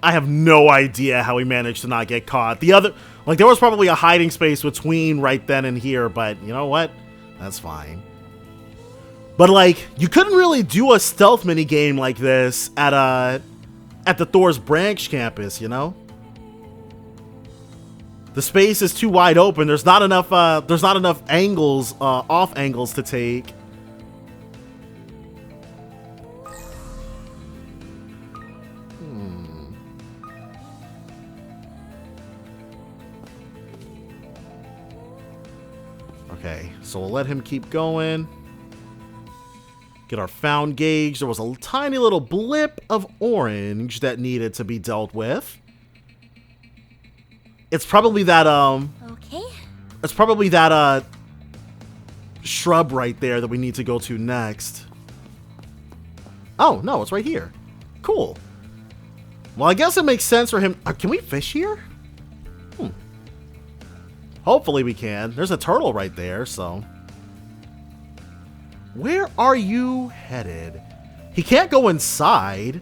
Speaker 1: I have no idea how we managed to not get caught. The other... Like, there was probably a hiding space between right then and here, but you know what? That's fine. But, like, you couldn't really do a stealth minigame like this at the Thor's Branch campus, you know? The space is too wide open. There's not enough angles, off angles to take. Okay, so we'll let him keep going. Get our found gauge. There was a tiny little blip of orange that needed to be dealt with. It's probably that,
Speaker 5: Okay.
Speaker 1: It's probably that, shrub right there that we need to go to next. Oh, no, it's right here. Cool. Well, I guess it makes sense for him. Can we fish here? Hopefully we can. There's a turtle right there, so... Where are you headed? He can't go inside.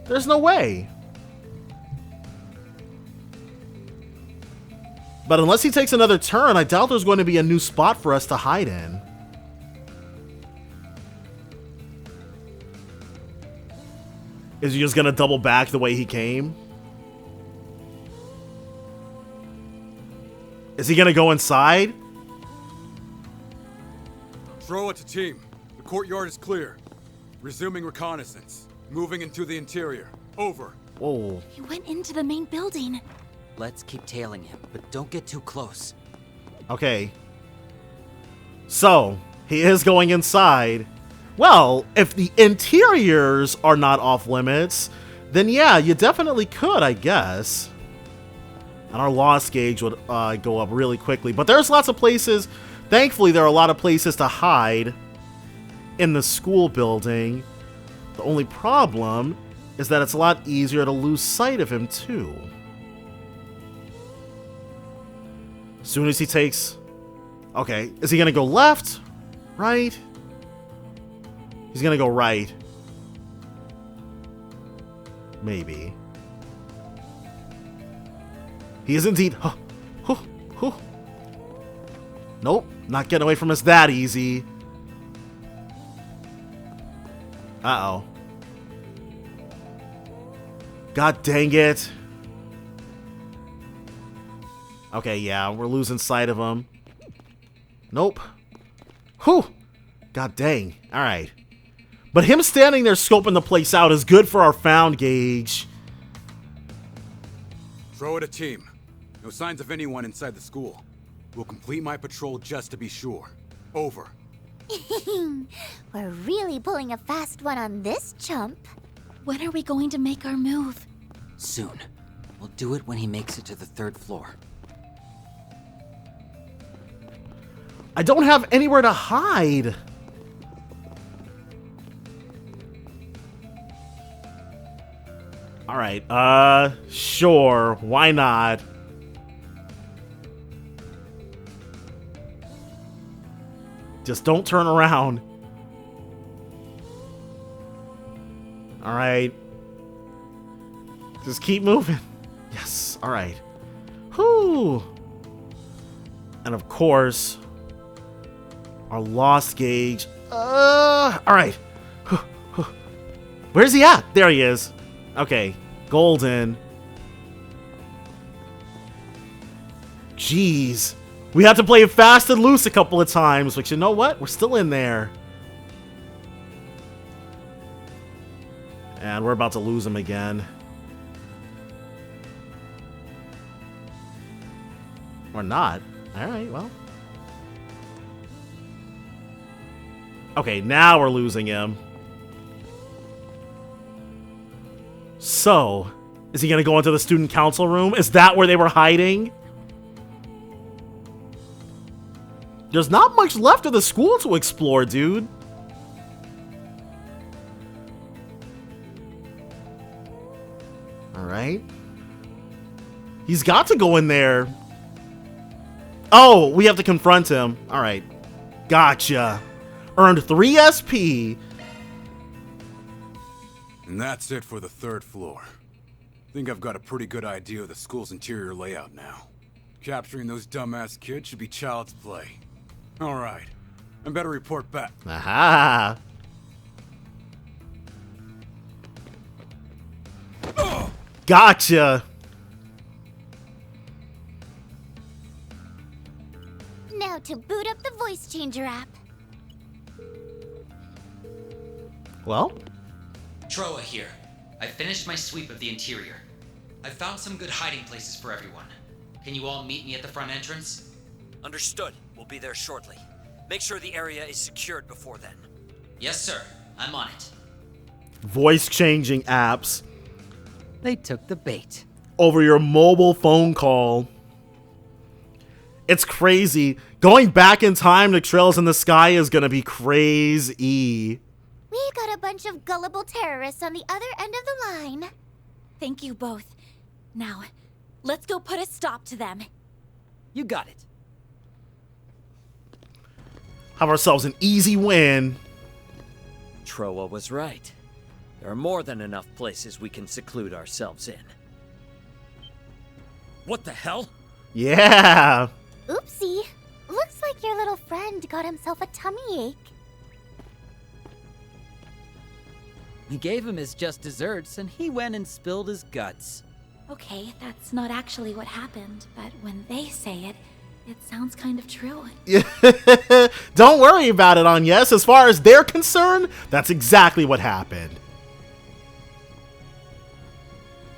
Speaker 1: There's no way. But unless he takes another turn, I doubt there's going to be a new spot for us to hide in. Is he just going to double back the way he came? Is he going to go inside?
Speaker 21: Throw it to team. The courtyard is clear. Resuming reconnaissance. Moving into the interior. Over.
Speaker 1: Whoa.
Speaker 2: He went into the main building.
Speaker 3: Let's keep tailing him, but don't get too close.
Speaker 1: Okay. So, he is going inside. Well, if the interiors are not off limits, then yeah, you definitely could, I guess. And our loss gauge would go up really quickly. But there's lots of places. Thankfully, there are a lot of places to hide in the school building. The only problem is that it's a lot easier to lose sight of him, too. As soon as he takes... Okay, is he going to go left? Right? He's going to go right. Maybe. He is indeed... Nope, not getting away from us that easy. Uh-oh. God dang it. Okay, yeah, we're losing sight of him. Nope. Whew. God dang. Alright. But him standing there scoping the place out is good for our found gauge.
Speaker 21: Throw it a team. No signs of anyone inside the school. We'll complete my patrol just to be sure. Over.
Speaker 5: We're really pulling a fast one on this chump.
Speaker 2: When are we going to make our move?
Speaker 3: Soon. We'll do it when he makes it to the 3rd floor.
Speaker 1: I don't have anywhere to hide. Alright, sure. Why not? Just don't turn around. Alright. Just keep moving. Yes, alright. Whew. And of course, our loss gauge. Alright. Where's he at? There he is. Okay, golden. Jeez. We had to play fast and loose a couple of times, but you know what? We're still in there. And we're about to lose him again. Or not. Alright, well. Okay, now we're losing him. So, is he gonna go into the student council room? Is that where they were hiding? There's not much left of the school to explore, dude. Alright. He's got to go in there. Oh, we have to confront him. Alright. Gotcha. Earned 3 SP.
Speaker 21: And that's it for the 3rd floor. Think I've got a pretty good idea of the school's interior layout now. Capturing those dumbass kids should be child's play. Alright. I better report back.
Speaker 1: Aha! Gotcha!
Speaker 5: Now to boot up the voice changer app.
Speaker 1: Well?
Speaker 22: Troa here. I finished my sweep of the interior. I found some good hiding places for everyone. Can you all meet me at the front entrance?
Speaker 13: Understood. We'll be there shortly. Make sure the area is secured before then.
Speaker 22: Yes, sir. I'm on it.
Speaker 1: Voice changing apps.
Speaker 3: They took the bait.
Speaker 1: Over your mobile phone call. It's crazy. Going back in time to Trails in the Sky is gonna be crazy.
Speaker 5: We got a bunch of gullible terrorists on the other end of the line.
Speaker 2: Thank you both. Now, let's go put a stop to them.
Speaker 3: You got it.
Speaker 1: Have ourselves an easy win.
Speaker 13: Troa was right. There are more than enough places we can seclude ourselves in. What the hell?
Speaker 1: Yeah.
Speaker 5: Oopsie. Looks like your little friend got himself a tummy ache.
Speaker 3: We gave him his just desserts, and he went and spilled his guts.
Speaker 2: Okay, that's not actually what happened, but when they say it, it sounds kind of true.
Speaker 1: Don't worry about it, Agnes. As far as they're concerned, that's exactly what happened.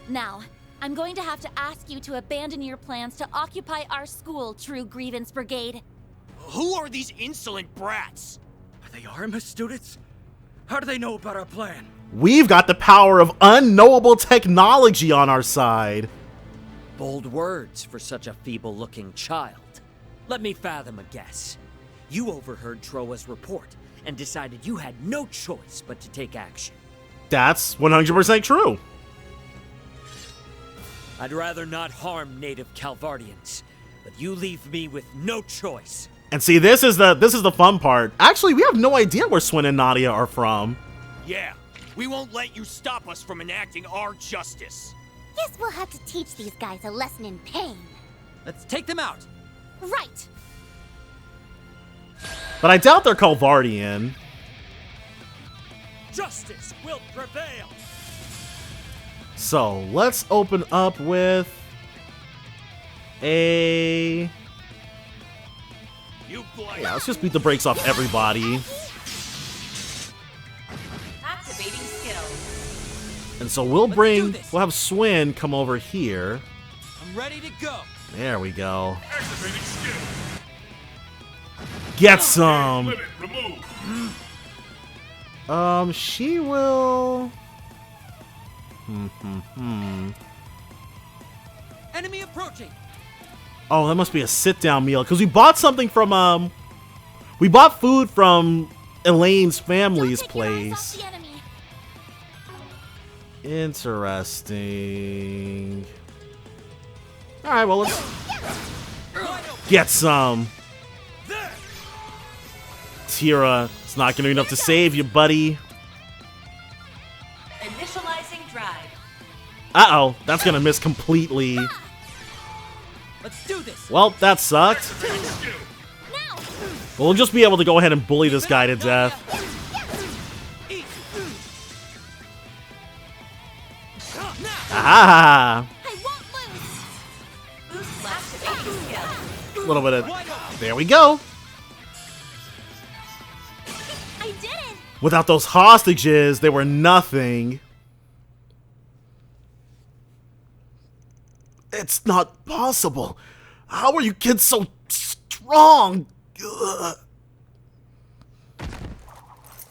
Speaker 2: Now, I'm going to have to ask you to abandon your plans to occupy our school, True Grievance Brigade.
Speaker 8: Who are these insolent brats?
Speaker 12: Are they Artemis students? How do they know about our plan?
Speaker 1: We've got the power of unknowable technology on our side.
Speaker 13: Bold words for such a feeble-looking child. Let me fathom a guess. You overheard Troa's report and decided you had no choice but to take action.
Speaker 1: That's 100% true.
Speaker 13: I'd rather not harm native Calvardians, but you leave me with no choice.
Speaker 1: And see, this is the fun part. Actually, we have no idea where Swin and Nadia are from.
Speaker 8: Yeah, we won't let you stop us from enacting our justice.
Speaker 5: Guess we'll have to teach these guys a lesson in pain.
Speaker 3: Let's take them out.
Speaker 5: Right.
Speaker 1: But I doubt they're Calvardian.
Speaker 13: Justice will prevail.
Speaker 1: So let's open up with a... Yeah, let's just beat the brakes off everybody.
Speaker 6: Activating skill.
Speaker 1: And so we'll have Swin come over here.
Speaker 3: I'm ready to go.
Speaker 1: There we go.
Speaker 14: Activating skill.
Speaker 1: Get some.
Speaker 14: Limit removed.
Speaker 1: She will...
Speaker 3: Enemy approaching.
Speaker 1: Oh, that must be a sit-down meal. Because we bought something from, we bought food from Elaine's family's place. Interesting. Alright, well, let's get some. Tira, it's not going to be enough to save you, buddy.
Speaker 6: Initializing drive.
Speaker 1: Uh-oh, that's going to miss completely.
Speaker 3: Let's do this.
Speaker 1: Well, that sucked. We'll just be able to go ahead and bully this guy to death. Ah! A little bit of... There we go.
Speaker 2: I did it.
Speaker 1: Without those hostages, they were nothing. It's not possible. How are you kids so strong? Ugh.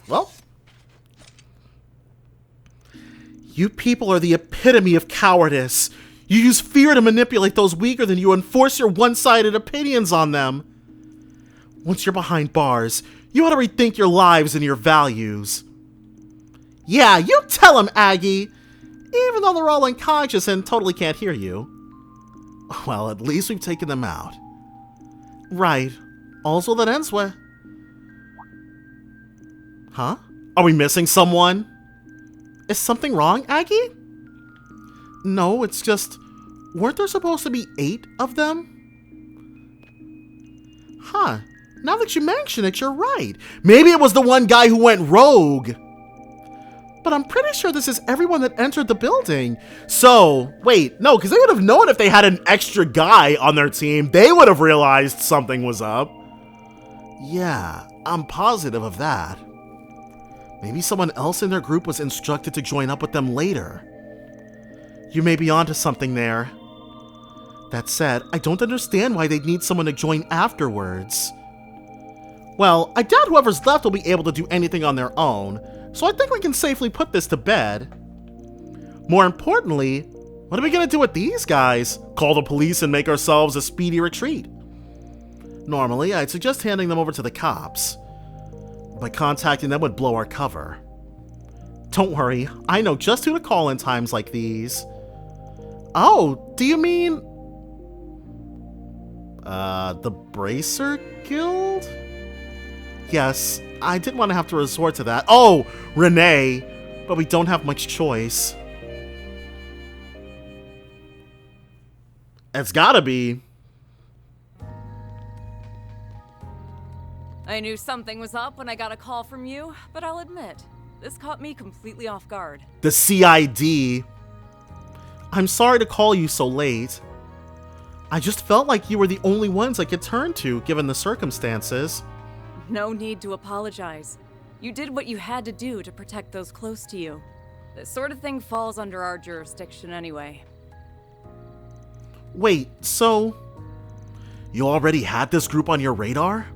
Speaker 1: Well, you people are the epitome of cowardice. You use fear to manipulate those weaker than you and force your one-sided opinions on them. Once you're behind bars, you ought to rethink your lives and your values. Yeah, you tell them, Aggie. Even though they're all unconscious and totally can't hear you. Well, at least we've taken them out. Right. Also, that ends with... Huh? Are we missing someone? Is something wrong, Aggie? No, it's just... Weren't there supposed to be 8 of them? Huh. Now that you mention it, you're right. Maybe it was the one guy who went rogue. But I'm pretty sure this is everyone that entered the building. So, wait, no, because they would have known if they had an extra guy on their team. They would have realized something was up. Yeah, I'm positive of that. Maybe someone else in their group was instructed to join up with them later. You may be onto something there. That said, I don't understand why they'd need someone to join afterwards. Well, I doubt whoever's left will be able to do anything on their own, so I think we can safely put this to bed. More importantly, what are we gonna do with these guys? Call the police and make ourselves a speedy retreat? Normally, I'd suggest handing them over to the cops. By contacting them would blow our cover. Don't worry, I know just who to call in times like these. Oh, do you mean... the Bracer Guild? Yes, I didn't want to have to resort to that. Oh, Renee! But we don't have much choice. It's gotta be.
Speaker 7: I knew something was up when I got a call from you, but I'll admit, this caught me completely off guard.
Speaker 17: The CID. I'm sorry to call you so late. I just felt like you were the only ones I could turn to, given the circumstances.
Speaker 7: No need to apologize. You did what you had to do to protect those close to you. This sort of thing falls under our jurisdiction anyway.
Speaker 17: Wait, so you already had this group on your radar?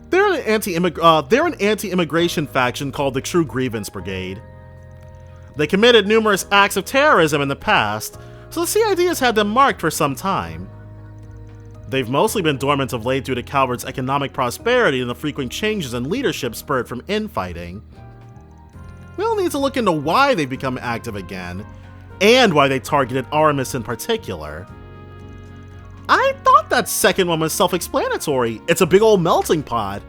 Speaker 17: They're an anti-immigration faction called the True Grievance Brigade. They committed numerous acts of terrorism in the past, so the CID has had them marked for some time. They've mostly been dormant of late due to Calvert's economic prosperity and the frequent changes in leadership spurred from infighting. We'll need to look into why they've become active again, and why they targeted Aramis in particular. I thought that second one was self-explanatory. It's a big old melting pot.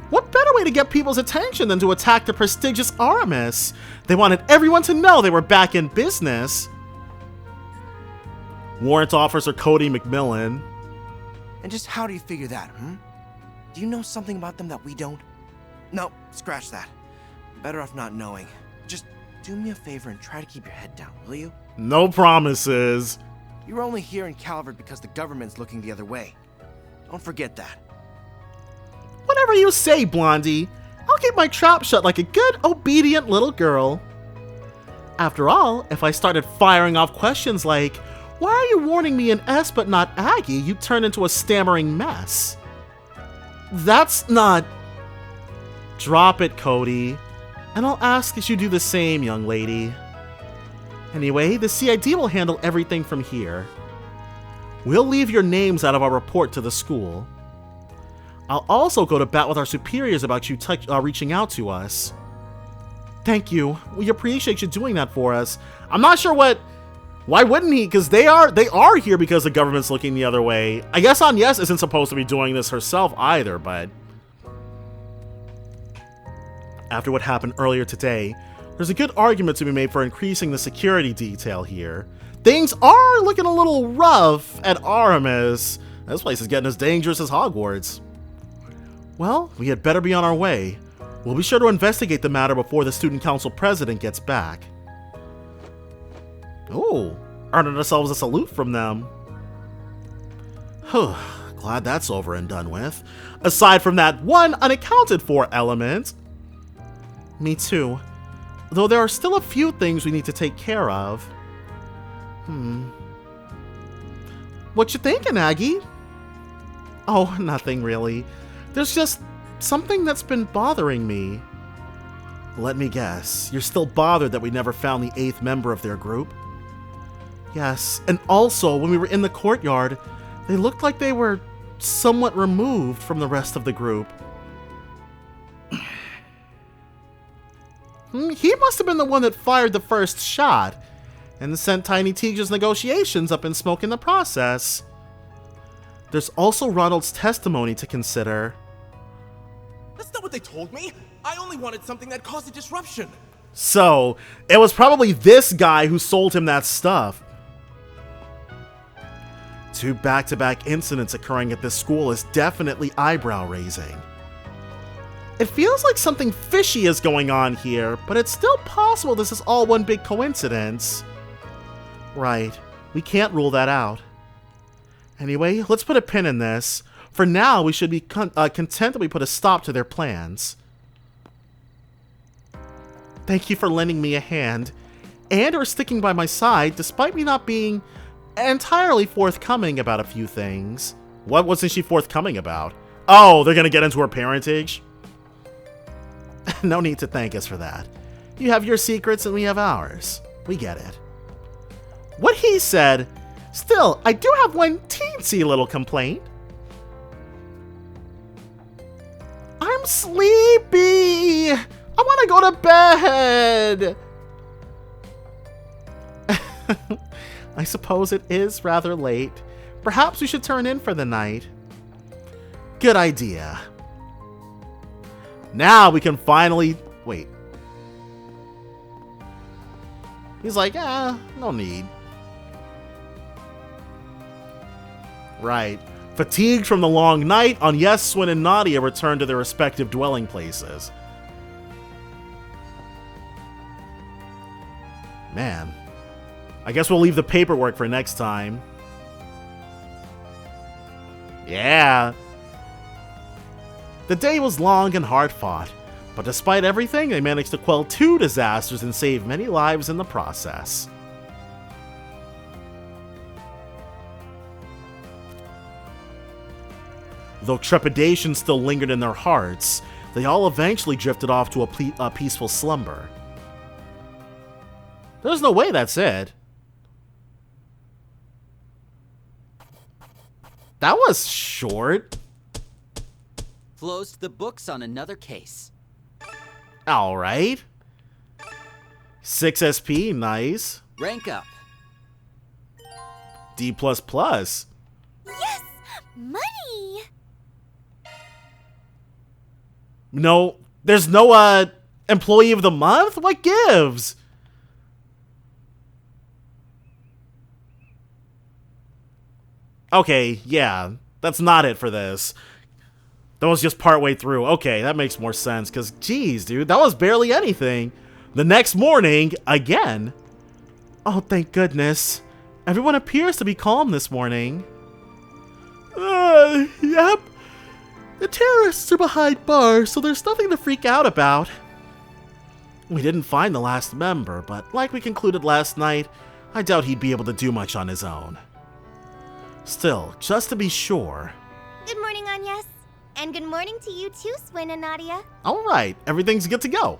Speaker 17: What better way to get people's attention than to attack the prestigious Aramis? They wanted everyone to know they were back in business. Warrant Officer Cody McMillan.
Speaker 10: And just how do you figure that, Do you know something about them that we don't? No, scratch that. Better off not knowing. Just do me a favor and try to keep your head down, will you?
Speaker 17: No promises.
Speaker 10: You're only here in Calvert because the government's looking the other way. Don't forget that.
Speaker 17: Whatever you say, Blondie. I'll keep my trap shut like a good, obedient little girl. After all, if I started firing off questions like, why are you warning me in S but not Aggie, you'd turn into a stammering mess. That's not... Drop it, Cody. And I'll ask that you do the same, young lady. Anyway, the CID will handle everything from here. We'll leave your names out of our report to the school. I'll also go to bat with our superiors about you reaching out to us. Thank you. We appreciate you doing that for us. I'm not sure what... Why wouldn't he? Because they are here because the government's looking the other way. I guess Agnes isn't supposed to be doing this herself either, but... After what happened earlier today, there's a good argument to be made for increasing the security detail here. Things are looking a little rough at Aramis. This place is getting as dangerous as Hogwarts. Well, we had better be on our way. We'll be sure to investigate the matter before the student council president gets back. Oh, earning ourselves a salute from them. Whew, glad that's over and done with. Aside from that one unaccounted for element. Me too. Though there are still a few things we need to take care of. What you thinking, Aggie? Oh, nothing really. There's just something that's been bothering me. Let me guess, you're still bothered that we never found the 8th member of their group? Yes, and also, when we were in the courtyard, they looked like they were somewhat removed from the rest of the group. He must have been the one that fired the first shot, and sent Tiny Tiger's negotiations up in smoke in the process. There's also Ronald's testimony to consider.
Speaker 23: That's not what they told me. I only wanted something that caused a disruption.
Speaker 17: So, it was probably this guy who sold him that stuff. 2 back-to-back incidents occurring at this school is definitely eyebrow-raising. It feels like something fishy is going on here, but it's still possible this is all one big coincidence. Right, we can't rule that out. Anyway, let's put a pin in this. For now, we should be content that we put a stop to their plans. Thank you for lending me a hand, and for sticking by my side despite me not being entirely forthcoming about a few things. What wasn't she forthcoming about? Oh, they're gonna get into her parentage? No need to thank us for that. You have your secrets and we have ours. We get it. What he said. Still, I do have one teensy little complaint. I'm sleepy. I want to go to bed. I suppose it is rather late. Perhaps we should turn in for the night. Good idea. Now we can finally... Wait. He's like, no need. Right.
Speaker 1: Fatigued from the long night, Agnes, Swin, and Nadia return to their respective dwelling places. Man. I guess we'll leave the paperwork for next time. Yeah. The day was long and hard-fought, but despite everything, they managed to quell 2 disasters and save many lives in the process. Though trepidation still lingered in their hearts, they all eventually drifted off to a peaceful slumber. There's no way that's it. That was short.
Speaker 3: Closed the books on another case.
Speaker 1: Alright. 6 SP, nice.
Speaker 3: Rank up.
Speaker 1: D++.
Speaker 5: Yes! Money!
Speaker 1: No, there's no, employee of the month? What gives? Okay, yeah, that's not it for this. That was just partway through. Okay, that makes more sense, because, geez, dude, that was barely anything. The next morning, again. Oh, thank goodness. Everyone appears to be calm this morning. Yep. The terrorists are behind bars, so there's nothing to freak out about. We didn't find the last member, but like we concluded last night, I doubt he'd be able to do much on his own. Still, just to be sure.
Speaker 5: Good morning, Agnes. And good morning to you too, Swin and Nadia.
Speaker 1: Alright, everything's good to go.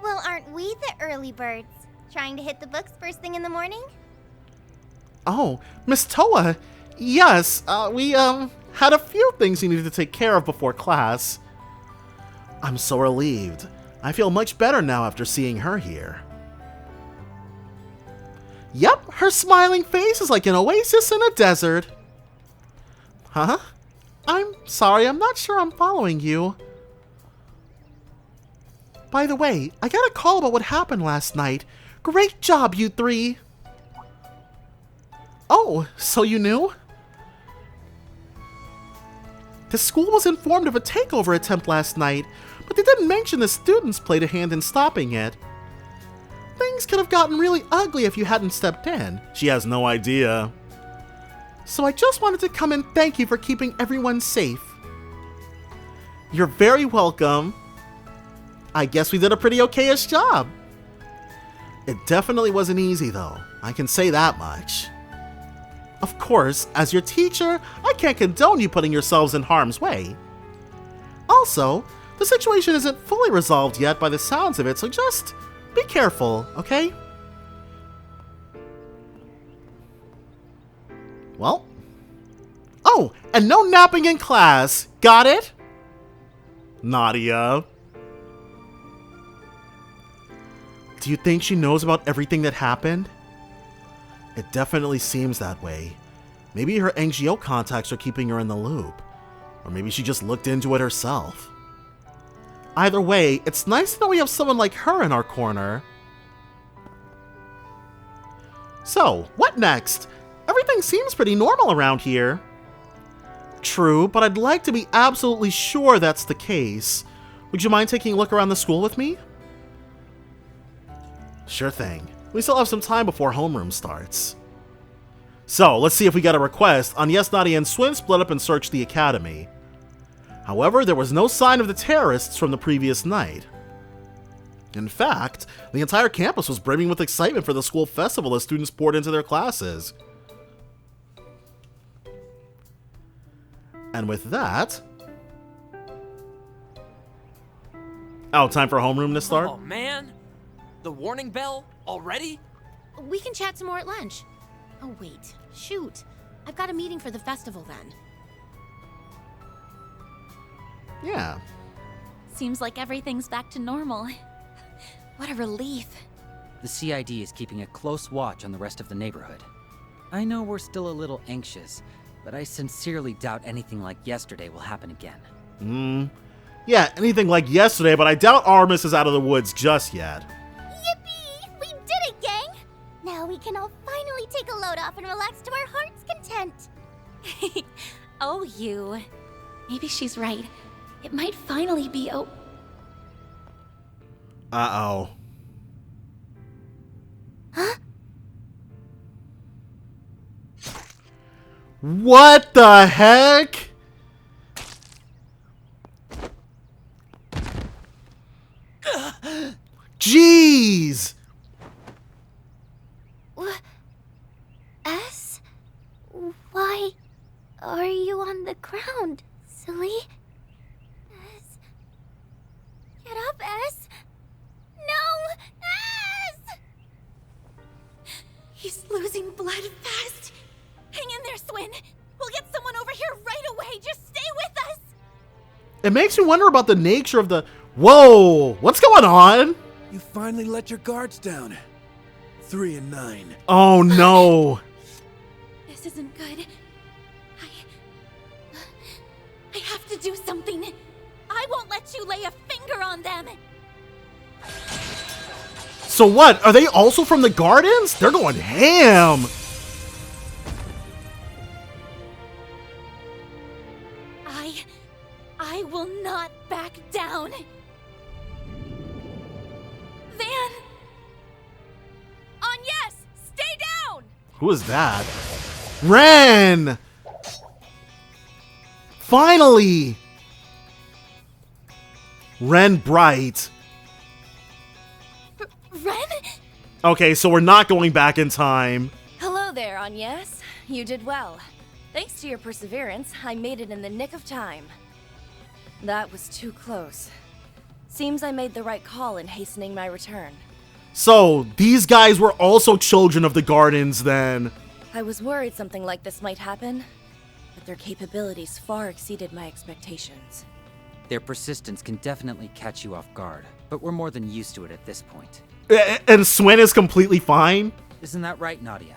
Speaker 5: Well, aren't we the early birds? Trying to hit the books first thing in the morning?
Speaker 1: Oh, Miss Toa. Yes, we had a few things we needed to take care of before class. I'm so relieved. I feel much better now after seeing her here. Yep, her smiling face is like an oasis in a desert. Huh? I'm sorry, I'm not sure I'm following you. By the way, I got a call about what happened last night. Great job, you 3. Oh, so you knew? The school was informed of a takeover attempt last night, but they didn't mention the students played a hand in stopping it. Things could have gotten really ugly if you hadn't stepped in. She has no idea. So I just wanted to come and thank you for keeping everyone safe. You're very welcome. I guess we did a pretty okay-ish job. It definitely wasn't easy, though. I can say that much. Of course, as your teacher, I can't condone you putting yourselves in harm's way. Also, the situation isn't fully resolved yet by the sounds of it, so just be careful, okay? Well. Oh, and no napping in class. Got it? Nadia. Do you think she knows about everything that happened? It definitely seems that way. Maybe her NGO contacts are keeping her in the loop. Or maybe she just looked into it herself. Either way, it's nice to know we have someone like her in our corner. So, what next? Everything seems pretty normal around here. True, but I'd like to be absolutely sure that's the case. Would you mind taking a look around the school with me? Sure thing. We still have some time before homeroom starts. So, let's see if we got a request. Agnes, Nadia, and Swin split up and searched the academy. However, there was no sign of the terrorists from the previous night. In fact, the entire campus was brimming with excitement for the school festival as students poured into their classes. And with that... Oh, time for homeroom to start?
Speaker 8: Oh, man. The warning bell already?
Speaker 11: We can chat some more at lunch. Oh, wait. Shoot. I've got a meeting for the festival then.
Speaker 1: Yeah.
Speaker 2: Seems like everything's back to normal. What a relief.
Speaker 3: The CID is keeping a close watch on the rest of the neighborhood. I know we're still a little anxious, but I sincerely doubt anything like yesterday will happen again.
Speaker 1: Yeah, anything like yesterday, but I doubt Artemis is out of the woods just yet.
Speaker 5: Yippee! We did it, gang! Now we can all finally float off and relax to our heart's content.
Speaker 2: Oh, you. Maybe she's right. It might finally be
Speaker 1: Uh-oh.
Speaker 5: Huh?
Speaker 1: What the heck? Jeez!
Speaker 5: S? Why are you on the ground, silly? S? Get up, S! No! S!
Speaker 2: He's losing blood fast. Hang in there, Swin. We'll get someone over here right away. Just stay with us.
Speaker 1: It makes me wonder about the nature of the... Whoa! What's going on?
Speaker 4: You finally let your guards down. 3 and 9.
Speaker 1: Oh no!
Speaker 2: This isn't good. I have to do something. I won't let you lay a finger on them.
Speaker 1: So what? Are they also from the Gardens? They're going ham!
Speaker 2: I will not back down. Van! On yes! Stay down!
Speaker 1: Who is that? Ren! Finally! Ren Bright.
Speaker 2: Ren?
Speaker 1: Okay, so we're not going back in time.
Speaker 7: Hello there, Agnes. You did well. Thanks to your perseverance, I made it in the nick of time. That was too close. Seems I made the right call in hastening my return.
Speaker 1: So, these guys were also children of the Gardens then.
Speaker 7: I was worried something like this might happen, but their capabilities far exceeded my expectations.
Speaker 3: Their persistence can definitely catch you off guard, but we're more than used to it at this point.
Speaker 1: And Swin is completely fine?
Speaker 3: Isn't that right, Nadia?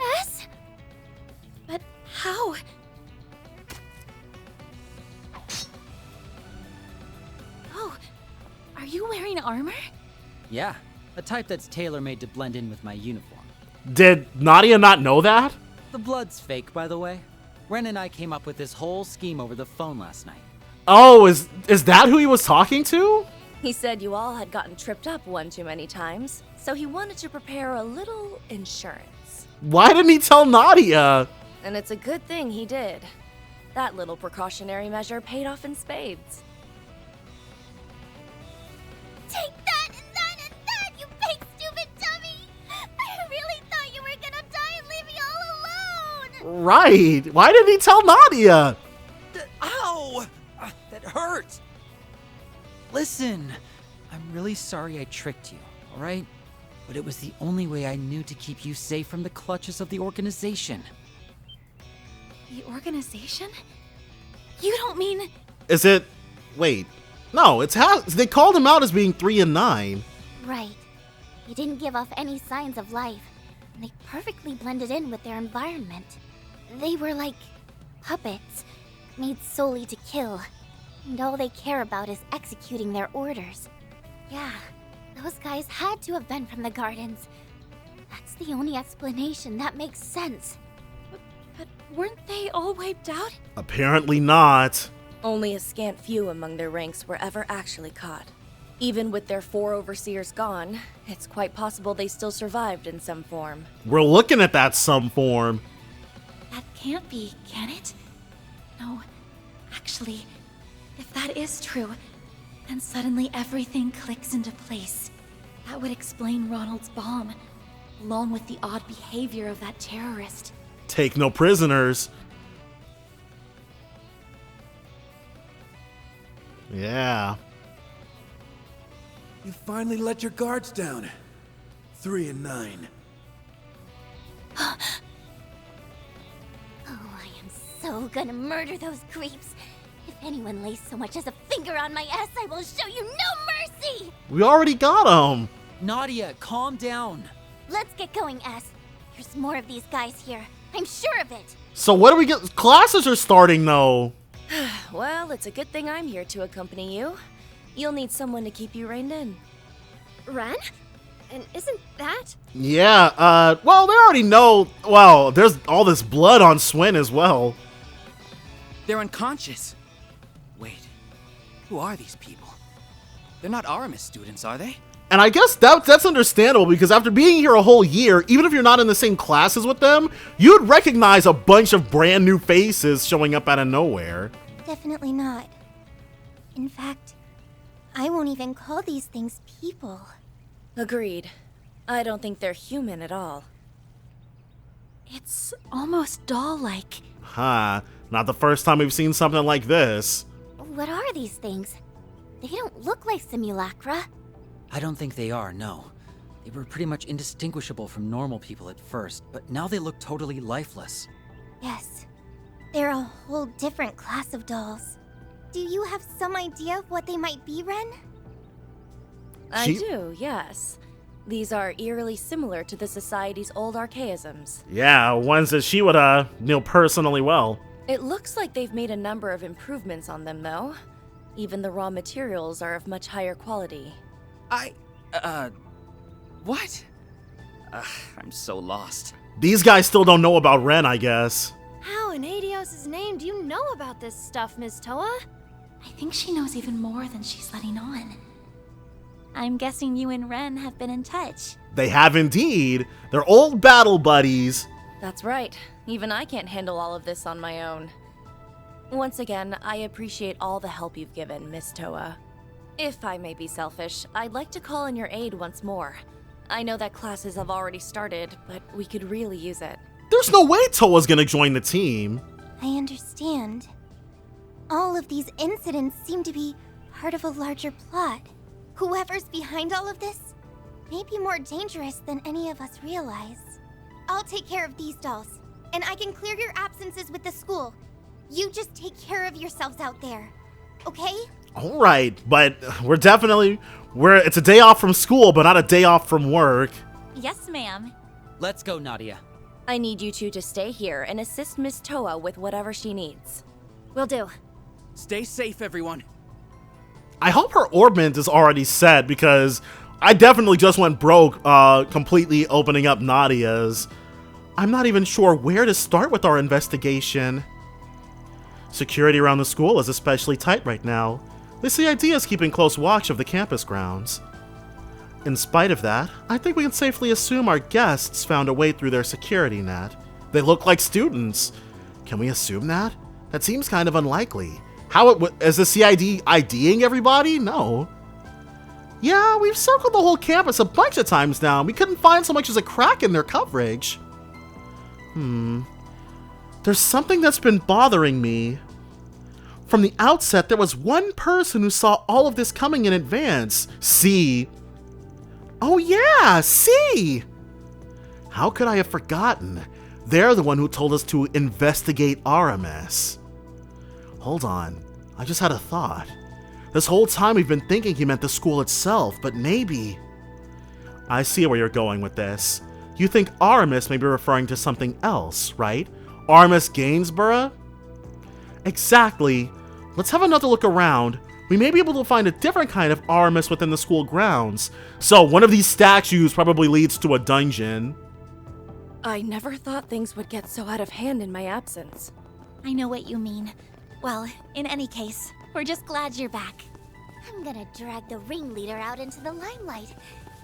Speaker 2: Yes? But how? Oh, are you wearing armor?
Speaker 3: Yeah, a type that's tailor-made to blend in with my uniform.
Speaker 1: Did Nadia not know that?
Speaker 3: The blood's fake, by the way. Ren and I came up with this whole scheme over the phone last night.
Speaker 1: Oh, is that who he was talking to?
Speaker 7: He said you all had gotten tripped up one too many times, so he wanted to prepare a little insurance.
Speaker 1: Why didn't he tell Nadia?
Speaker 7: And it's a good thing he did. That little precautionary measure paid off in spades.
Speaker 5: Take that and that and that, you big stupid dummy! I really thought you were gonna die and leave me all alone!
Speaker 1: Right. Why didn't he tell Nadia?
Speaker 3: Ow! That hurt! Listen, I'm really sorry I tricked you, alright? But it was the only way I knew to keep you safe from the clutches of the organization.
Speaker 2: The organization? You don't mean...
Speaker 1: Is it... Wait. No, it's how... They called him out as being 3 and 9.
Speaker 5: Right. He didn't give off any signs of life, and they perfectly blended in with their environment. They were like puppets, made solely to kill, and all they care about is executing their orders. Yeah, those guys had to have been from the Gardens. That's the only explanation that makes sense.
Speaker 2: But weren't they all wiped out?
Speaker 1: Apparently not.
Speaker 7: Only a scant few among their ranks were ever actually caught. Even with their 4 overseers gone, it's quite possible they still survived in some form.
Speaker 1: We're looking at that some form.
Speaker 2: That can't be, can it? No. Actually, if that is true, then suddenly everything clicks into place. That would explain Ronald's bomb, along with the odd behavior of that terrorist.
Speaker 1: Take no prisoners. Yeah.
Speaker 4: You finally let your guards down. 3 and 9.
Speaker 5: Oh, I am so gonna murder those creeps. If anyone lays so much as a finger on my ass, I will show you no mercy!
Speaker 1: We already got him.
Speaker 3: Nadia, calm down.
Speaker 5: Let's get going, S. There's more of these guys here. I'm sure of it.
Speaker 1: So what do we get? Classes are starting though.
Speaker 7: Well, it's a good thing I'm here to accompany you. You'll need someone to keep you reined in.
Speaker 11: Ren? And isn't that?
Speaker 1: Yeah, well, they already know. Well, there's all this blood on Swin as well.
Speaker 8: They're unconscious. Wait, who are these people? They're not Aramis students, are they?
Speaker 1: And I guess that's understandable, because after being here a whole year, even if you're not in the same classes with them, you'd recognize a bunch of brand new faces showing up out of nowhere.
Speaker 5: Definitely not. In fact, I won't even call these things people.
Speaker 7: Agreed. I don't think they're human at all.
Speaker 2: It's almost doll-like.
Speaker 1: Huh. Not the first time we've seen something like this.
Speaker 5: What are these things? They don't look like simulacra.
Speaker 3: I don't think they are, no. They were pretty much indistinguishable from normal people at first, but now they look totally lifeless.
Speaker 5: Yes. They're a whole different class of dolls. Do you have some idea of what they might be, Ren?
Speaker 7: I do, yes. These are eerily similar to the Society's old archaisms.
Speaker 1: Yeah, ones that she would, know personally well.
Speaker 7: It looks like they've made a number of improvements on them, though. Even the raw materials are of much higher quality.
Speaker 8: What? I'm so lost.
Speaker 1: These guys still don't know about Ren, I guess.
Speaker 11: How in Adios' name do you know about this stuff, Ms. Toa?
Speaker 2: I think she knows even more than she's letting on. I'm guessing you and Ren have been in touch.
Speaker 1: They have indeed. They're old battle buddies.
Speaker 7: That's right. Even I can't handle all of this on my own. Once again, I appreciate all the help you've given, Miss Toa. If I may be selfish, I'd like to call in your aid once more. I know that classes have already started, but we could really use it.
Speaker 1: There's no way Toa's gonna join the team.
Speaker 5: I understand. All of these incidents seem to be part of a larger plot. Whoever's behind all of this may be more dangerous than any of us realize. I'll take care of these dolls, and I can clear your absences with the school. You just take care of yourselves out there, okay?
Speaker 1: All right, but it's a day off from school, but not a day off from work.
Speaker 2: Yes, ma'am.
Speaker 3: Let's go, Nadia.
Speaker 7: I need you two to stay here and assist Miss Toa with whatever she needs.
Speaker 11: Will do.
Speaker 8: Stay safe, everyone.
Speaker 1: I hope her orbment is already set, because I definitely just went broke completely opening up Nadia's. I'm not even sure where to start with our investigation. Security around the school is especially tight right now. The CID is keeping close watch of the campus grounds. In spite of that, I think we can safely assume our guests found a way through their security net. They look like students. Can we assume that? That seems kind of unlikely. Is the CID IDing everybody? No. Yeah, we've circled the whole campus a bunch of times now, and we couldn't find so much as a crack in their coverage. There's something that's been bothering me. From the outset, there was one person who saw all of this coming in advance. C. Oh yeah, C! How could I have forgotten? They're the one who told us to investigate RMS. Hold on, I just had a thought. This whole time we've been thinking he meant the school itself, but maybe... I see where you're going with this. You think RMS may be referring to something else, right? RMS Gainsborough? Exactly. Let's have another look around. We may be able to find a different kind of RMS within the school grounds. So one of these statues probably leads to a dungeon.
Speaker 7: I never thought things would get so out of hand in my absence.
Speaker 2: I know what you mean. Well, in any case, we're just glad you're back.
Speaker 5: I'm gonna drag the ringleader out into the limelight,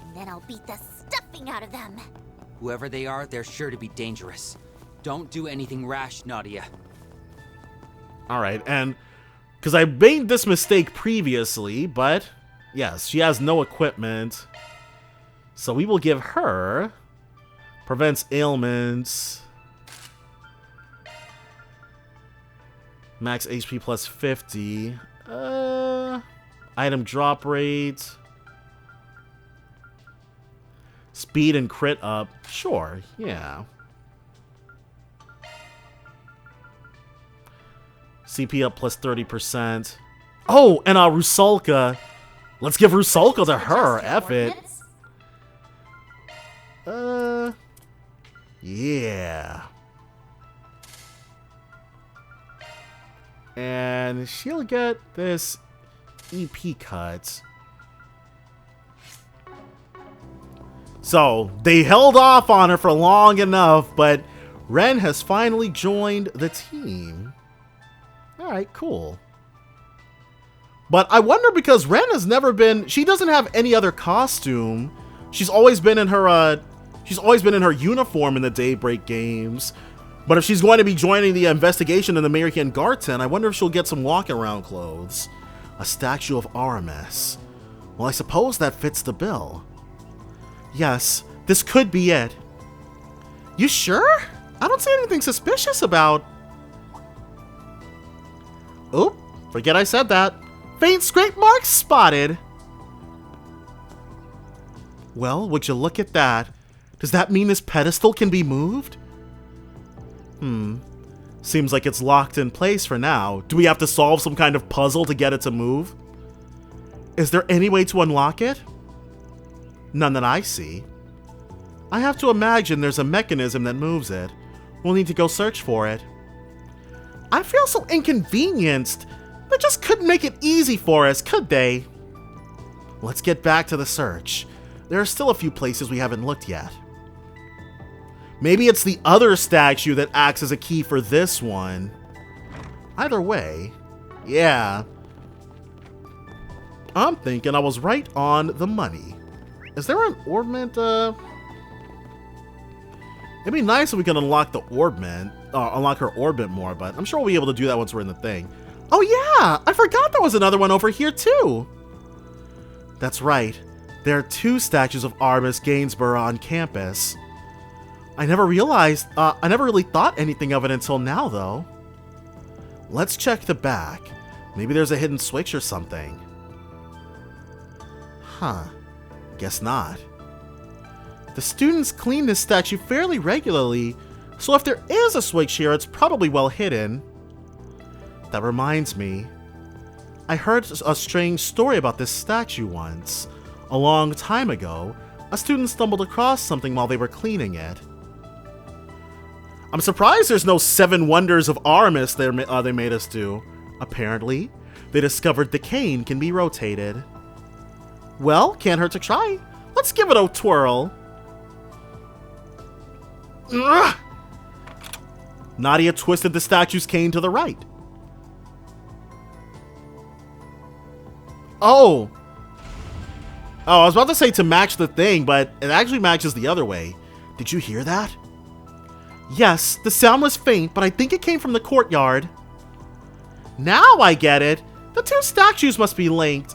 Speaker 5: and then I'll beat the stuffing out of them.
Speaker 3: Whoever they are, they're sure to be dangerous. Don't do anything rash, Nadia.
Speaker 1: Alright, and... because I made this mistake previously, but... yes, she has no equipment. So we will give her... prevents ailments... max HP plus 50... item drop rate... speed and crit up. Sure, yeah. CP up plus 30%. Oh, and Rusalka. Let's give Rusalka to her. F it. Yeah. And she'll get this EP cut. So, they held off on her for long enough, but Ren has finally joined the team. Alright, cool. But I wonder, because Ren has never been... She doesn't have any other costume. She's always been in her uniform in the Daybreak games. But if she's going to be joining the investigation in the American Garden, I wonder if she'll get some walk-around clothes. A statue of Aramis. Well, I suppose that fits the bill. Yes, this could be it. You sure? I don't see anything suspicious about... Oop, forget I said that. Faint scrape marks spotted. Well, would you look at that? Does that mean this pedestal can be moved? Seems like it's locked in place for now. Do we have to solve some kind of puzzle to get it to move? Is there any way to unlock it? None that I see. I have to imagine there's a mechanism that moves it. We'll need to go search for it. I feel so inconvenienced. They just couldn't make it easy for us, could they? Let's get back to the search. There are still a few places we haven't looked yet. Maybe it's the other statue that acts as a key for this one. Either way, yeah. I'm thinking I was right on the money. Is there an orbment? It'd be nice if we could unlock the orbment, unlock her orbit more, but I'm sure we'll be able to do that once we're in the thing. Oh yeah, I forgot there was another one over here too. That's right. There are 2 statues of Aramis Gainsborough on campus. I never really thought anything of it until now, though. Let's check the back. Maybe there's a hidden switch or something. Huh. Guess not. The students clean this statue fairly regularly, so if there is a switch here, it's probably well hidden. That reminds me. I heard a strange story about this statue once. A long time ago, a student stumbled across something while they were cleaning it. I'm surprised there's no 7 wonders of Aramis they made us do. Apparently, they discovered the cane can be rotated. Well, can't hurt to try. Let's give it a twirl. Ugh! Nadia twisted the statue's cane to the right. Oh, I was about to say to match the thing, but it actually matches the other way. Did you hear that? Yes, the sound was faint, but I think it came from the courtyard. Now I get it. The 2 statues must be linked.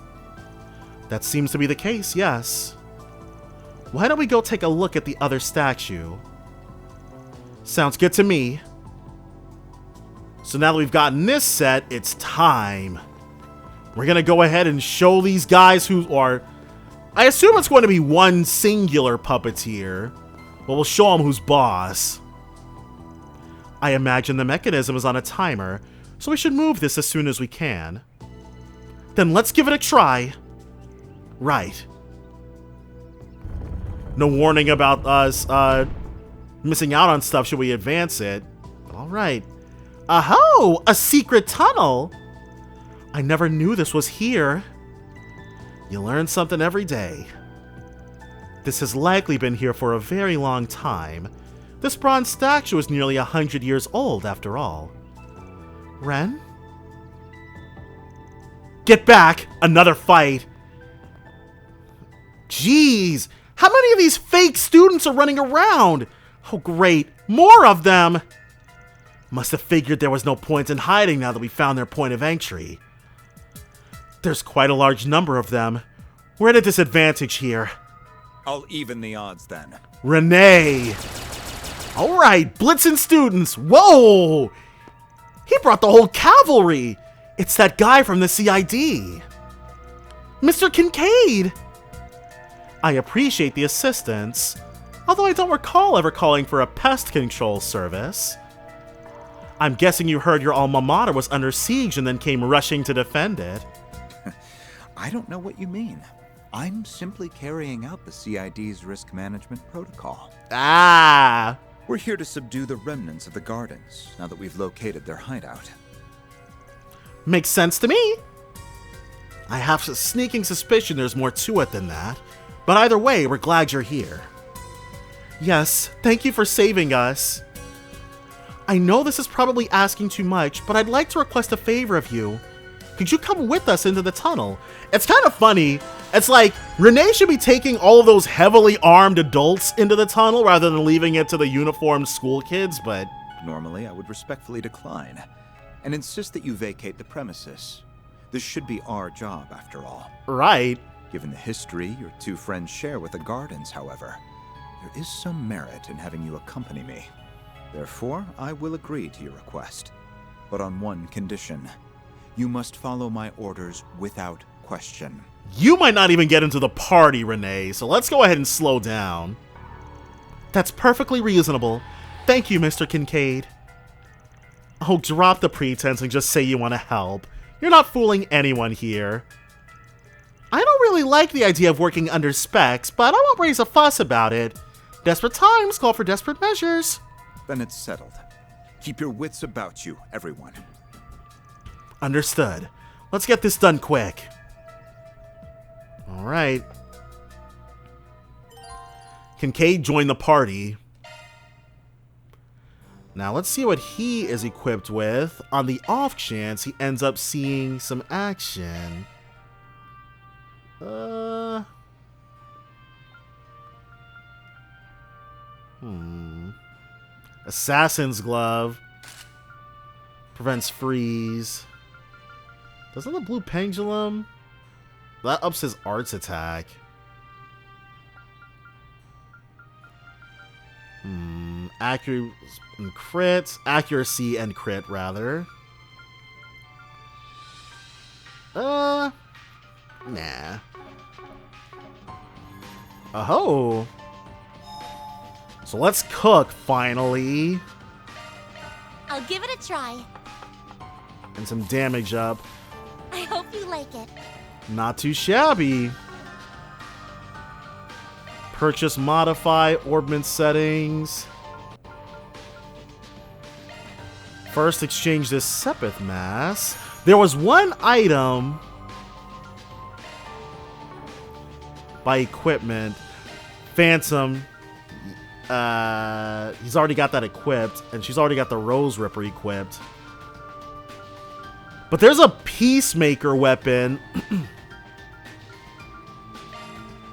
Speaker 1: That seems to be the case, yes. Why don't we go take a look at the other statue? Sounds good to me. So now that we've gotten this set, it's time. We're gonna go ahead and show these guys who are... I assume it's going to be one singular puppeteer, but we'll show them who's boss. I imagine the mechanism is on a timer, so we should move this as soon as we can. Then let's give it a try. Right. No warning about us missing out on stuff should we advance it. Alright. Aho! A secret tunnel! I never knew this was here. You learn something every day. This has likely been here for a very long time. This bronze statue is nearly 100 years old, after all. Ren? Get back! Another fight! Jeez! How many of these fake students are running around? Oh great, more of them! Must have figured there was no point in hiding now that we found their point of entry. There's quite a large number of them. We're at a disadvantage here.
Speaker 15: I'll even the odds then.
Speaker 1: Renee! Alright, blitzing students! Whoa! He brought the whole cavalry! It's that guy from the CID! Mr. Kincaid! I appreciate the assistance, although I don't recall ever calling for a pest control service. I'm guessing you heard your alma mater was under siege and then came rushing to defend it.
Speaker 15: I don't know what you mean. I'm simply carrying out the CID's risk management protocol.
Speaker 1: Ah!
Speaker 15: We're here to subdue the remnants of the gardens, now that we've located their hideout.
Speaker 1: Makes sense to me. I have a sneaking suspicion there's more to it than that. But either way, we're glad you're here. Yes, thank you for saving us. I know this is probably asking too much, but I'd like to request a favor of you. Could you come with us into the tunnel? It's kind of funny. It's like, Renee should be taking all of those heavily armed adults into the tunnel rather than leaving it to the uniformed school kids, but...
Speaker 15: Normally, I would respectfully decline and insist that you vacate the premises. This should be our job, after all.
Speaker 1: Right.
Speaker 15: Given the history your two friends share with the Gardens, however, there is some merit in having you accompany me. Therefore, I will agree to your request, but on one condition. You must follow my orders without question.
Speaker 1: You might not even get into the party, Renee, so let's go ahead and slow down. That's perfectly reasonable. Thank you, Mr. Kincaid. Oh, drop the pretense and just say you want to help. You're not fooling anyone here. I don't really like the idea of working under specs, but I won't raise a fuss about it. Desperate times call for desperate measures.
Speaker 15: Then it's settled. Keep your wits about you, everyone.
Speaker 1: Understood. Let's get this done quick. Alright. Kincaid joined the party. Now let's see what he is equipped with on the off chance he ends up seeing some action. Assassin's Glove. Prevents freeze. Doesn't the blue pendulum? That ups his arts attack. Accuracy and crit. Accuracy and crit, rather. Nah. Oh. So let's cook, finally.
Speaker 5: I'll give it a try.
Speaker 1: And some damage up.
Speaker 5: I hope you like it.
Speaker 1: Not too shabby. Purchase, modify, orbment settings. First, exchange this Sepith Mass. There was one item by equipment. Phantom. He's already got that equipped, and she's already got the Rose Ripper equipped. But there's a Peacemaker weapon.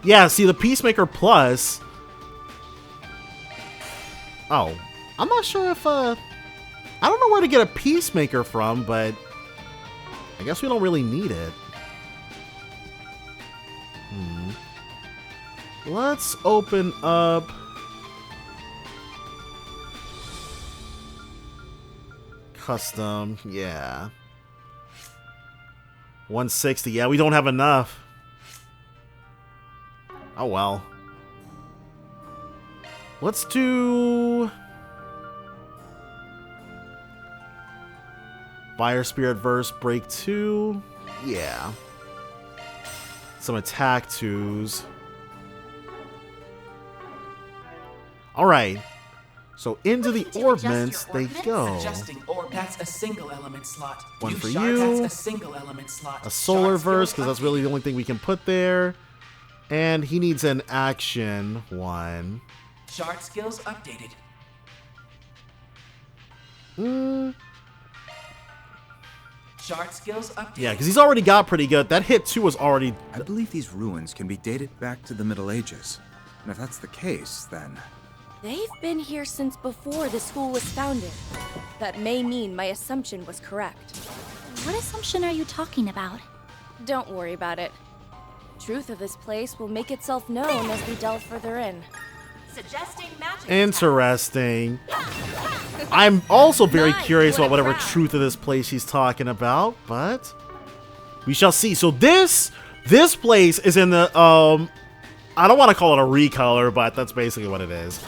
Speaker 1: Yeah, see, the Peacemaker Plus. Oh, I'm not sure if, I don't know where to get a Peacemaker from, but I guess we don't really need it. Let's open up... Custom, yeah. 160, yeah, we don't have enough. Oh well. Let's do... Fire Spirit Verse, Break 2. Yeah. Some attack 2s. Alright. So into the orbments they go.
Speaker 16: Adjusting orb, that's a single element slot.
Speaker 1: One for
Speaker 16: shard,
Speaker 1: you.
Speaker 16: That's a single element slot.
Speaker 1: A solar verse, because that's really the only thing we can put there. And he needs an action one.
Speaker 16: Shard skills updated. Shard skills updated.
Speaker 1: Yeah, because he's already got pretty good. That hit 2 was already...
Speaker 15: I believe these ruins can be dated back to the Middle Ages. And if that's the case, then...
Speaker 7: They've been here since before the school was founded. That may mean my assumption was correct.
Speaker 2: What assumption are you talking about?
Speaker 7: Don't worry about it. Truth of this place will make itself known as we delve further in.
Speaker 6: Suggesting magic.
Speaker 1: Interesting. I'm also very curious about whatever truth of this place he's talking about, but we shall see. So this place is in the I don't want to call it a recolor, but that's basically what it is.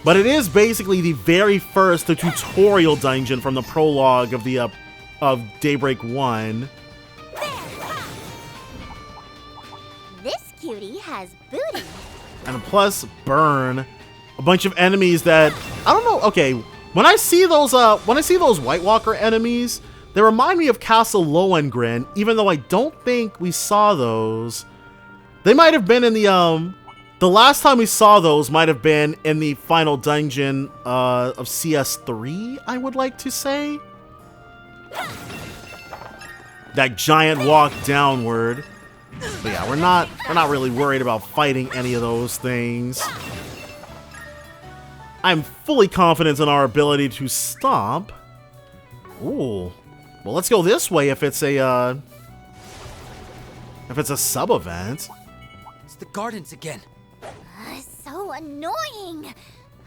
Speaker 1: But it is basically the very first tutorial dungeon from the prologue of the of Daybreak 1.
Speaker 5: This cutie has booty.
Speaker 1: And plus burn a bunch of enemies that I don't know. Okay, when I see those White Walker enemies, they remind me of Castle Lohengrin, even though I don't think we saw those. They might have been in the The last time we saw those might have been in the final dungeon of CS3, I would like to say. That giant walk downward. But yeah, we're not really worried about fighting any of those things. I'm fully confident in our ability to stop. Ooh. Well, let's go this way if it's a sub-event.
Speaker 3: It's the gardens again.
Speaker 5: So annoying.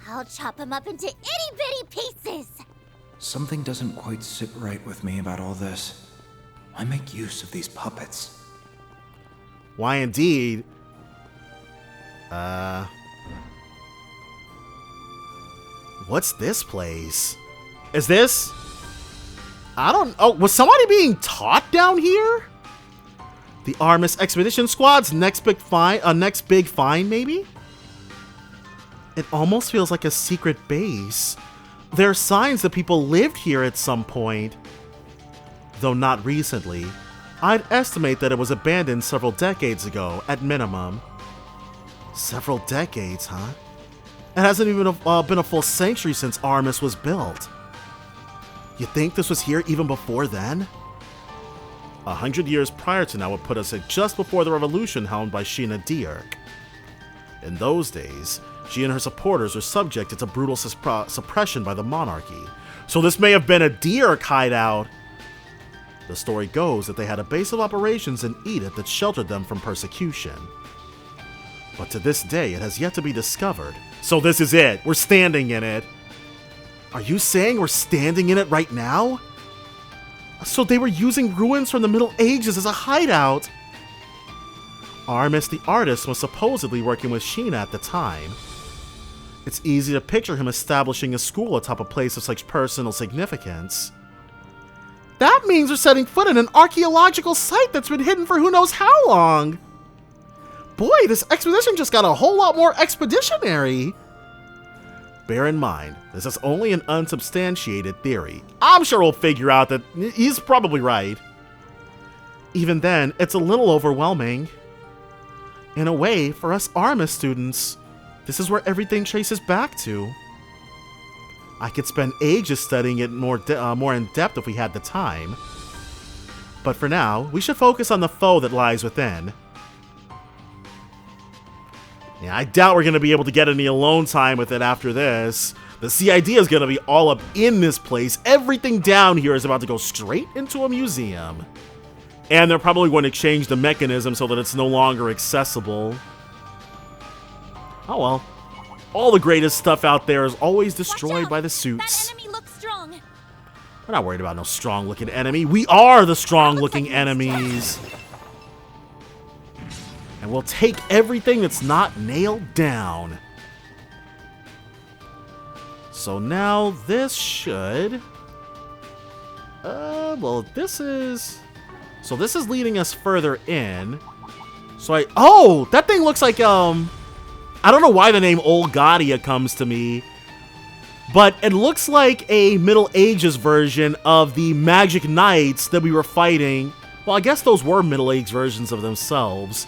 Speaker 5: I'll chop him up into itty-bitty pieces.
Speaker 15: Something doesn't quite sit right with me about all this. Why make use of these puppets?
Speaker 1: Why indeed? What's this place? Is this? Oh, was somebody being taught down here? The Armis Expedition Squad's next big find, maybe? It almost feels like a secret base. There are signs that people lived here at some point. Though not recently. I'd estimate that it was abandoned several decades ago, at minimum. Several decades, huh? It hasn't even been a full century since Armis was built. You think this was here even before then? 100 years prior to now would put us at just before the revolution helmed by Sheena Dierk. In those days, she and her supporters were subjected to brutal suppression by the monarchy, so this may have been a Dierk hideout. The story goes that they had a base of operations in Edith that sheltered them from persecution. But to this day, it has yet to be discovered. So this is it. We're standing in it. Are you saying we're standing in it right now? So they were using ruins from the Middle Ages as a hideout. Armis the artist was supposedly working with Sheena at the time. It's easy to picture him establishing a school atop a place of such personal significance. That means we're setting foot in an archaeological site that's been hidden for who knows how long. Boy, this expedition just got a whole lot more expeditionary. Bear in mind, this is only an unsubstantiated theory. I'm sure we'll figure out that he's probably right. Even then, it's a little overwhelming. In a way, for us Armis students, this is where everything traces back to. I could spend ages studying it more in depth if we had the time. But for now, we should focus on the foe that lies within. Yeah, I doubt we're going to be able to get any alone time with it after this. The CID is going to be all up in this place. Everything down here is about to go straight into a museum. And they're probably going to change the mechanism so that it's no longer accessible. Oh well. All the greatest stuff out there is always destroyed by the suits.
Speaker 2: That enemy looks strong.
Speaker 1: We're not worried about no strong-looking enemy. We are the strong-looking enemies. And we'll take everything that's not nailed down. So now this should... well, this is... So this is leading us further in. So oh! That thing looks like, I don't know why the name Olgadia comes to me. But it looks like a Middle Ages version of the Magic Knights that we were fighting. Well, I guess those were Middle Age versions of themselves.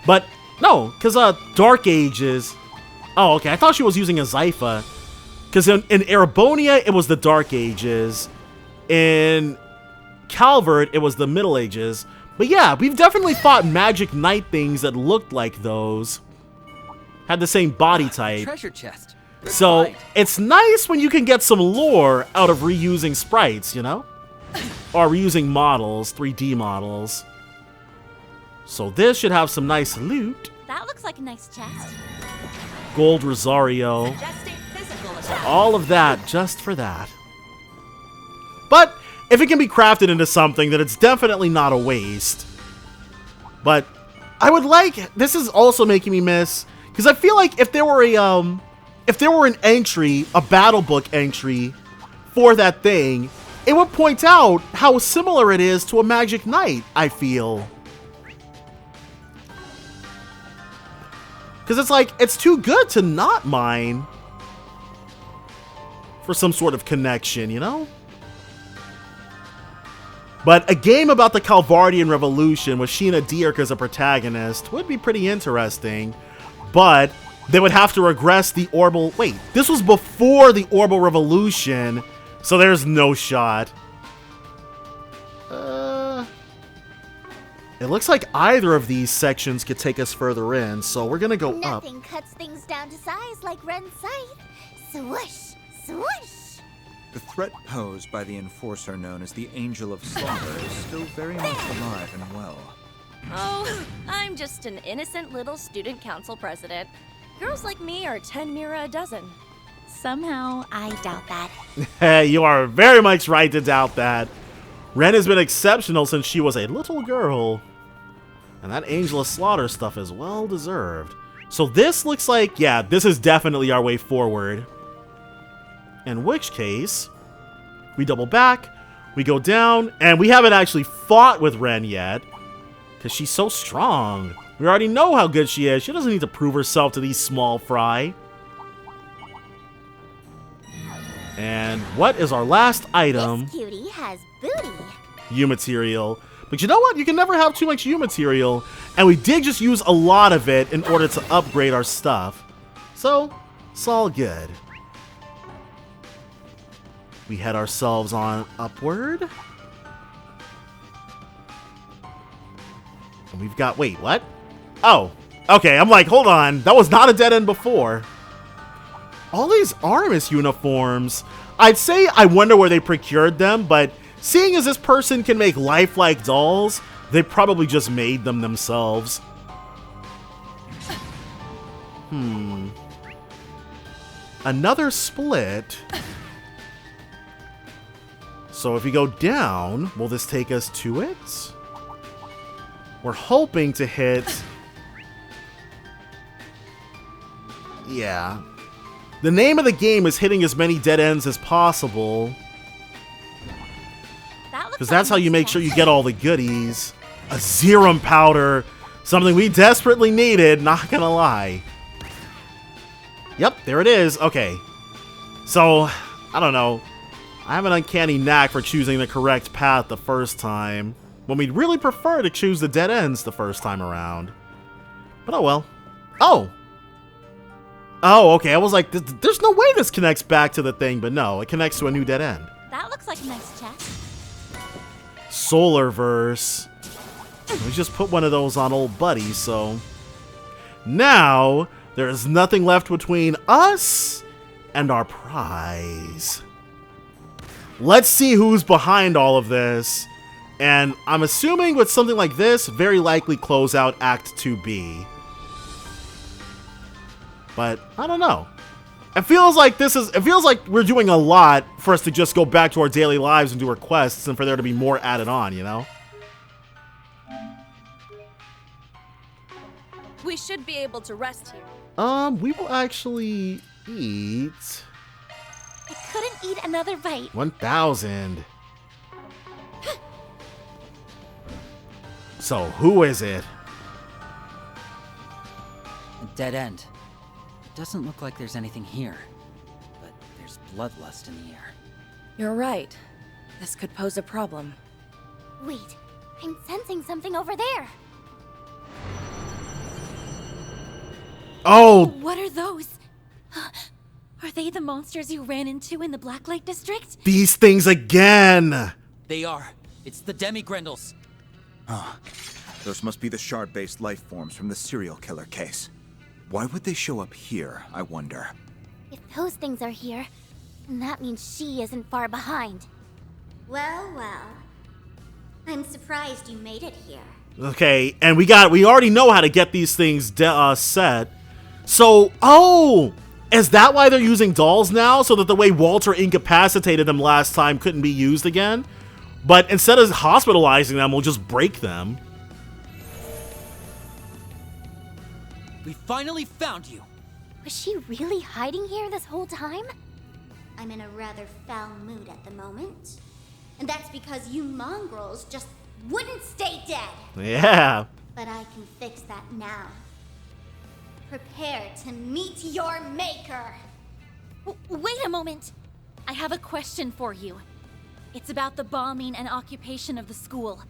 Speaker 1: But, no, because, Dark Ages... Oh, okay, I thought she was using a Zypha. Because in Erebonia, it was the Dark Ages. In Calvert, it was the Middle Ages. But yeah, we've definitely fought Magic Knight things that looked like those. Had the same body type.
Speaker 3: Treasure chest.
Speaker 1: So, it's nice when you can get some lore out of reusing sprites, you know? Or reusing models, 3D models. So this should have some nice loot.
Speaker 2: That looks like a nice chest.
Speaker 1: Gold Rosario. So all of that just for that. But if it can be crafted into something, then it's definitely not a waste. But I would like... This is also making me miss... Because I feel like if there were a... If there were an entry, a battle book entry for that thing, it would point out how similar it is to a Magic Knight, I feel. Because it's like, it's too good to not mine for some sort of connection, you know? But a game about the Calvardian Revolution with Sheena Dierk as a protagonist would be pretty interesting. but they would have to regress the orbital. Wait, this was before the orbital revolution, so there's no shot. It looks like either of these sections could take us further in, so we're gonna go up.
Speaker 5: Nothing cuts things down to size like Ren's scythe. Swoosh, swoosh.
Speaker 15: The threat posed by the enforcer known as the Angel of Slaughter is still very much alive and well.
Speaker 7: Oh, I'm just an innocent little student council president. Girls like me are 10 mira a dozen.
Speaker 5: Somehow, I doubt that.
Speaker 1: Hey, you are very much right to doubt that. Ren has been exceptional since she was a little girl. And that Angel of Slaughter stuff is well deserved. So this looks like, yeah, this is definitely our way forward. In which case, we double back, we go down, and we haven't actually fought with Ren yet. Because she's so strong. We already know how good she is. She doesn't need to prove herself to these small fry. And what is our last item?
Speaker 5: This cutie has booty.
Speaker 1: U material. But you know what? You can never have too much U material. And we did just use a lot of it in order to upgrade our stuff. So, it's all good. We head ourselves on upward. And we've got, wait, what? Oh, okay, I'm like, hold on. That was not a dead end before. All these Artemis uniforms. I'd say I wonder where they procured them, but seeing as this person can make lifelike dolls, they probably just made them themselves. Another split. So if we go down, will this take us to it? We're hoping to hit... Yeah. The name of the game is hitting as many dead ends as possible. Because that's how you make sure you get all the goodies. A Zerum powder. Something we desperately needed, not gonna lie. Yep, there it is. Okay. So, I don't know. I have an uncanny knack for choosing the correct path the first time, when we'd really prefer to choose the dead ends the first time around. But oh well. Oh! Oh, okay, I was like, there's no way this connects back to the thing, but no, it connects to a new dead end.
Speaker 5: That looks like a nice chest.
Speaker 1: Solarverse. We just put one of those on old Buddy, so... Now, there's nothing left between us and our prize. Let's see who's behind all of this. And I'm assuming with something like this, very likely close out Act 2B. But I don't know. It feels like we're doing a lot for us to just go back to our daily lives and do our quests and for there to be more added on, you know?
Speaker 7: We should be able to rest here.
Speaker 1: We will actually eat...
Speaker 5: I couldn't eat another bite.
Speaker 1: 1,000. So, who is it?
Speaker 3: A dead end. It doesn't look like there's anything here, but there's bloodlust in the air.
Speaker 7: You're right. This could pose a problem.
Speaker 5: Wait, I'm sensing something over there.
Speaker 1: Oh!
Speaker 2: What are those? Are they the monsters you ran into in the Blacklight District?
Speaker 1: These things again!
Speaker 3: They are. It's the Demi-Grendels.
Speaker 15: Those must be the shard-based life forms from the serial killer case. Why would they show up here, I wonder?
Speaker 5: If those things are here, then that means she isn't far behind.
Speaker 18: Well, well. I'm surprised you made it here.
Speaker 1: Okay, and we already know how to get these things set. So, oh! Is that why they're using dolls now? So that the way Walter incapacitated them last time couldn't be used again? But instead of hospitalizing them, we'll just break them.
Speaker 3: We finally found you!
Speaker 5: Was she really hiding here this whole time?
Speaker 18: I'm in a rather foul mood at the moment. And that's because you mongrels just wouldn't stay dead!
Speaker 1: Yeah.
Speaker 18: But I can fix that now. Prepare to meet your maker!
Speaker 2: Wait a moment! I have a question for you. It's about the bombing and occupation of the school,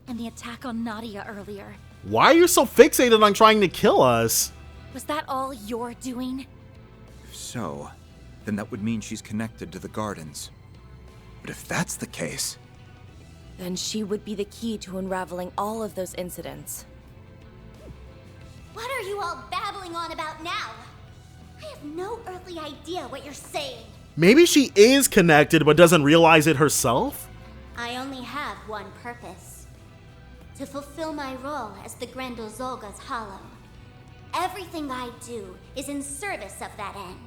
Speaker 2: and the attack on Nadia earlier.
Speaker 1: Why are you so fixated on trying to kill us?
Speaker 2: Was that all you're doing?
Speaker 15: If so, then that would mean she's connected to the Gardens. But if that's the case...
Speaker 7: Then she would be the key to unraveling all of those incidents.
Speaker 18: What are you all babbling on about now? I have no earthly idea what you're saying.
Speaker 1: Maybe she is connected but doesn't realize it herself?
Speaker 18: I only have one purpose. To fulfill my role as the Grendel Zolga's Hollow. Everything I do is in service of that end.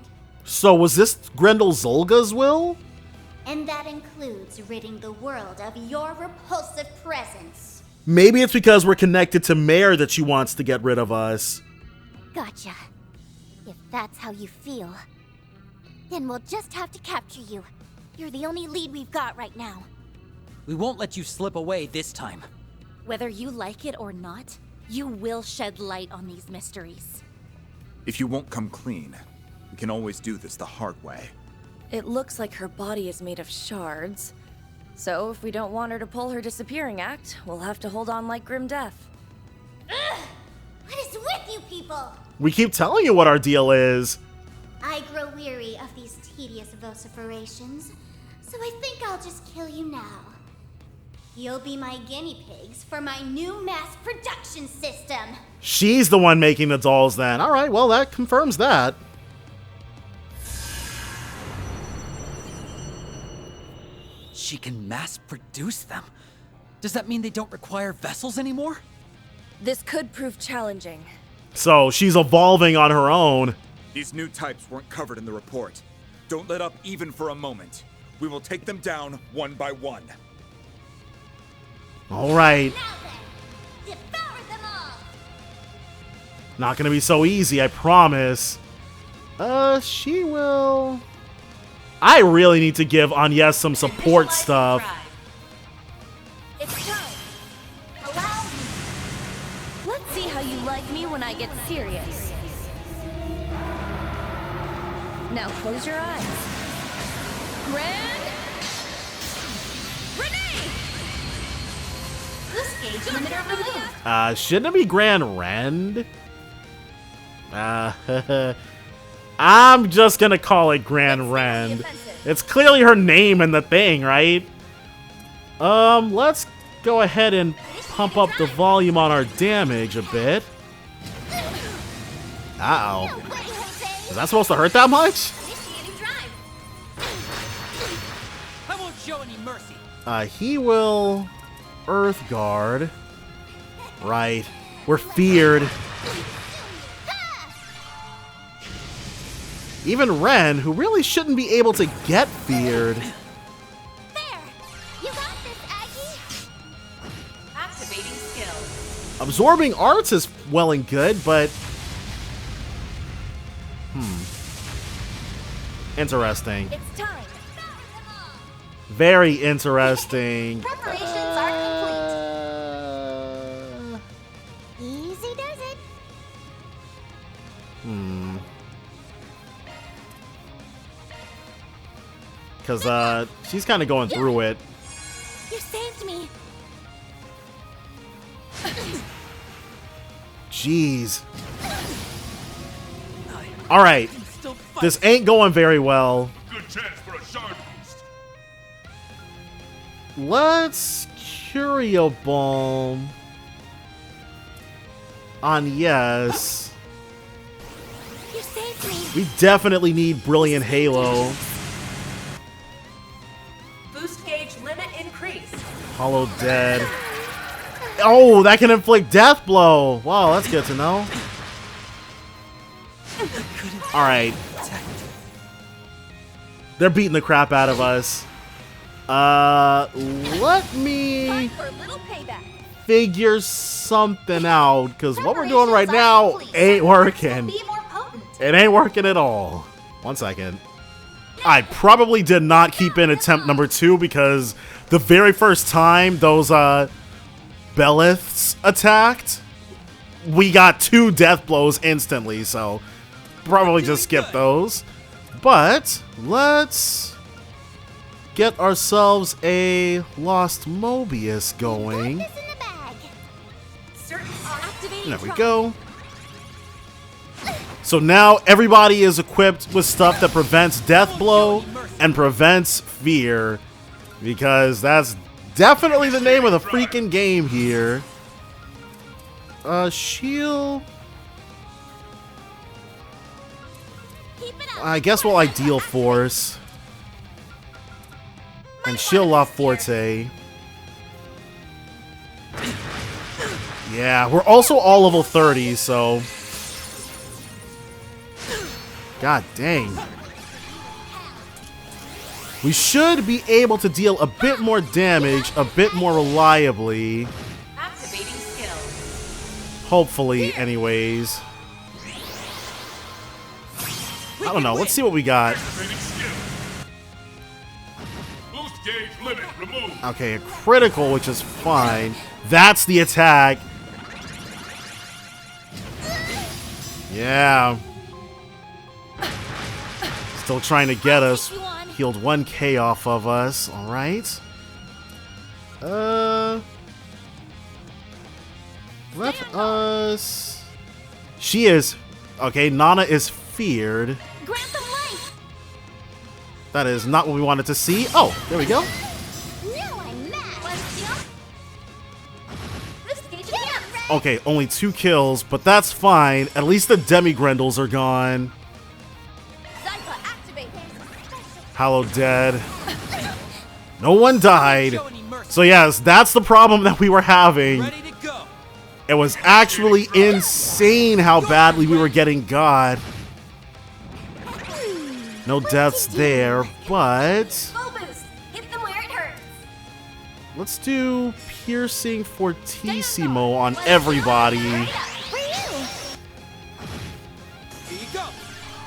Speaker 1: So was this Grendel Zolga's will?
Speaker 18: And that includes ridding the world of your repulsive presence.
Speaker 1: Maybe it's because we're connected to Mare that she wants to get rid of us.
Speaker 18: Gotcha. If that's how you feel, then we'll just have to capture you. You're the only lead we've got right now.
Speaker 3: We won't let you slip away this time.
Speaker 2: Whether you like it or not, you will shed light on these mysteries.
Speaker 15: If you won't come clean, we can always do this the hard way.
Speaker 7: It looks like her body is made of shards. So if we don't want her to pull her disappearing act, we'll have to hold on like grim death.
Speaker 18: Ugh! What is with you people?
Speaker 1: We keep telling you what our deal is.
Speaker 18: I grow weary of these tedious vociferations, so I think I'll just kill you now. You'll be my guinea pigs for my new mass production system.
Speaker 1: She's the one making the dolls then. All right, well, that confirms that.
Speaker 3: She can mass produce them? Does that mean they don't require vessels anymore?
Speaker 7: This could prove challenging.
Speaker 1: So she's evolving on her own.
Speaker 15: These new types weren't covered in the report. Don't let up even for a moment. We will take them down one by one.
Speaker 1: All right.
Speaker 18: Now then, devour them all.
Speaker 1: Not gonna be so easy, I promise. She will... I really need to give Agnes some support stuff.
Speaker 7: It's time. Allow me. Let's see how you like me when I get serious. Now close your eyes. Grand Renee!
Speaker 6: Boost gauge limiter removed.
Speaker 1: Shouldn't it be Grand Rend? I'm just gonna call it Grand Rend. It's clearly her name in the thing, right? Let's go ahead and pump up the volume on our damage a bit. Uh-oh. Is that supposed to hurt that much?
Speaker 3: I won't show any mercy.
Speaker 1: He will Earth Guard. Right. We're feared. Even Ren, who really shouldn't be able to get feared.
Speaker 18: There! You got this, Aggie!
Speaker 6: Activating skill.
Speaker 1: Absorbing arts is well and good, but... Interesting.
Speaker 18: It's time.
Speaker 1: Very interesting.
Speaker 18: Preparations are complete. Easy does it.
Speaker 1: Because, she's kind of going through it.
Speaker 2: You saved me.
Speaker 1: Jeez. Alright. This ain't going very well.
Speaker 14: Good chance for a shard boost.
Speaker 1: Let's Curio Bomb on yes.
Speaker 2: You saved me.
Speaker 1: We definitely need Brilliant Halo.
Speaker 6: Boost gauge limit increased.
Speaker 1: Hollow Dead. Oh, that can inflict Death Blow. Wow, that's good to know. Alright. They're beating the crap out of us. Let me figure something out, because what we're doing right now ain't working. It ain't working at all. 1 second. I probably did not keep in attempt number 2, because the very first time those Beliths attacked, we got 2 death blows instantly, so probably just skip those. But let's get ourselves a Lost Mobius going. There we go. So now everybody is equipped with stuff that prevents death blow and prevents fear. Because that's definitely the name of the freaking game here. Shield. I guess we'll ideal force. And shield off forte. Yeah, we're also all level 30, so. God dang. We should be able to deal a bit more damage, a bit more reliably.
Speaker 6: Activating skill.
Speaker 1: Hopefully, anyways. I don't know. Let's see what we got.
Speaker 14: Boost gauge limit removed.
Speaker 1: Okay, a critical, which is fine. That's the attack. Yeah. Still trying to get us. Healed 1k off of us. Alright. Let us... She is... Okay, Nana is feared.
Speaker 18: Grant them life.
Speaker 1: That is not what we wanted to see. Oh, there we go.
Speaker 18: Now I'm mad. This gauge is ready.
Speaker 1: Okay, only 2 kills, but that's fine. At least the demi-grendels are gone. Hallow dead. No one died. So yes, that's the problem that we were having. It was actually insane how badly we were getting God. No deaths there, but let's do piercing fortissimo on everybody.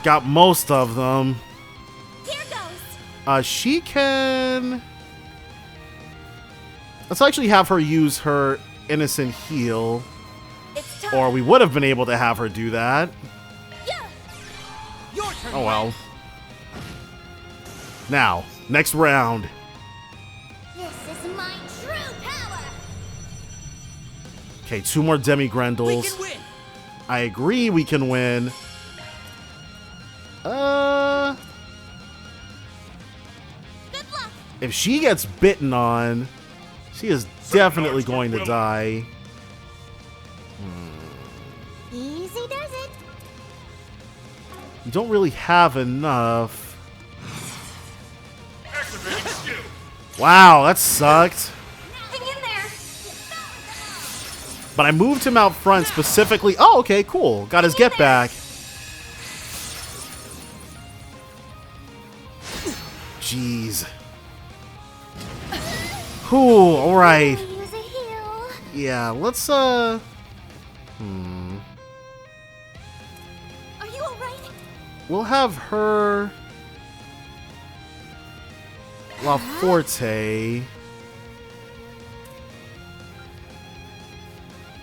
Speaker 1: Got most of them. She can... Let's actually have her use her innocent heal. Or we would have been able to have her do that. Oh well. Now, next round.
Speaker 18: This is my true power.
Speaker 1: Okay, 2 more demi-grendels. I agree we can win. If she gets bitten on, she is definitely going to die.
Speaker 18: Easy does it.
Speaker 1: You don't really have enough. Wow, that sucked.
Speaker 18: Hang in there.
Speaker 1: But I moved him out front specifically. Oh, okay, cool. Got his get back. Jeez. Whew, alright. Yeah, let's,
Speaker 18: Are you alright?
Speaker 1: We'll have her... La Forte.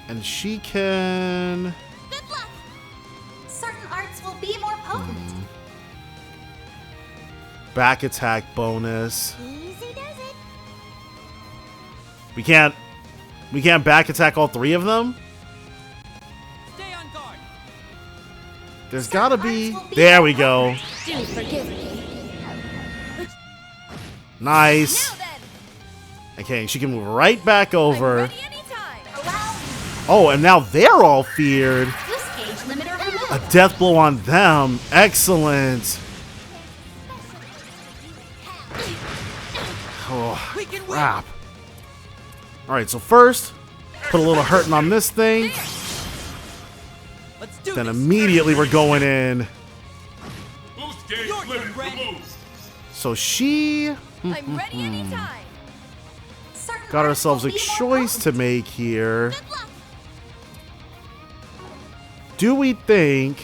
Speaker 1: And she can...
Speaker 18: Good luck. Certain arts will be more potent.
Speaker 1: Back attack bonus.
Speaker 18: Easy does it.
Speaker 1: We can't back attack all 3 of them?
Speaker 3: Stay on guard.
Speaker 1: There's gotta be... There we go.
Speaker 7: Do forgive me.
Speaker 1: Nice. Okay, she can move right back over. Oh, and now they're all feared. A death blow on them. Excellent. Oh, crap. Alright, so first, put a little hurting on this thing. Then immediately we're going in. So she...
Speaker 7: I'm ready anytime.
Speaker 1: Got ourselves a choice to make here. Do we think...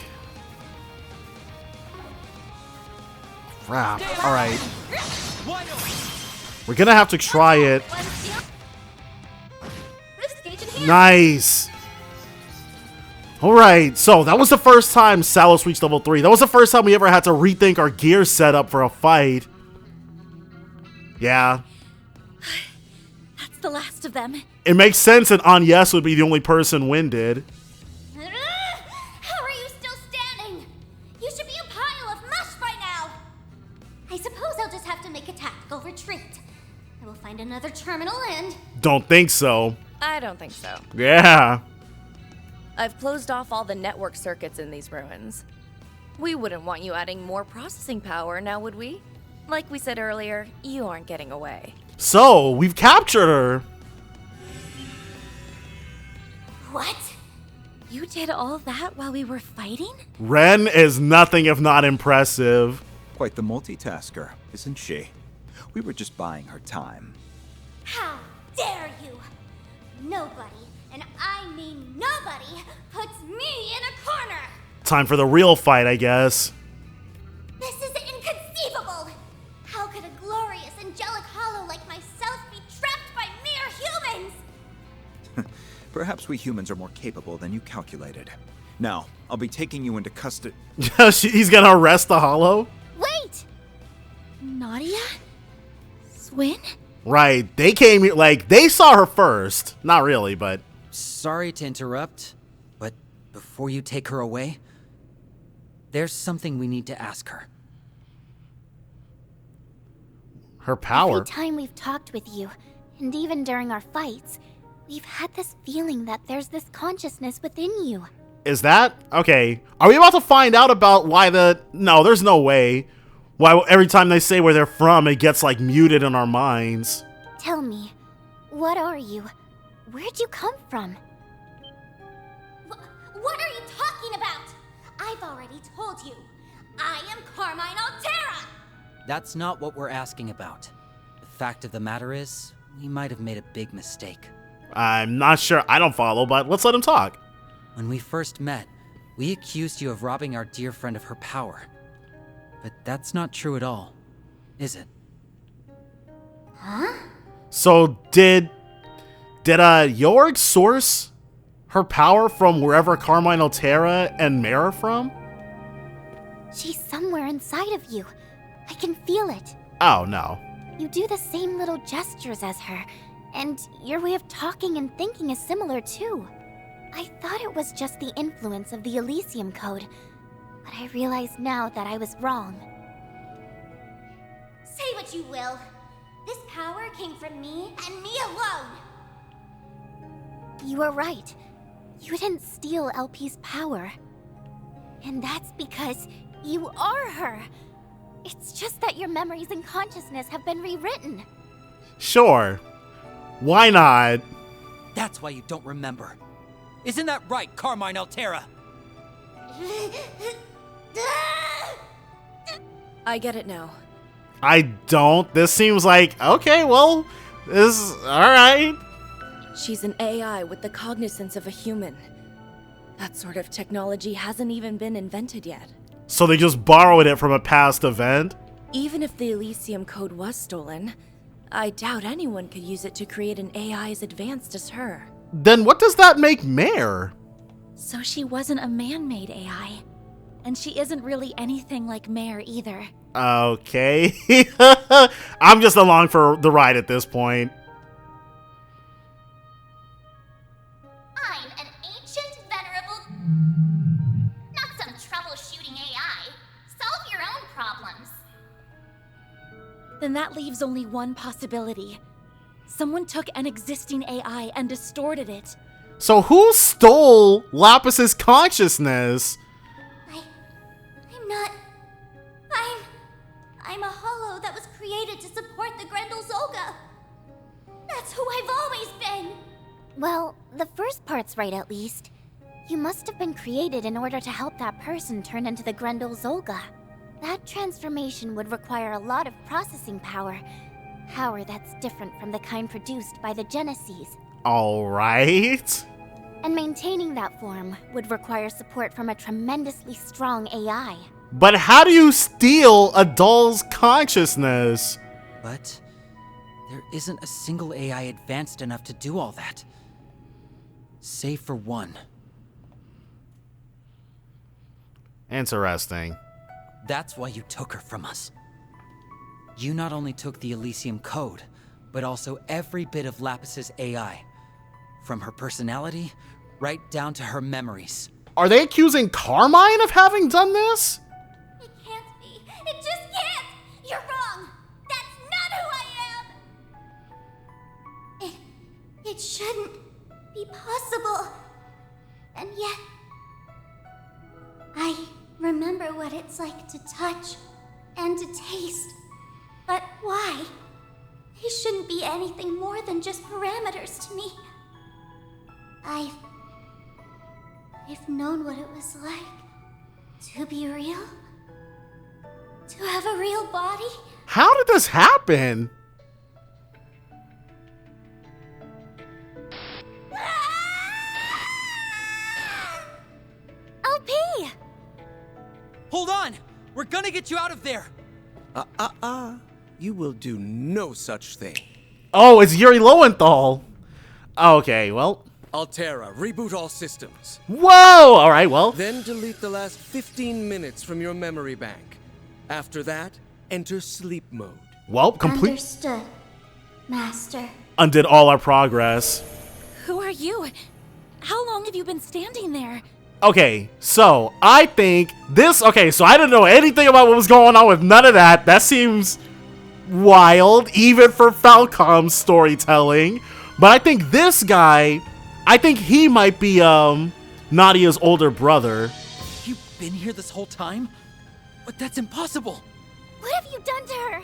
Speaker 1: Crap. Alright. We're gonna have to try it. Nice. Alright, so that was the first time Salos reached level 3. That was the first time we ever had to rethink our gear setup for a fight. Yeah.
Speaker 2: That's the last of them.
Speaker 1: It makes sense that Agnes would be the only person winded.
Speaker 18: How are you still standing? another terminal and...
Speaker 1: Don't think so.
Speaker 7: I don't think so.
Speaker 1: Yeah.
Speaker 7: I've closed off all the network circuits in these ruins. We wouldn't want you adding more processing power, now would we? Like we said earlier, you aren't getting away.
Speaker 1: So, we've captured her.
Speaker 2: What? You did all that while we were fighting?
Speaker 1: Ren is nothing if not impressive.
Speaker 15: Quite the multitasker, isn't she? We were just buying her time.
Speaker 18: How dare you! Nobody, and I mean nobody, puts me in a corner!
Speaker 1: Time for the real fight, I guess.
Speaker 18: This is inconceivable! How could a glorious, angelic hollow like myself be trapped by mere humans?
Speaker 15: Perhaps we humans are more capable than you calculated. Now, I'll be taking you into custody.
Speaker 1: He's gonna arrest the Hollow?
Speaker 2: Wait! Nadia? Swin?
Speaker 1: Right, they came here, like, they saw her first. Not really, but...
Speaker 3: Sorry to interrupt, but before you take her away, there's something we need to ask her.
Speaker 1: Her power?
Speaker 5: Every time we've talked with you, and even during our fights, we've had this feeling that there's this consciousness within you.
Speaker 1: Is that? Okay. Are we about to find out about why the... No, there's no way. Why every time they say where they're from, it gets, like, muted in our minds.
Speaker 5: Tell me, what are you? Where'd you come from?
Speaker 18: What are you talking about? I've already told you. I am Carmine Altera!
Speaker 3: That's not what we're asking about. The fact of the matter is, we might have made a big mistake.
Speaker 1: I'm not sure. I don't follow, but let's let him talk.
Speaker 3: When we first met, we accused you of robbing our dear friend of her power. But that's not true at all, is it?
Speaker 18: Huh?
Speaker 1: So did Jorg source her power from wherever Carmine Altera and Mare are from?
Speaker 5: She's somewhere inside of you. I can feel it.
Speaker 1: Oh, no.
Speaker 5: You do the same little gestures as her, and your way of talking and thinking is similar too. I thought it was just the influence of the Elysium Code, but I realize now that I was wrong.
Speaker 18: Say what you will. This power came from me and me alone.
Speaker 5: You are right. You didn't steal LP's power. And that's because you are her. It's just that your memories and consciousness have been rewritten.
Speaker 1: Sure. Why not?
Speaker 3: That's why you don't remember. Isn't that right, Carmine Altera?
Speaker 7: I get it now.
Speaker 1: I don't. This seems like, okay, well, this is alright.
Speaker 7: She's an AI with the cognizance of a human. That sort of technology hasn't even been invented yet.
Speaker 1: So they just borrowed it from a past event?
Speaker 7: Even if the Elysium Code was stolen, I doubt anyone could use it to create an AI as advanced as her.
Speaker 1: Then what does that make Mare?
Speaker 2: So she wasn't a man-made AI. And she isn't really anything like Mare either.
Speaker 1: Okay. I'm just along for the ride at this point.
Speaker 18: I'm an ancient, venerable... Not some troubleshooting AI. Solve your own problems.
Speaker 2: Then that leaves only one possibility. Someone took an existing AI and distorted it.
Speaker 1: So who stole Lapis's consciousness?
Speaker 18: I'm not... I'm a hollow that was created to support the Grendel Zolga. That's who I've always been.
Speaker 5: Well, the first part's right at least. You must have been created in order to help that person turn into the Grendel Zolga. That transformation would require a lot of processing power. Power that's different from the kind produced by the Genesees.
Speaker 1: Alright.
Speaker 5: And maintaining that form would require support from a tremendously strong AI.
Speaker 1: But how do you steal a doll's consciousness?
Speaker 3: But there isn't a single AI advanced enough to do all that. Save for one.
Speaker 1: Interesting.
Speaker 3: That's why you took her from us. You not only took the Elysium Code, but also every bit of Lapis's AI. From her personality, right down to her memories.
Speaker 1: Are they accusing Carmine of having done this?
Speaker 18: It can't be. It just can't. You're wrong. That's not who I am. It shouldn't be possible. And yet, I remember what it's like to touch and to taste. But why? They shouldn't be anything more than just parameters to me. I've known what it was like to be real. To have a real body.
Speaker 1: How did this happen?
Speaker 2: LP!
Speaker 3: Hold on! We're gonna get you out of there!
Speaker 10: You will do no such thing.
Speaker 1: Oh, it's Yuri Lowenthal. Okay, well.
Speaker 10: Altera, reboot all systems.
Speaker 1: Whoa! Alright, well.
Speaker 10: Then delete the last 15 minutes from your memory bank. After that, enter sleep mode.
Speaker 1: Well, complete.
Speaker 18: Understood, Master.
Speaker 1: Undid all our progress.
Speaker 2: Who are you? How long have you been standing there?
Speaker 1: Okay, so I think this. Okay, so I didn't know anything about what was going on with none of that. That seems wild, even for Falcom's storytelling. But I think this guy, I think he might be Nadia's older brother.
Speaker 3: You've been here this whole time? But that's impossible.
Speaker 5: What have you done to her?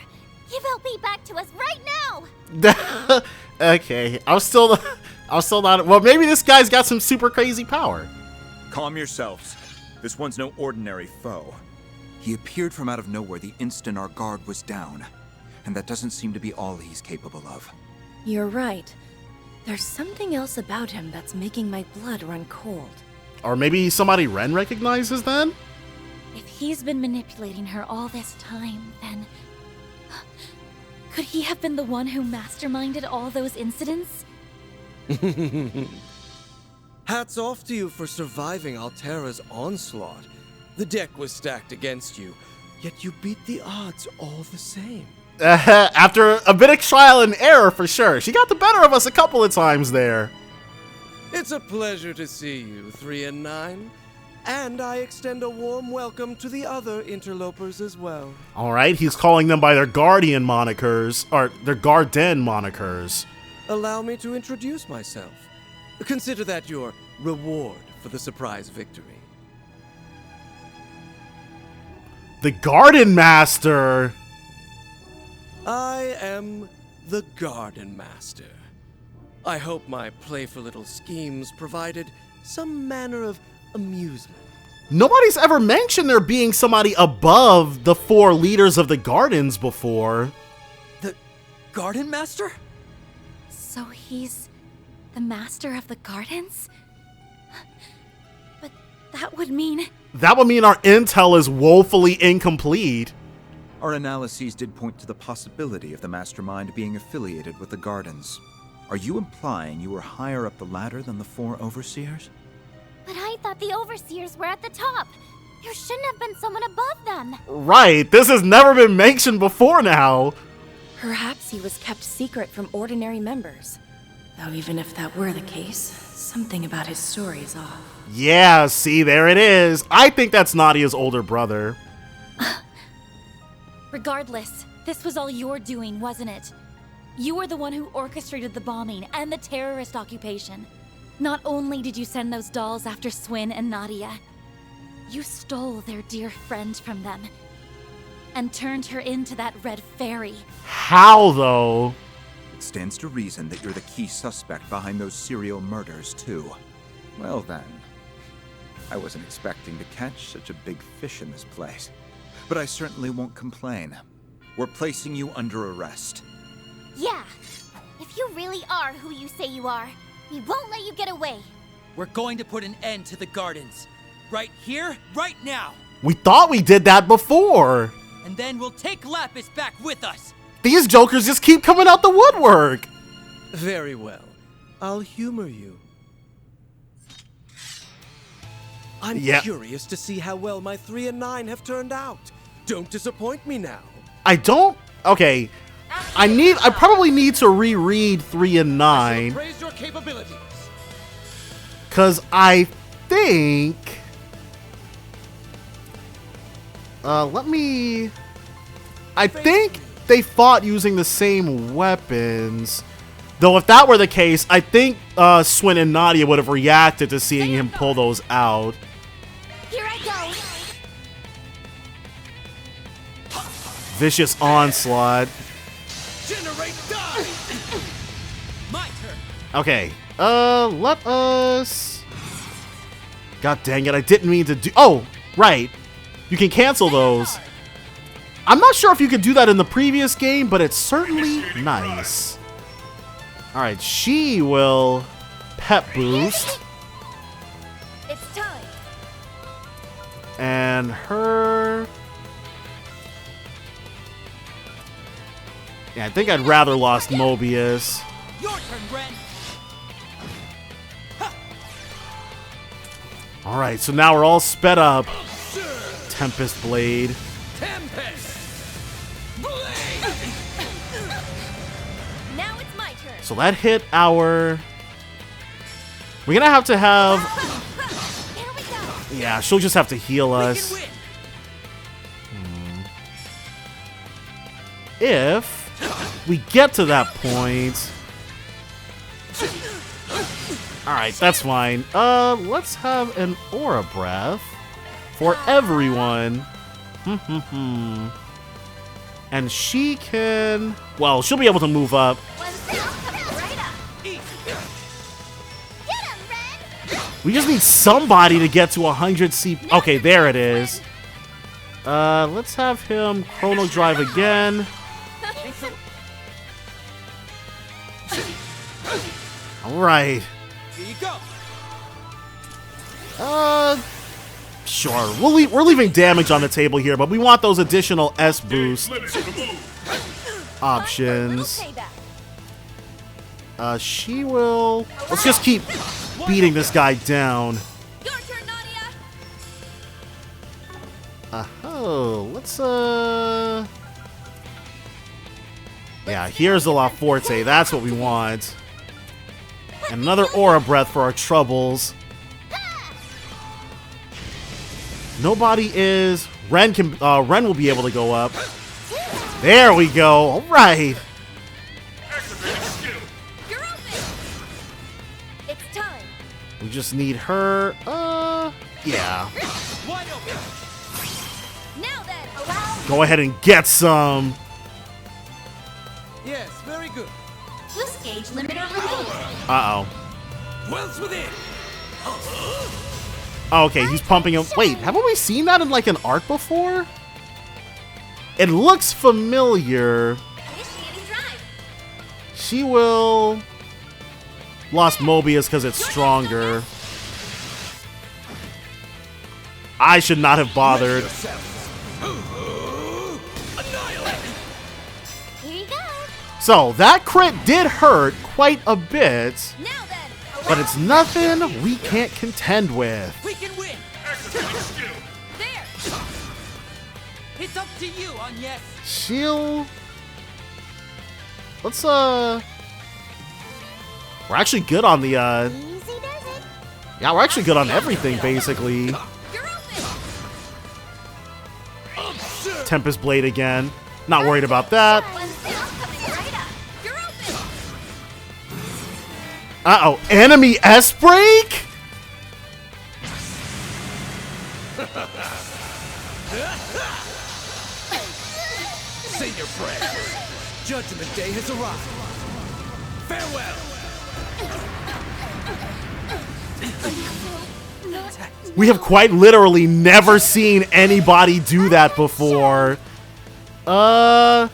Speaker 5: Give LP back to us right now!
Speaker 1: Okay, I was still not. Well, maybe this guy's got some super crazy power.
Speaker 15: Calm yourselves. This one's no ordinary foe. He appeared from out of nowhere the instant our guard was down, and that doesn't seem to be all he's capable of.
Speaker 7: You're right. There's something else about him that's making my blood run cold.
Speaker 1: Or maybe somebody Ren recognizes then?
Speaker 2: If he's been manipulating her all this time, then... could he have been the one who masterminded all those incidents?
Speaker 10: Hats off to you for surviving Altera's onslaught. The deck was stacked against you, yet you beat the odds all the same.
Speaker 1: After a bit of trial and error, for sure. She got the better of us a couple of times there.
Speaker 10: It's a pleasure to see you, 3 and 9. And I extend a warm welcome to the other interlopers as well.
Speaker 1: Alright, he's calling them by their Guardian monikers, or their Garden monikers.
Speaker 10: Allow me to introduce myself. Consider that your reward for the surprise victory.
Speaker 1: The Gardenmaster!
Speaker 10: I am the Gardenmaster. I hope my playful little schemes provided some manner of amusement.
Speaker 1: Nobody's ever mentioned there being somebody above the 4 leaders of the Gardens before.
Speaker 3: The Gardenmaster?
Speaker 2: So he's the master of the gardens? But that would mean...
Speaker 1: That would mean our intel is woefully incomplete.
Speaker 15: Our analyses did point to the possibility of the mastermind being affiliated with the Gardens. Are you implying you were higher up the ladder than the 4 overseers?
Speaker 5: But I thought the overseers were at the top. There shouldn't have been someone above them.
Speaker 1: Right, this has never been mentioned before now.
Speaker 7: Perhaps he was kept secret from ordinary members. Though even if that were the case, something about his story is off.
Speaker 1: Yeah, see, there it is. I think that's Nadia's older brother.
Speaker 2: Regardless, this was all your doing, wasn't it? You were the one who orchestrated the bombing and the terrorist occupation. Not only did you send those dolls after Swin and Nadia, you stole their dear friend from them and turned her into that red fairy.
Speaker 1: How, though?
Speaker 15: It stands to reason that you're the key suspect behind those serial murders, too. Well then, I wasn't expecting to catch such a big fish in this place. But I certainly won't complain. We're placing you under arrest.
Speaker 5: Yeah, if you really are who you say you are, we won't let you get away.
Speaker 3: We're going to put an end to the Gardens. Right here, right now.
Speaker 1: We thought we did that before.
Speaker 3: And then we'll take Lapis back with us.
Speaker 1: These jokers just keep coming out the woodwork.
Speaker 10: Very well. I'll humor you. I'm curious to see how well my 3 and 9 have turned out. Don't disappoint me now.
Speaker 1: I don't... Okay. I probably need to reread 3 and 9.
Speaker 10: Praise your capabilities.
Speaker 1: Because I think... I think they fought using the same weapons. Though if that were the case, I think Swin and Nadia would have reacted to seeing him pull those out.
Speaker 5: Here I go.
Speaker 1: Vicious onslaught.
Speaker 23: Generate die. My turn.
Speaker 1: Okay, let us... God dang it, I didn't mean to do... Oh, right. You can cancel those. I'm not sure if you could do that in the previous game, but it's certainly nice. Alright, she will pep boost.
Speaker 7: It's time.
Speaker 1: And her... Yeah, I think I'd rather lost Mobius.
Speaker 23: Your turn, Ren.
Speaker 1: Alright, so now we're all sped up. Tempest Blade.
Speaker 23: Tempest.
Speaker 7: Now it's my turn.
Speaker 1: So that hit our... We're gonna have to have... Yeah, she'll just have to heal us. If we get to that point... Alright, that's fine. Let's have an aura breath for everyone. And she can... Well, she'll be able to move up. We just need somebody to get to 100 CP. Okay, there it is. Let's have him chrono drive again. Alright.
Speaker 23: Here you go.
Speaker 1: Sure. We're leaving damage on the table here, but we want those additional S boost options. She will... Let's just keep beating this guy down. Oh, let's yeah, here's the La Forte. That's what we want. And another aura breath for our troubles. Nobody is... Ren will be able to go up. There we go. All right.
Speaker 7: It's time.
Speaker 1: We just need her. Yeah.
Speaker 7: Now then,
Speaker 1: Go ahead and get some.
Speaker 23: Yes, very good.
Speaker 18: Boost gauge limiter removed.
Speaker 1: Uh-oh.
Speaker 23: Wells within.
Speaker 1: Oh, okay, he's pumping him. Wait, haven't we seen that in like an arc before? It looks familiar. She will... Lost Mobius because it's stronger. I should not have bothered.
Speaker 5: Here you go.
Speaker 1: So, that crit did hurt quite a bit. But it's nothing we can't contend with.
Speaker 23: We can win. There. It's up to you, Agnes.
Speaker 1: She'll... Let's, We're actually good on the, Yeah, we're actually good on everything, basically. Tempest Blade again. Not worried about that. Uh-oh. Enemy S-Break?
Speaker 23: Say your prayers. Judgment Day has arrived. Farewell.
Speaker 1: We have quite literally never seen anybody do that before. That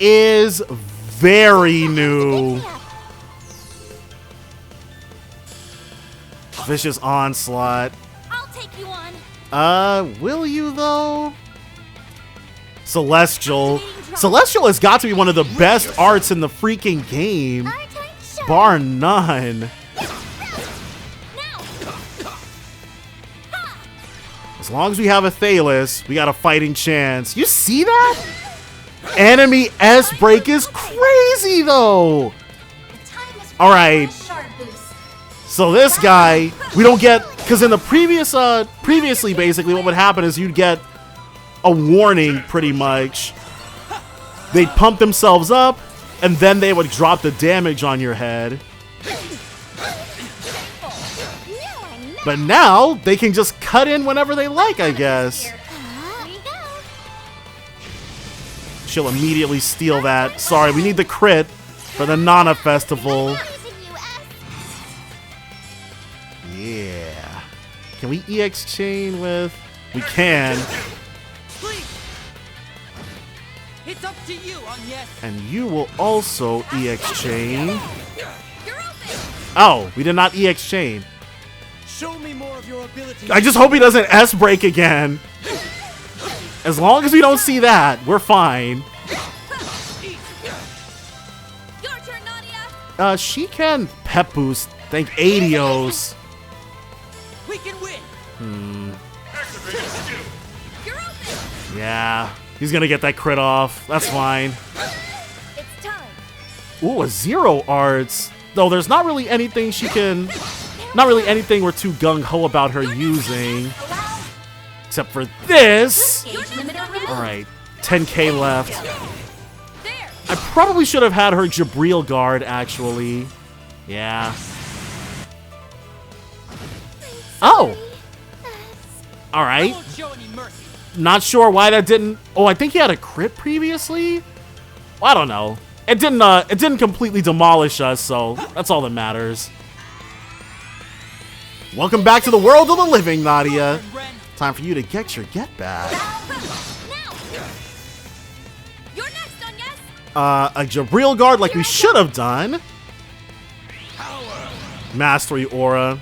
Speaker 1: is very new. Vicious onslaught.
Speaker 5: I'll take you on.
Speaker 1: Will you though? Celestial. Celestial has got to be one of the best arts in the freaking game. Bar none. As long as we have a Thalos, we got a fighting chance. You see that? Enemy S-Break is crazy though. Alright. So this guy, we don't get, because in the previously basically what would happen is you'd get a warning pretty much. They'd pump themselves up and then they would drop the damage on your head. But now, they can just cut in whenever they like, I guess. She'll immediately steal that. Sorry, we need the crit for the Nana Festival. Yeah. Can we EX chain with... We can.
Speaker 23: It's up to you, Agnes.
Speaker 1: And you will also EX chain. Oh, we did not EX chain.
Speaker 4: Show me more of your ability.
Speaker 1: I just hope he doesn't S-break again. As long as we don't see that, we're fine.
Speaker 7: Your turn, Nadia.
Speaker 1: She can pep boost. Thank Adios.
Speaker 23: We can win.
Speaker 1: Yeah, he's gonna get that crit off. That's fine.
Speaker 7: It's time.
Speaker 1: Ooh, a 0 arts. Though there's not really anything she can... Not really anything we're too gung-ho about her using. Except for this. Alright, 10k left. I probably should have had her Jabril guard, actually. Yeah. Oh! Alright. Not sure why that didn't... Oh, I think he had a crit previously? Well, I don't know. It didn't completely demolish us, so that's all that matters. Welcome back to the world of the living, Nadia. Time for you to get your get back. A Jabril guard like we should have done. Mastery aura.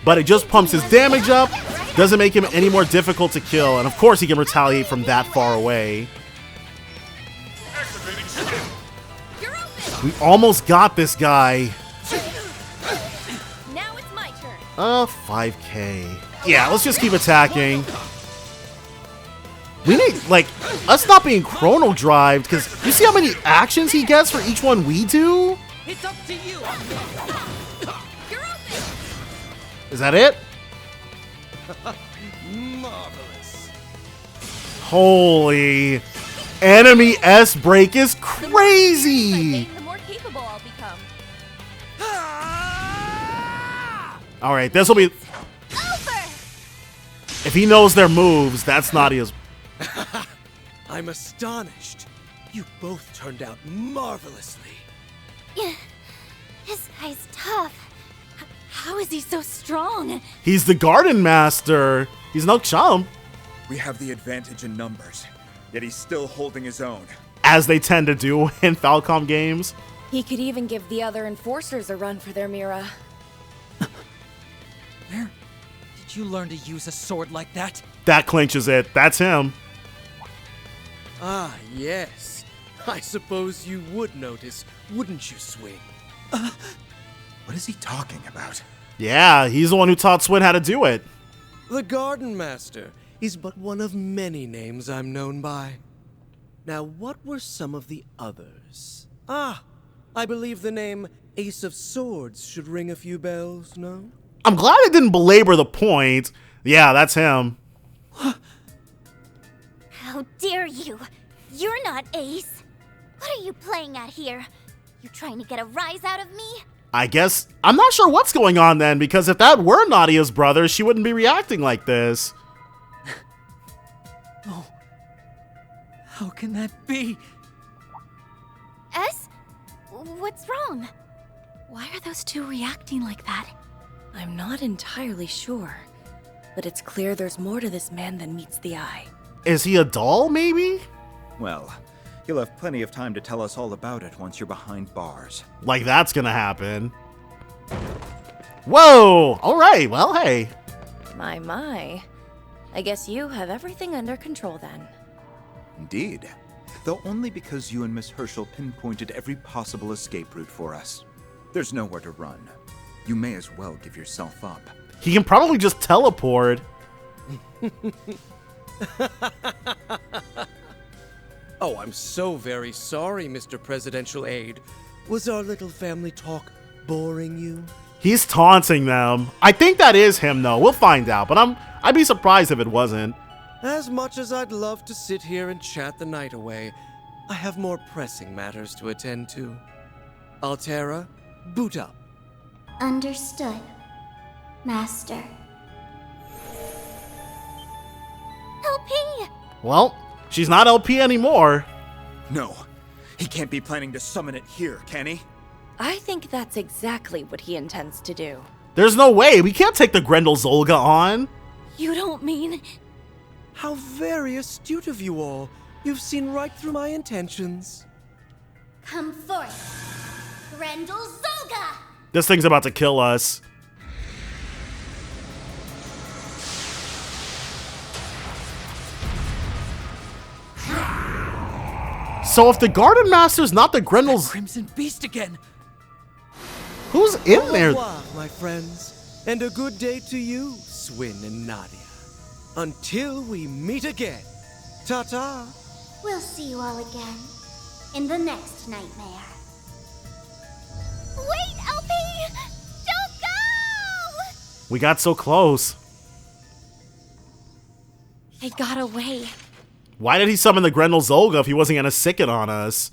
Speaker 1: But it just pumps his damage up. Doesn't make him any more difficult to kill. And of course he can retaliate from that far away. We almost got this guy.
Speaker 7: Now it's my turn.
Speaker 1: 5k. Yeah, let's just keep attacking. We need, like, us not being chrono drived, because you see how many actions he gets for each one we do?
Speaker 23: It's up to you.
Speaker 1: Is that it?
Speaker 23: Marvelous.
Speaker 1: Holy. Enemy S-break is crazy.
Speaker 7: The more capable I'll become.
Speaker 1: Alright, this will be... If he knows their moves, that's Nadia's...
Speaker 4: I'm astonished. You both turned out marvelously.
Speaker 5: Yeah, this guy's tough.
Speaker 2: How is he so strong?
Speaker 1: He's the Gardenmaster. He's no chump.
Speaker 15: We have the advantage in numbers, yet he's still holding his own.
Speaker 1: As they tend to do in Falcom games.
Speaker 7: He could even give the other enforcers a run for their Mira.
Speaker 3: Where did you learn to use a sword like that?
Speaker 1: That clinches it. That's him.
Speaker 4: Ah, yes. I suppose you would notice, wouldn't you, Swing?
Speaker 15: What is he talking about?
Speaker 1: Yeah, he's the one who taught Swin how to do it.
Speaker 4: The Gardenmaster is but one of many names I'm known by. Now, what were some of the others? Ah, I believe the name Ace of Swords should ring a few bells, no?
Speaker 1: I'm glad I didn't belabor the point. Yeah, that's him.
Speaker 5: How dare you? You're not Ace. What are you playing at here? You trying to get a rise out of me?
Speaker 1: I guess I'm not sure what's going on then, because if that were Nadia's brother, she wouldn't be reacting like this.
Speaker 3: Oh, how can that be?
Speaker 5: S? What's wrong?
Speaker 2: Why are those two reacting like that?
Speaker 7: I'm not entirely sure, but it's clear there's more to this man than meets the eye.
Speaker 1: Is he a doll, maybe?
Speaker 15: Well, you'll have plenty of time to tell us all about it once you're behind bars.
Speaker 1: Like that's gonna happen. Whoa! Alright, well, hey.
Speaker 7: My. I guess you have everything under control then.
Speaker 15: Indeed. Though only because you and Miss Herschel pinpointed every possible escape route for us. There's nowhere to run. You may as well give yourself up.
Speaker 1: He can probably just teleport.
Speaker 4: Oh, I'm so very sorry, Mr. Presidential Aide. Was our little family talk boring you?
Speaker 1: He's taunting them. I think that is him, though. We'll find out, but I'd be surprised if it wasn't.
Speaker 4: As much as I'd love to sit here and chat the night away, I have more pressing matters to attend to. Altera, boot up.
Speaker 18: Understood, Master.
Speaker 5: LP!
Speaker 1: Well, she's not LP anymore.
Speaker 15: No, he can't be planning to summon it here, can he?
Speaker 7: I think that's exactly what he intends to do.
Speaker 1: There's no way. We can't take the Grendel Zolga on.
Speaker 7: You don't mean...
Speaker 4: How very astute of you all. You've seen right through my intentions.
Speaker 18: Come forth, Grendel Zolga!
Speaker 1: This thing's about to kill us. So if the Gardenmaster's not the Grendel's...
Speaker 3: Crimson Beast again!
Speaker 1: Who's in there?
Speaker 4: Au revoir, my friends. And a good day to you, Swin and Nadia. Until we meet again. Ta-ta.
Speaker 18: We'll see you all again in the next nightmare.
Speaker 5: Wait, LP! Don't go!
Speaker 1: We got so close.
Speaker 2: They got away.
Speaker 1: Why did he summon the Grendel Zolga if he wasn't going to sick it on us?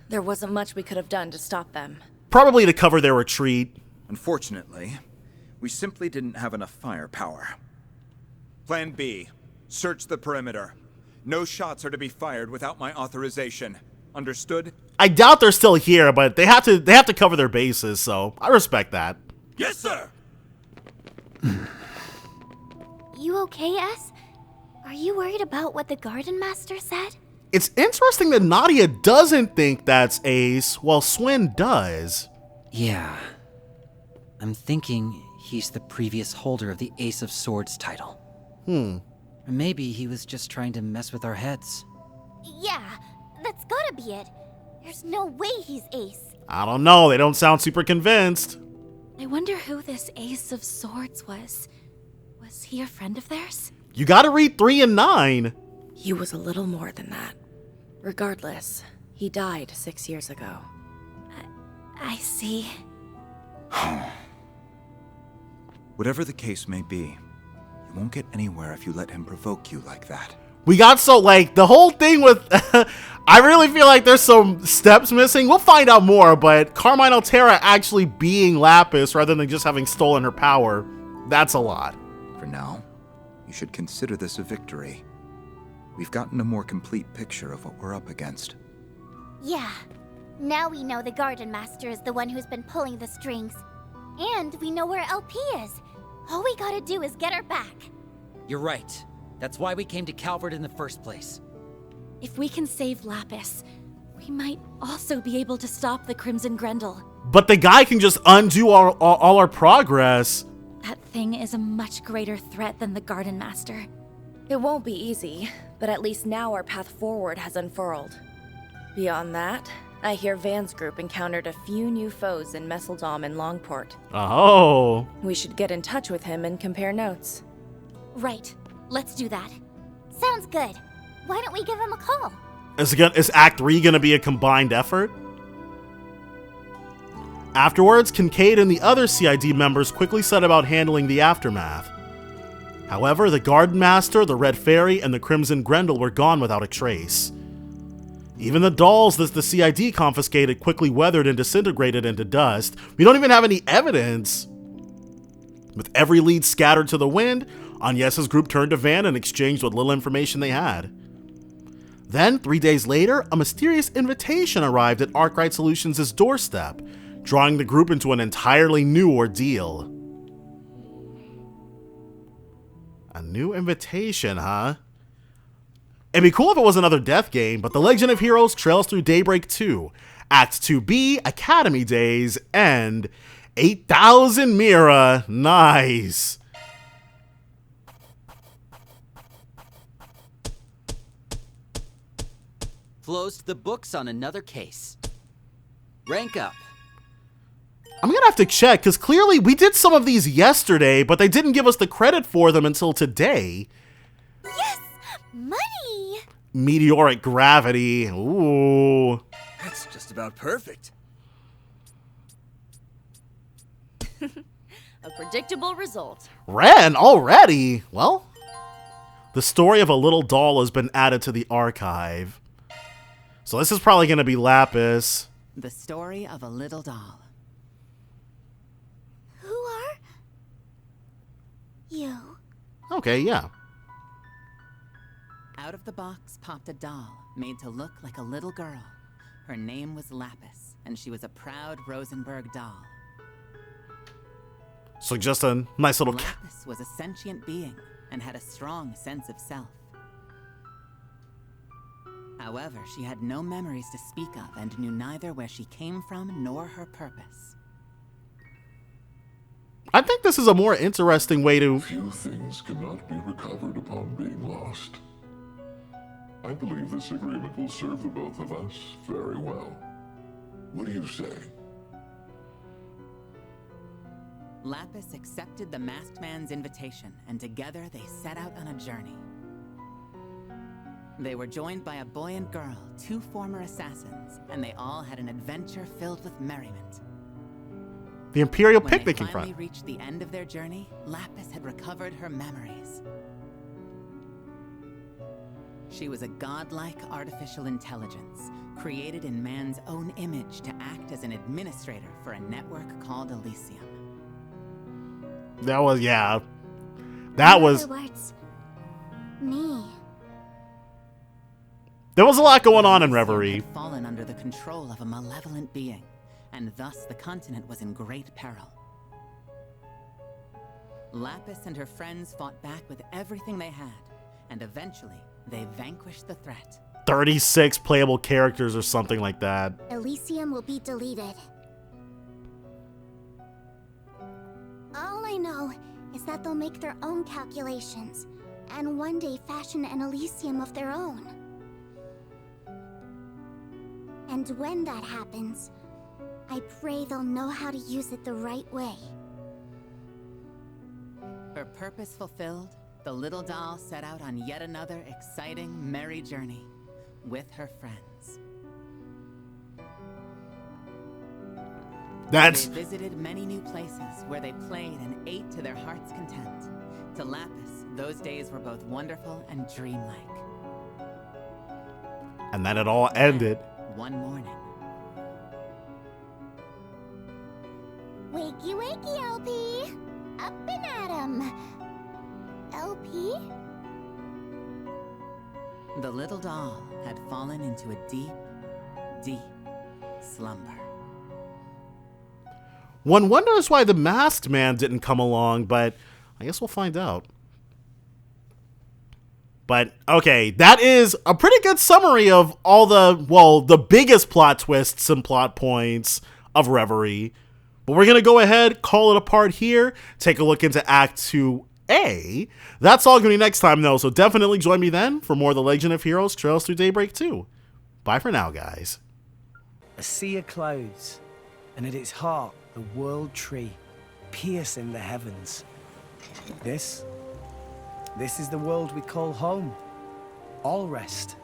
Speaker 7: There wasn't much we could have done to stop them.
Speaker 1: Probably to cover their retreat.
Speaker 15: Unfortunately, we simply didn't have enough firepower. Plan B. Search the perimeter. No shots are to be fired without my authorization. Understood?
Speaker 1: I doubt they're still here, but they have to cover their bases, so I respect that.
Speaker 21: Yes, sir!
Speaker 5: You okay, S? Are you worried about what the Gardenmaster said?
Speaker 1: It's interesting that Nadia doesn't think that's Ace, while Swin does.
Speaker 3: Yeah. I'm thinking he's the previous holder of the Ace of Swords title. Or maybe he was just trying to mess with our heads.
Speaker 5: Yeah, that's gotta be it. There's no way he's Ace.
Speaker 1: I don't know, they don't sound super convinced.
Speaker 2: I wonder who this Ace of Swords was. Was he a friend of theirs?
Speaker 1: You gotta read 3 and 9.
Speaker 7: He was a little more than that. Regardless, he died 6 years ago.
Speaker 2: I see.
Speaker 15: Whatever the case may be, you won't get anywhere if you let him provoke you like that.
Speaker 1: We got so, like, the whole thing with... I really feel like there's some steps missing. We'll find out more, but Carmine Altera actually being Lapis rather than just having stolen her power, that's a lot.
Speaker 15: For now, you should consider this a victory. We've gotten a more complete picture of what we're up against.
Speaker 5: Yeah. Now we know the Gardenmaster is the one who's been pulling the strings. And we know where LP is. All we gotta do is get her back.
Speaker 3: You're right. That's why we came to Calvert in the first place.
Speaker 2: If we can save Lapis, we might also be able to stop the Crimson Grendel.
Speaker 1: But the guy can just undo all our progress.
Speaker 2: That thing is a much greater threat than the Gardenmaster.
Speaker 7: It won't be easy, but at least now our path forward has unfurled. Beyond that, I hear Van's group encountered a few new foes in Messeldom and Longport.
Speaker 1: Oh.
Speaker 7: We should get in touch with him and compare notes.
Speaker 2: Right. Let's do that.
Speaker 5: Sounds good. Why don't we give him a call?
Speaker 1: Is Act 3 gonna be a combined effort? Afterwards, Kincaid and the other CID members quickly set about handling the aftermath. However, the Gardenmaster, the Red Fairy, and the Crimson Grendel were gone without a trace. Even the dolls that the CID confiscated quickly weathered and disintegrated into dust. We don't even have any evidence. With every lead scattered to the wind, Agnes's group turned to Van and exchanged what little information they had. Then, 3 days later, a mysterious invitation arrived at Arkwright Solutions' doorstep, drawing the group into an entirely new ordeal. A new invitation, huh? It'd be cool if it was another death game, but The Legend of Heroes trails through Daybreak 2, Act 2B, Academy Days, and 8,000 Mira. Nice.
Speaker 3: Closed the books on another case. Rank up.
Speaker 1: I'm gonna have to check, because clearly we did some of these yesterday, but they didn't give us the credit for them until today.
Speaker 5: Yes! Money!
Speaker 1: Meteoric gravity. Ooh.
Speaker 12: That's just about perfect.
Speaker 7: A predictable result.
Speaker 1: Ren, already? Well, the story of a little doll has been added to the archive. So this is probably going to be Lapis.
Speaker 9: The story of a little doll.
Speaker 18: Who are you?
Speaker 1: Okay, yeah.
Speaker 9: Out of the box popped a doll made to look like a little girl. Her name was Lapis, and she was a proud Rosenberg doll.
Speaker 1: So just a nice little...
Speaker 9: Lapis was a sentient being and had a strong sense of self. However, she had no memories to speak of and knew neither where she came from nor her purpose.
Speaker 1: I think this is a more interesting way to...
Speaker 19: Few things cannot be recovered upon being lost. I believe this agreement will serve the both of us very well. What do you say?
Speaker 9: Lapis accepted the masked man's invitation, and together they set out on a journey. They were joined by a boy and girl, 2 former assassins, and they all had an adventure filled with merriment.
Speaker 1: The Imperial
Speaker 9: When
Speaker 1: picnic
Speaker 9: they
Speaker 1: in front.
Speaker 9: finally reached the end of their journey, Lapis had recovered her memories. She was a godlike artificial intelligence, created in man's own image to act as an administrator for a network called Elysium.
Speaker 1: That was, yeah. That was...
Speaker 18: In other words, me.
Speaker 1: There was a lot going on in Reverie.
Speaker 9: Had fallen under the control of a malevolent being, and thus the continent was in great peril. Lapis and her friends fought back with everything they had, and eventually they vanquished the threat.
Speaker 1: 36 playable characters or something like that.
Speaker 18: Elysium will be deleted. All I know is that they'll make their own calculations, and one day fashion an Elysium of their own. And when that happens, I pray they'll know how to use it the right way.
Speaker 9: Her purpose fulfilled, the little doll set out on yet another exciting, merry journey with her friends. They visited many new places where they played and ate to their heart's content. To Lapis, those days were both wonderful and dreamlike.
Speaker 1: And then it all ended.
Speaker 9: One morning.
Speaker 18: Wakey, wakey, LP! Up and at 'em! LP?
Speaker 9: The little doll had fallen into a deep, deep slumber.
Speaker 1: One wonders why the masked man didn't come along, but I guess we'll find out. But, okay, that is a pretty good summary of all the, well, the biggest plot twists and plot points of Reverie. But we're going to go ahead, call it apart here, take a look into Act 2A. That's all going to be next time, though, so definitely join me then for more of the Legend of Heroes Trails Through Daybreak 2. Bye for now, guys.
Speaker 20: A sea of clouds, and at its heart, the world tree, piercing the heavens. This is the world we call home. All rest